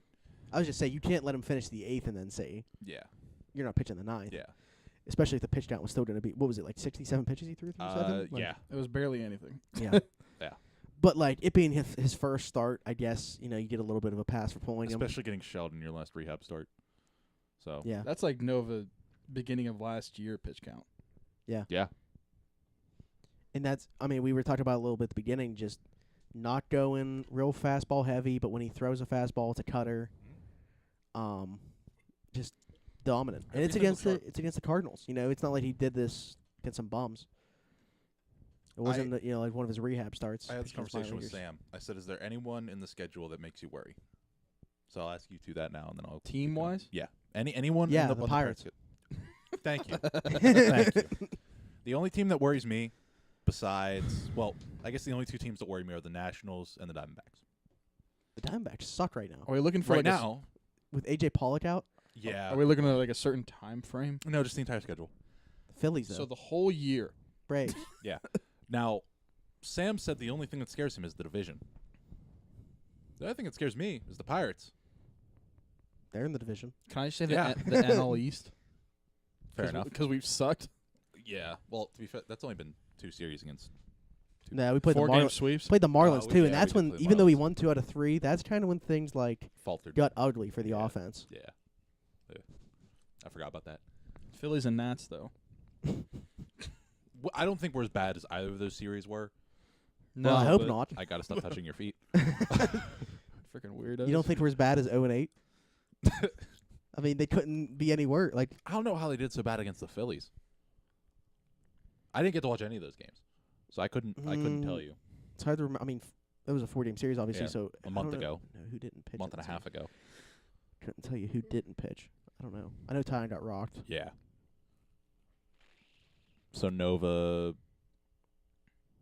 Speaker 2: I was just saying you can't let him finish the 8th and then say
Speaker 1: yeah.
Speaker 2: you're not pitching the 9th.
Speaker 1: Yeah.
Speaker 2: Especially if the pitch count was still going to be, what was it, like 67 pitches he threw through 7? Like,
Speaker 1: Yeah.
Speaker 3: It was barely anything.
Speaker 2: Yeah.
Speaker 1: Yeah.
Speaker 2: But, like, it being his first start, I guess, you get a little bit of a pass for pulling him.
Speaker 1: Especially getting shelled in your last rehab start. So.
Speaker 2: Yeah.
Speaker 3: That's like Nova beginning of last year pitch count.
Speaker 2: Yeah.
Speaker 1: Yeah.
Speaker 2: And that's, I mean, we were talking about a little bit at the beginning, just not going real fastball heavy, but when he throws a fastball, it's a cutter. Just dominant. And it's against the Cardinals. It's not like he did this against some bums. It wasn't like one of his rehab starts.
Speaker 1: I had this
Speaker 2: against
Speaker 1: conversation with
Speaker 2: minor leaguers.
Speaker 1: Sam. I said, "Is there anyone in the schedule that makes you worry?" So I'll ask you to that now, and then I'll
Speaker 3: Team wise?
Speaker 1: Yeah. Anyone?
Speaker 2: Yeah,
Speaker 1: in
Speaker 2: the
Speaker 1: on
Speaker 2: Pirates.
Speaker 1: Thank you. Thank you. The only team that worries me, besides, well, I guess the only 2 teams that worry me are the Nationals and the Diamondbacks.
Speaker 2: The Diamondbacks suck right now.
Speaker 3: Are we looking for
Speaker 1: Right
Speaker 3: like
Speaker 1: now,
Speaker 2: With A.J. Pollock out,
Speaker 1: yeah.
Speaker 3: Are we looking at like a certain time frame?
Speaker 1: No, just the entire schedule.
Speaker 2: the Phillies, though.
Speaker 3: So the whole year.
Speaker 2: Braves.
Speaker 1: Yeah. Now, Sam said the only thing that scares him is the division. The other thing that scares me is the Pirates.
Speaker 2: They're in the division.
Speaker 3: Can I just say
Speaker 1: Yeah.
Speaker 3: the NL East?
Speaker 1: Fair enough.
Speaker 3: Because we've sucked.
Speaker 1: Yeah. Well, to be fair, that's only been 2 series against.
Speaker 2: No, we played the
Speaker 3: 4-game
Speaker 2: Marlins.
Speaker 3: sweeps.
Speaker 2: Played the Marlins
Speaker 1: we-
Speaker 2: too,
Speaker 1: yeah,
Speaker 2: and that's
Speaker 1: we did
Speaker 2: when,
Speaker 1: play the
Speaker 2: even though we
Speaker 1: Marlins.
Speaker 2: won 2 out of 3, that's kind of when things like
Speaker 1: Faltered.
Speaker 2: got ugly for the
Speaker 1: Yeah.
Speaker 2: offense.
Speaker 1: Yeah. I forgot about that.
Speaker 3: Phillies and Nats though.
Speaker 1: I don't think we're as bad as either of those series were.
Speaker 2: Well, I hope
Speaker 3: but
Speaker 2: not.
Speaker 1: I gotta stop touching your feet.
Speaker 3: Freaking weirdos.
Speaker 2: You don't think we're as bad as 0-8? I mean, they couldn't be any worse. Like,
Speaker 1: I don't know how they did so bad against the Phillies. I didn't get to watch any of those games, so I couldn't tell you.
Speaker 2: it's hard to remember. I mean, it was a 4-game series, obviously.
Speaker 1: Yeah,
Speaker 2: So
Speaker 1: a month
Speaker 2: I don't
Speaker 1: ago.
Speaker 2: know who didn't pitch?
Speaker 1: A month
Speaker 2: at
Speaker 1: and a
Speaker 2: the
Speaker 1: half
Speaker 2: time.
Speaker 1: ago.
Speaker 2: Couldn't tell you who didn't pitch. I don't know. I know Ty got rocked.
Speaker 1: Yeah. So Nova,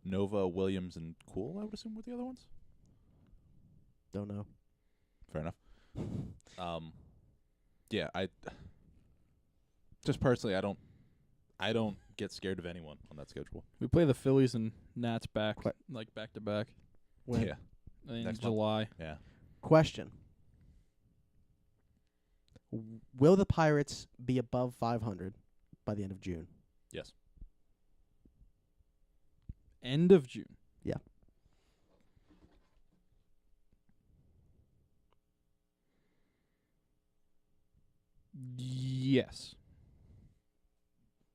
Speaker 1: Williams, and Cool, I would assume, were the other ones.
Speaker 2: Don't know.
Speaker 1: Fair enough. Yeah, I just personally, I don't get scared of anyone on that schedule.
Speaker 3: We play the Phillies and Nats back
Speaker 2: Quite-
Speaker 3: like back to back
Speaker 2: When?
Speaker 1: Yeah,
Speaker 3: in
Speaker 1: Next month.
Speaker 3: July.
Speaker 1: yeah.
Speaker 2: Question: Will the Pirates be above 500 by the end of June?
Speaker 1: Yes.
Speaker 3: End of June.
Speaker 2: Yeah.
Speaker 3: Yes.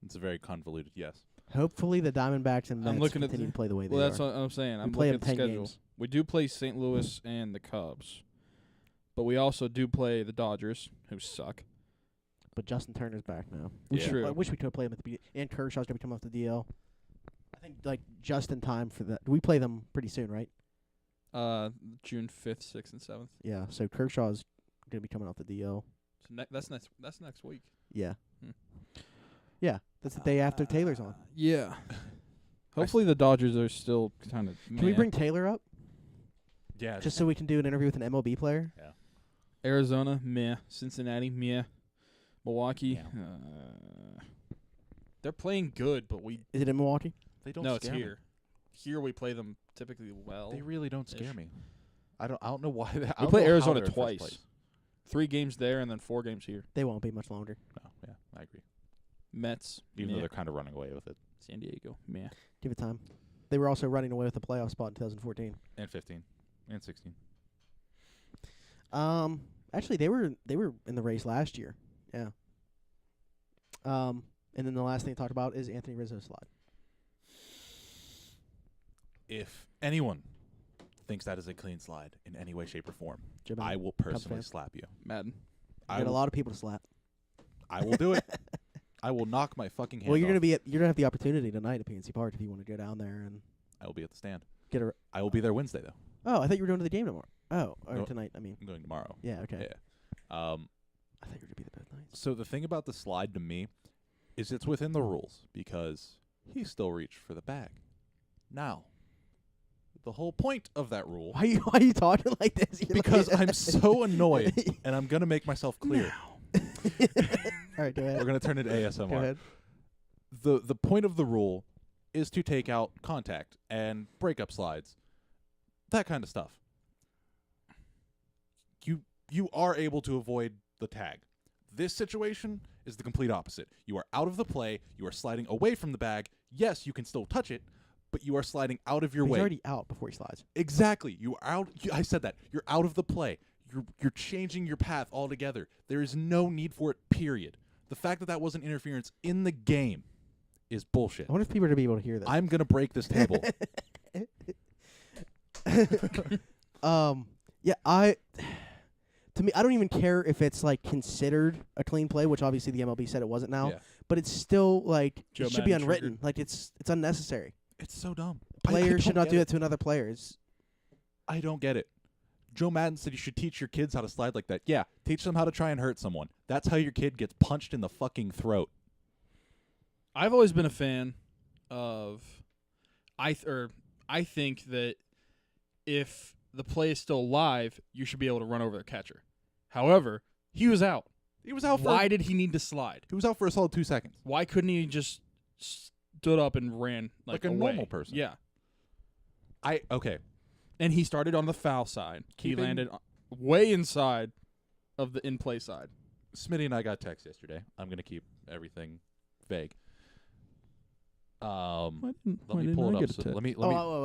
Speaker 1: It's a very convoluted yes.
Speaker 2: Hopefully the Diamondbacks and
Speaker 3: I'm
Speaker 2: Mets
Speaker 3: looking at
Speaker 2: continue
Speaker 3: the-
Speaker 2: to play the way
Speaker 3: Well,
Speaker 2: they
Speaker 3: that's
Speaker 2: are.
Speaker 3: what I'm saying. I'm
Speaker 2: play
Speaker 3: looking
Speaker 2: them
Speaker 3: at the
Speaker 2: 10
Speaker 3: schedule.
Speaker 2: games.
Speaker 3: We do play St. Louis and the Cubs, but we also do play the Dodgers, who suck.
Speaker 2: But Justin Turner's back now.
Speaker 1: Yeah.
Speaker 3: True.
Speaker 2: I wish we could play him at the beginning. And Kershaw's going to be coming off the DL. I think like just in time for that. We play them pretty soon, right?
Speaker 3: June 5th, 6th, and 7th.
Speaker 2: Yeah. So Kershaw's going to be coming off the DL.
Speaker 3: So that's next week.
Speaker 2: Yeah.
Speaker 3: Hmm.
Speaker 2: Yeah. That's the day after Taylor's on.
Speaker 3: Yeah. Hopefully the Dodgers are still kind of.
Speaker 2: Can we bring Taylor up
Speaker 1: Yeah.
Speaker 2: just so we can do an interview with an MLB player?
Speaker 1: Yeah.
Speaker 3: Arizona? Meh. Cincinnati? Meh. Milwaukee?
Speaker 1: Yeah.
Speaker 3: They're playing good, but we.
Speaker 2: Is it in Milwaukee?
Speaker 1: They don't
Speaker 3: No, it's
Speaker 1: scare me.
Speaker 3: here. Here we play them typically well.
Speaker 1: They really don't scare
Speaker 3: Ish.
Speaker 1: me. I don't know why. I
Speaker 3: We
Speaker 1: don't
Speaker 3: play
Speaker 1: know how
Speaker 3: Arizona
Speaker 1: they're in first
Speaker 3: twice.
Speaker 1: place.
Speaker 3: 3 games there and then 4 games here.
Speaker 2: They won't be much longer.
Speaker 1: No, yeah, I agree.
Speaker 3: Mets?
Speaker 1: Even though
Speaker 3: meh.
Speaker 1: they're kind of running away with it.
Speaker 3: San Diego? Meh.
Speaker 2: Give it time. They were also running away with the playoff spot in 2014.
Speaker 1: And 15. And 16.
Speaker 2: Actually, they were in the race last year. Yeah. And then the last thing I talked about is Anthony Rizzo's slide.
Speaker 1: If anyone thinks that is a clean slide in any way, shape, or form,
Speaker 2: Jim,
Speaker 1: I will
Speaker 2: Cubs
Speaker 1: personally
Speaker 2: fan.
Speaker 1: slap you.
Speaker 3: Madden.
Speaker 1: I
Speaker 2: got a
Speaker 1: will,
Speaker 2: lot of people to slap.
Speaker 1: I will do it. I will knock my fucking hand
Speaker 2: Well, you're
Speaker 1: off.
Speaker 2: gonna have the opportunity tonight at PNC Park if you want to go down there and
Speaker 1: I will be at the stand.
Speaker 2: get a.
Speaker 1: I will be there Wednesday, though.
Speaker 2: Oh, I thought you were going to the game tomorrow. Oh, or
Speaker 1: No.
Speaker 2: tonight. I mean,
Speaker 1: I'm going tomorrow.
Speaker 2: yeah, okay.
Speaker 1: Yeah.
Speaker 2: I thought you were going to be there both nights.
Speaker 1: So the thing about the slide to me is it's within the rules because he still reached for the bag. Now, the whole point of that rule,
Speaker 2: Why are you talking like this? You're
Speaker 1: because
Speaker 2: like
Speaker 1: I'm so annoyed, and I'm going to make myself clear.
Speaker 2: All right, go ahead.
Speaker 1: We're going to turn it
Speaker 2: Go
Speaker 1: ASMR.
Speaker 2: ahead.
Speaker 1: The point of the rule is to take out contact and breakup slides, that kind of stuff. You are able to avoid the tag. This situation is the complete opposite. You are out of the play. You are sliding away from the bag. Yes, you can still touch it, but you are sliding out of your
Speaker 2: He's
Speaker 1: way.
Speaker 2: already out before he slides.
Speaker 1: Exactly. You are out. I said that. You're out of the play. You're changing your path altogether. There is no need for it, period. The fact that wasn't interference in the game is bullshit.
Speaker 2: I wonder if people are going to be able to hear this.
Speaker 1: I'm going to break this table.
Speaker 2: Yeah, to me, I don't even care if it's like considered a clean play, which obviously the MLB said it wasn't now,
Speaker 1: Yeah.
Speaker 2: but it's still like
Speaker 3: Joe
Speaker 2: it should be
Speaker 3: Madden
Speaker 2: unwritten.
Speaker 3: triggered.
Speaker 2: Like it's unnecessary.
Speaker 1: It's so dumb.
Speaker 2: Players should
Speaker 1: don't
Speaker 2: not do
Speaker 1: get
Speaker 2: that to another player.
Speaker 1: I don't get it. Joe Madden said you should teach your kids how to slide like that. Yeah, teach them how to try and hurt someone. That's how your kid gets punched in the fucking throat.
Speaker 3: I've always been a fan of I think that if the play is still live, you should be able to run over the catcher. However, he was out.
Speaker 1: He was out for
Speaker 3: Why did he need to slide?
Speaker 1: He was out for a solid 2 seconds.
Speaker 3: Why couldn't he just stood up and ran like
Speaker 1: a
Speaker 3: away?
Speaker 1: normal person.
Speaker 3: Yeah.
Speaker 1: Okay.
Speaker 3: And he started on the foul side.
Speaker 1: Keeping-
Speaker 3: He landed way inside of the in-play side.
Speaker 1: Smitty and I got text yesterday. I'm going to keep everything vague. Let me pull it up.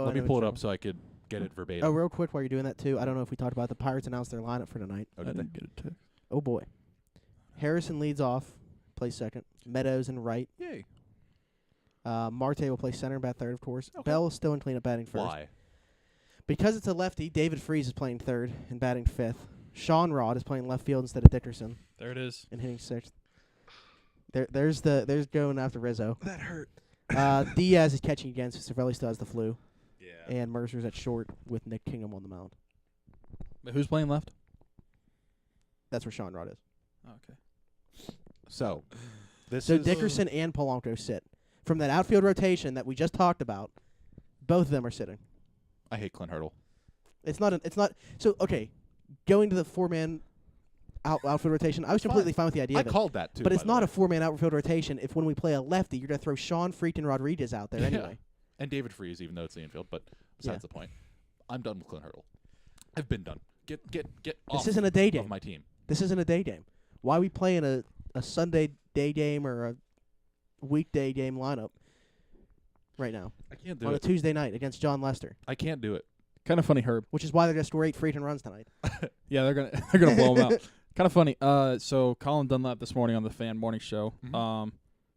Speaker 1: Let me pull it up so I could get it verbatim.
Speaker 2: Oh, real quick while you're doing that too, I don't know if we talked about the Pirates announced their lineup for tonight.
Speaker 1: Oh, did they?
Speaker 3: get a text.
Speaker 2: Oh boy, Harrison leads off, plays second. Meadows in right.
Speaker 1: Yay.
Speaker 2: Marte will play center and bat third, of course.
Speaker 1: Okay.
Speaker 2: Bell is still in cleanup batting first.
Speaker 1: Why?
Speaker 2: Because it's a lefty, David Freese is playing third and batting fifth. Sean Rod is playing left field instead of Dickerson
Speaker 3: There it is.
Speaker 2: and hitting sixth. There's going after Rizzo.
Speaker 3: That hurt.
Speaker 2: Diaz is catching again, so Cervelli still has the flu.
Speaker 1: Yeah.
Speaker 2: And Mercer's at short with Nick Kingham on the mound.
Speaker 3: But who's playing left?
Speaker 2: That's where Sean Rod is.
Speaker 3: Oh, okay.
Speaker 1: So, this
Speaker 2: So
Speaker 1: is
Speaker 2: Dickerson and Polanco sit. From that outfield rotation that we just talked about, both of them are sitting.
Speaker 1: I hate Clint Hurdle.
Speaker 2: It's not. So okay, going to the 4-man outfield rotation. I was completely fine with the idea
Speaker 1: I
Speaker 2: of it.
Speaker 1: called that too.
Speaker 2: But it's
Speaker 1: by the
Speaker 2: not
Speaker 1: way.
Speaker 2: a 4-man outfield rotation. If when we play a lefty, you're gonna throw Sean Freakin Rodriguez out there
Speaker 1: Yeah.
Speaker 2: anyway.
Speaker 1: And David Freese, even though it's the infield. But besides
Speaker 2: Yeah.
Speaker 1: the point, I'm done with Clint Hurdle. I've been done. Get off
Speaker 2: This isn't a day
Speaker 1: of
Speaker 2: game.
Speaker 1: my team.
Speaker 2: This isn't a day game. Why are we playing a Sunday day game or a weekday game lineup right now
Speaker 1: I can't do
Speaker 2: on a
Speaker 1: it.
Speaker 2: Tuesday night against John Lester?
Speaker 1: I can't do it.
Speaker 3: Kind of funny, Herb.
Speaker 2: Which is why they're just great Freakin runs tonight.
Speaker 3: Yeah, they're gonna blow him out. Kind of funny. So Colin Dunlap this morning on the Fan Morning Show.
Speaker 1: Mhm.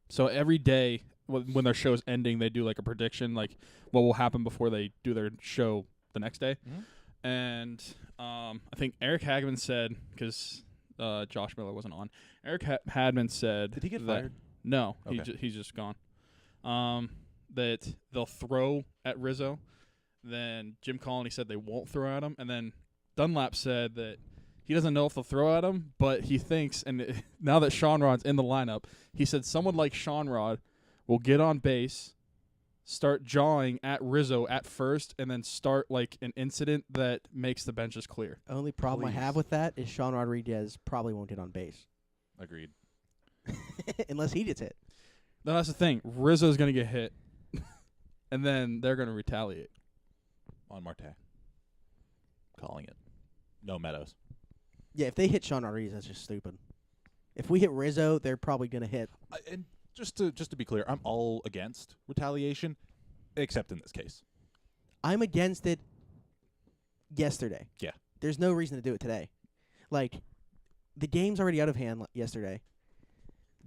Speaker 3: So every day when their show's ending, they do like a prediction, like what will happen before they do their show the next day.
Speaker 1: Mm-hmm.
Speaker 3: And I think Eric Hagman said, because Josh Miller wasn't on, Eric Hagman said,
Speaker 1: did he get
Speaker 3: that,
Speaker 1: fired?
Speaker 3: No,
Speaker 1: Okay.
Speaker 3: he's just gone. That they'll throw at Rizzo. Then Jim Colony said they won't throw at him, and then Dunlap said that he doesn't know if they'll throw at him, but he thinks, and now that Sean Rod's in the lineup, he said someone like Sean Rod will get on base, start jawing at Rizzo at first, and then start like an incident that makes the benches clear.
Speaker 2: Only problem I have with that is Sean Rodriguez probably won't get on base.
Speaker 1: Agreed.
Speaker 2: Unless he gets hit.
Speaker 3: No, that's the thing. Rizzo's going to get hit, and then they're going to retaliate.
Speaker 1: On Marte. Calling it. No Meadows.
Speaker 2: Yeah, if they hit Sean Rodriguez, that's just stupid. If we hit Rizzo, they're probably going to hit.
Speaker 1: And just to be clear, I'm all against retaliation, except in this case.
Speaker 2: I'm against it yesterday.
Speaker 1: Yeah.
Speaker 2: There's no reason to do it today. Like, the game's already out of hand yesterday.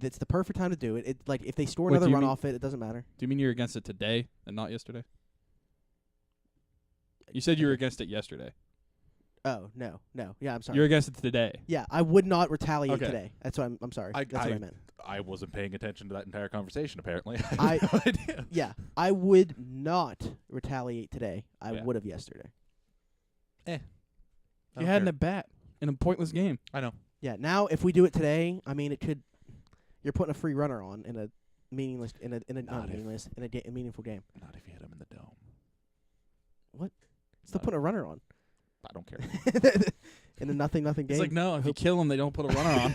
Speaker 2: It's the perfect time to do it. Like, if they score another run off it doesn't matter.
Speaker 3: Do you mean you're against it today and not yesterday? You said you were against it yesterday.
Speaker 2: Oh, no. Yeah, I'm sorry.
Speaker 3: You're against it today.
Speaker 2: Yeah, I would not retaliate
Speaker 3: Okay.
Speaker 2: today. That's what I'm sorry. That's what I meant.
Speaker 1: I wasn't paying attention to that entire conversation, apparently.
Speaker 2: I
Speaker 1: had no idea.
Speaker 2: Yeah, I would not retaliate today. I
Speaker 1: Yeah.
Speaker 2: would have yesterday.
Speaker 3: You had an at bat in a pointless game.
Speaker 1: I know.
Speaker 2: Yeah, now if we do it today, I mean, you're putting a free runner on in a meaningless in a meaningful game.
Speaker 1: Not if you hit him in the dome.
Speaker 2: Still putting a runner on.
Speaker 1: I don't care.
Speaker 2: In a nothing game.
Speaker 3: It's like, no, if you kill him, they don't put a runner on.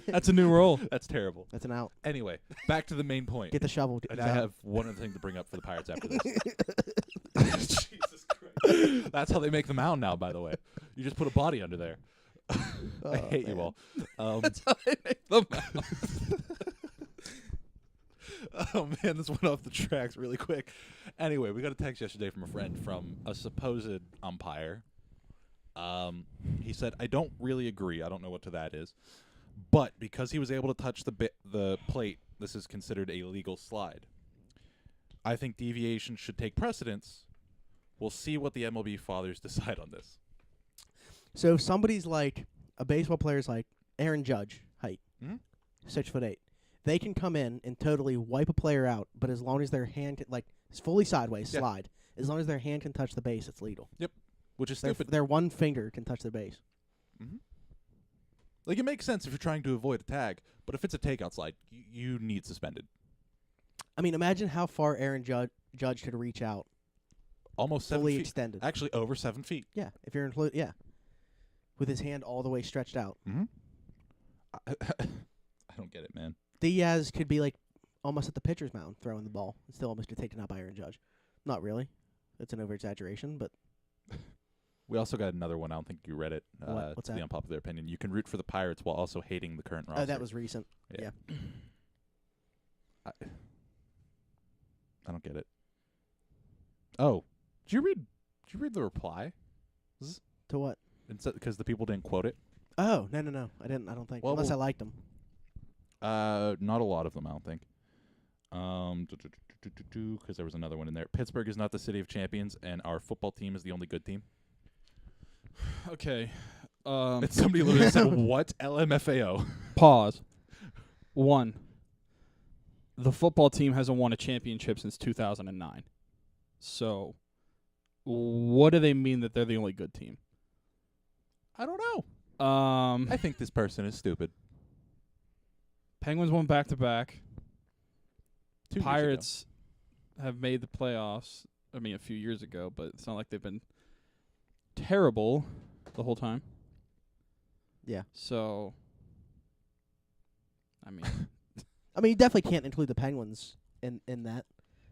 Speaker 3: That's a new rule.
Speaker 1: That's terrible.
Speaker 2: That's an out.
Speaker 1: Anyway, back to the main point.
Speaker 2: Get the shovel.
Speaker 1: And I have one other thing to bring up for the Pirates after this. Jesus Christ. That's how they make the mound now, by the way. You just put a body under there. I hate you all.
Speaker 3: That's how they make the mound.
Speaker 1: Oh, man, this went off the tracks really quick. Anyway, we got a text yesterday from a friend from a supposed umpire. He said, I don't really agree. I don't know what to that is. But because he was able to touch the plate, this is considered a legal slide. I think deviation should take precedence. We'll see what the MLB fathers decide on this.
Speaker 2: So if somebody's like a baseball player's like Aaron Judge, height, 6'8", they can come in and totally wipe a player out. But as long as their hand it's fully sideways slide, as long as their hand can touch the base, it's legal.
Speaker 1: Yep, which is stupid.
Speaker 2: Their one finger can touch the base.
Speaker 1: Mm-hmm. Like, it makes sense if you're trying to avoid a tag, but if it's a takeout slide, you need suspended.
Speaker 2: I mean, imagine how far Aaron Judge could reach out.
Speaker 1: Almost 7
Speaker 2: fully
Speaker 1: feet.
Speaker 2: Extended.
Speaker 1: Actually, over 7 feet.
Speaker 2: Yeah, if you're with his hand all the way stretched out.
Speaker 1: Mm-hmm. I don't get it, man.
Speaker 2: Diaz could be like almost at the pitcher's mound throwing the ball and still almost get taken out by Aaron Judge. Not really. That's an over-exaggeration, but...
Speaker 1: We also got another one. I don't think you read it.
Speaker 2: What's
Speaker 1: it's
Speaker 2: that?
Speaker 1: the unpopular opinion. You can root for the Pirates while also hating the current roster.
Speaker 2: Oh, that was recent. Yeah.
Speaker 1: I don't get it. Oh, did you read the reply?
Speaker 2: To what?
Speaker 1: Because the people didn't quote it.
Speaker 2: Oh, no. I didn't. I don't think.
Speaker 1: Well,
Speaker 2: Unless I liked them.
Speaker 1: Not a lot of them, I don't think. Because there was another one in there. Pittsburgh is not the city of champions, and our football team is the only good team.
Speaker 3: Okay.
Speaker 1: And somebody literally said, "What LMFAO?"
Speaker 3: Pause. 1. The football team hasn't won a championship since 2009. So, what do they mean that they're the only good team?
Speaker 1: I don't know.
Speaker 3: I
Speaker 1: I think this person is stupid.
Speaker 3: Penguins won back-to-back.
Speaker 1: 2 years ago.
Speaker 3: Pirates have made the playoffs. I mean, a few years ago, but it's not like they've been terrible the whole time.
Speaker 2: Yeah.
Speaker 3: So, I mean,
Speaker 2: You definitely can't include the Penguins in that,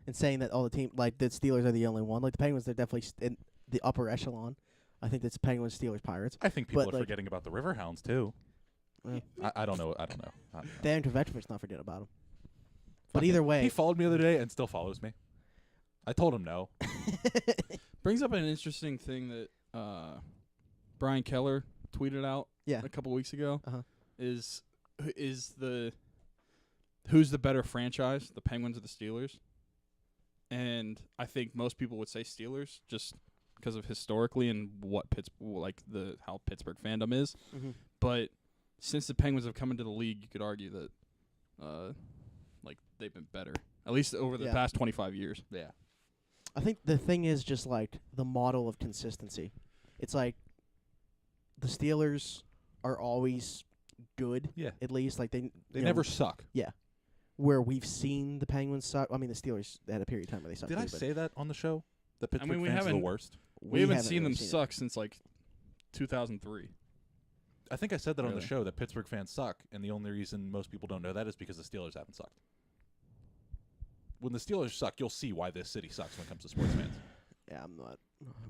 Speaker 2: and saying that all the team like the Steelers are the only one. Like the Penguins, they're definitely in the upper echelon. I think that's Penguins, Steelers, Pirates.
Speaker 1: I think people
Speaker 2: But,
Speaker 1: are
Speaker 2: like-
Speaker 1: forgetting about the Riverhounds too. I don't know.
Speaker 2: Dan Kovacevic, not forget about them. But
Speaker 1: Fuck
Speaker 2: either
Speaker 1: it.
Speaker 2: way,
Speaker 1: He followed me the other day and still follows me. I told him no.
Speaker 3: brings up an interesting thing that Brian Keller tweeted out
Speaker 2: Yeah.
Speaker 3: a couple weeks ago.
Speaker 2: Uh-huh.
Speaker 3: Is the who's the better franchise, the Penguins or the Steelers? And I think most people would say Steelers just because of historically and what how Pittsburgh fandom is.
Speaker 2: Mm-hmm.
Speaker 3: But since the Penguins have come into the league, you could argue that they've been better, at least over the past 25 years.
Speaker 1: Yeah.
Speaker 2: I think the thing is just like the model of consistency. It's like the Steelers are always good.
Speaker 1: Yeah.
Speaker 2: At least like they
Speaker 1: never suck.
Speaker 2: Yeah. Where we've seen the Penguins suck. I mean, the Steelers had a period of time where they sucked.
Speaker 1: Did I say that on the show? The Pittsburgh
Speaker 3: we
Speaker 1: fans are the
Speaker 3: haven't-
Speaker 1: worst.
Speaker 3: We haven't seen them suck since 2003.
Speaker 1: I think I said that on the
Speaker 3: Really?
Speaker 1: show that Pittsburgh fans suck, and the only reason most people don't know that is because the Steelers haven't sucked. When the Steelers suck, you'll see why this city sucks when it comes to sports fans.
Speaker 2: Yeah, I'm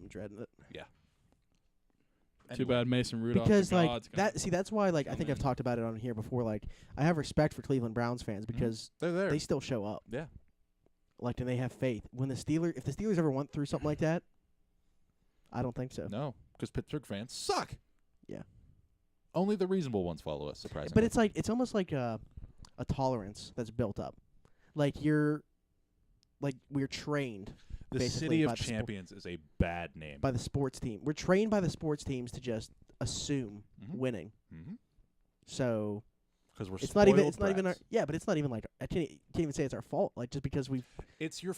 Speaker 2: dreading it.
Speaker 1: Yeah.
Speaker 3: Too bad Mason Rudolph.
Speaker 2: Because
Speaker 3: the
Speaker 2: like
Speaker 3: God's
Speaker 2: that. See, that's why like I
Speaker 3: come
Speaker 2: think I've
Speaker 3: in.
Speaker 2: talked about it on here before. Like I have respect for Cleveland Browns fans because
Speaker 1: They're there.
Speaker 2: they still show up.
Speaker 1: Yeah.
Speaker 2: Like, and they have faith. When if the Steelers ever went through something like that, I don't think so.
Speaker 1: No, because Pittsburgh fans suck.
Speaker 2: Yeah.
Speaker 1: Only the reasonable ones follow us, surprisingly.
Speaker 2: But it's almost like a tolerance that's built up. Like we're trained
Speaker 1: the
Speaker 2: basically
Speaker 1: City of
Speaker 2: by the
Speaker 1: Champions is a bad name.
Speaker 2: by the sports team. We're trained by the sports teams to just assume winning.
Speaker 1: Mm-hmm.
Speaker 2: So
Speaker 1: Because we're
Speaker 2: it's not even our
Speaker 1: brats.
Speaker 2: but it's not even like I can't even say it's our fault. Like just because we've
Speaker 1: It's your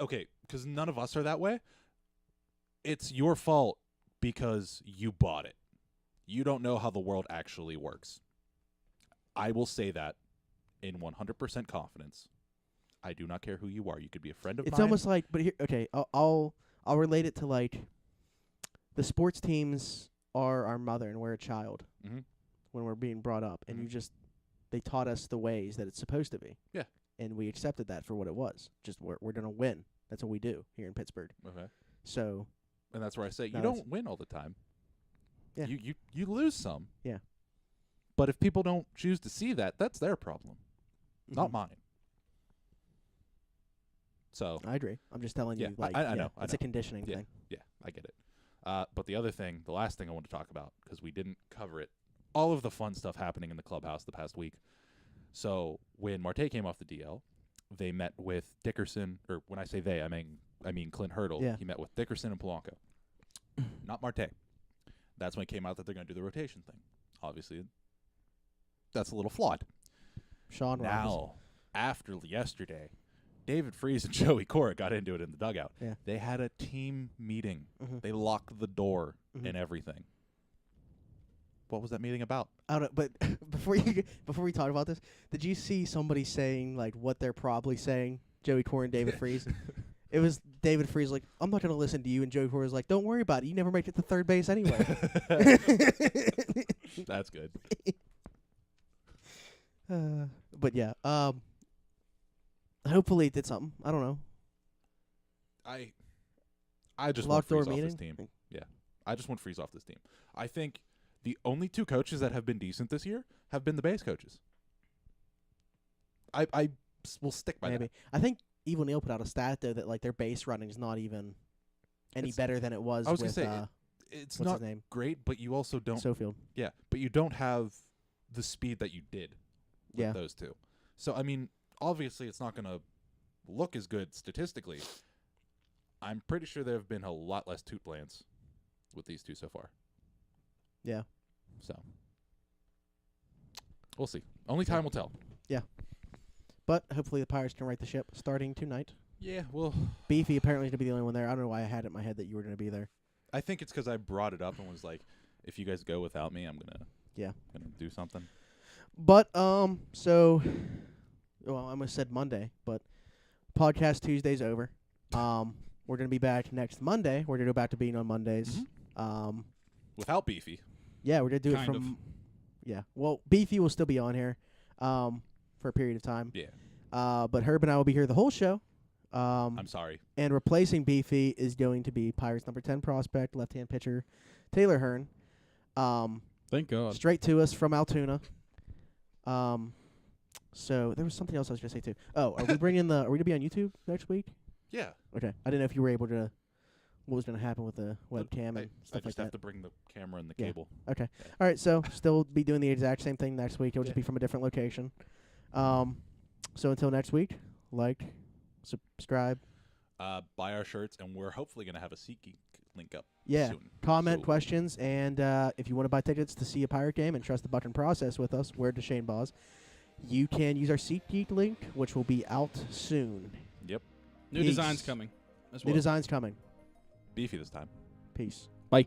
Speaker 1: okay, because none of us are that way. It's your fault because you bought it. You don't know how the world actually works. I will say that in 100% confidence. I do not care who you are. You could be a friend of mine.
Speaker 2: it's almost like but here okay I'll relate it to like the sports teams are our mother and we're a child
Speaker 1: Mhm.
Speaker 2: when we're being brought up and
Speaker 1: Mhm.
Speaker 2: they taught us the ways that it's supposed to be.
Speaker 1: Yeah.
Speaker 2: And we accepted that for what it was. Just we're gonna win. That's what we do here in Pittsburgh.
Speaker 1: Okay.
Speaker 2: So
Speaker 1: And that's where I say you
Speaker 2: No,
Speaker 1: don't win all the time.
Speaker 2: Yeah.
Speaker 1: You lose some.
Speaker 2: Yeah.
Speaker 1: But if people don't choose to see that, that's their problem, not
Speaker 2: mhm.
Speaker 1: mine. So
Speaker 2: I agree. I'm just telling
Speaker 1: Yeah,
Speaker 2: you, like,
Speaker 1: I know, I
Speaker 2: it's
Speaker 1: know.
Speaker 2: a conditioning
Speaker 1: Yeah.
Speaker 2: thing.
Speaker 1: yeah, I get it. But the last thing I want to talk about, because we didn't cover it, all of the fun stuff happening in the clubhouse the past week. So when Marte came off the DL, they met with Dickerson, or when I say they, I mean Clint Hurdle.
Speaker 2: Yeah.
Speaker 1: He met with Dickerson and Polanco, not Marte. That's when it came out that they're going to do the rotation thing. Obviously, that's a little flawed.
Speaker 2: Sean Roberts.
Speaker 1: Now, after yesterday, David Freese and Joey Cora got into it in the dugout.
Speaker 2: Yeah.
Speaker 1: They had a team meeting.
Speaker 2: Mhm.
Speaker 1: They locked the door
Speaker 2: Mhm.
Speaker 1: and everything. What was that meeting about?
Speaker 2: I don't. But before we talk about this, did you see somebody saying like what they're probably saying? Joey Cora and David Freese. It was David Freese like, I'm not going to listen to you, and Joey Cora was like, don't worry about it. You never make it to third base anyway.
Speaker 1: That's good.
Speaker 2: But yeah, hopefully it did something. I don't know.
Speaker 1: I just
Speaker 2: Locked
Speaker 1: want
Speaker 2: door
Speaker 1: Freeze off this
Speaker 2: meeting?
Speaker 1: team. Yeah, I just want Freeze off this team. I think the only two coaches that have been decent this year have been the base coaches. I will stick by
Speaker 2: Maybe.
Speaker 1: that.
Speaker 2: I think Evil Neil put out a stat though that like their base running is not even any
Speaker 1: It's-
Speaker 2: better than it was.
Speaker 1: I was
Speaker 2: with,
Speaker 1: gonna say it's
Speaker 2: what's
Speaker 1: not
Speaker 2: his name?
Speaker 1: great, but you also don't.
Speaker 2: Sofield.
Speaker 1: Yeah, but you don't have the speed that you did with
Speaker 2: Yeah.
Speaker 1: those two. So I mean, obviously, it's not going to look as good statistically. I'm pretty sure there have been a lot less toot plans with these two so far.
Speaker 2: Yeah.
Speaker 1: So we'll see. Only time will tell.
Speaker 2: But hopefully the Pirates can right the ship starting tonight.
Speaker 1: Yeah, well,
Speaker 2: Beefy apparently is going to be the only one there. I don't know why I had it in my head that you were going to be there.
Speaker 1: I think it's because I brought it up and was like, if you guys go without me, I'm gonna do something.
Speaker 2: But so well, I almost said Monday, but podcast Tuesday's over. We're going to be back next Monday. We're going to go back to being on Mondays.
Speaker 1: Without Beefy.
Speaker 2: Yeah, we're going to do it
Speaker 3: Kind
Speaker 2: from
Speaker 3: of.
Speaker 2: Yeah. Well, Beefy will still be on here for a period of time.
Speaker 1: Yeah.
Speaker 2: But Herb and I will be here the whole show.
Speaker 1: I'm sorry.
Speaker 2: And replacing Beefy is going to be Pirates number 10 prospect, left-hand pitcher, Taylor Hearn.
Speaker 3: Thank God.
Speaker 2: Straight to us from Altoona. So there was something else I was going to say too. Oh, are we bringing are we going to be on YouTube next week?
Speaker 1: Yeah.
Speaker 2: Okay. I didn't know if you were able to, what was going to happen with the webcam
Speaker 1: I
Speaker 2: and stuff like
Speaker 1: just have
Speaker 2: that.
Speaker 1: to bring the camera and the
Speaker 2: Yeah.
Speaker 1: cable.
Speaker 2: Okay.
Speaker 1: Yeah.
Speaker 2: All right. So still be doing the exact same thing next week. It'll just
Speaker 1: Yeah.
Speaker 2: be from a different location. So until next week, like, subscribe.
Speaker 1: Buy our shirts, and we're hopefully going to have a SeatGeek link up
Speaker 2: Yeah.
Speaker 1: soon.
Speaker 2: Comment, questions, and if you want to buy tickets to see a Pirate game and trust the button process with us, we're Deshane Boz. You can use our SeatGeek link, which will be out soon.
Speaker 1: Yep.
Speaker 3: New designs coming as well.
Speaker 2: New designs coming.
Speaker 1: Beefy this time.
Speaker 2: Peace.
Speaker 3: Bye.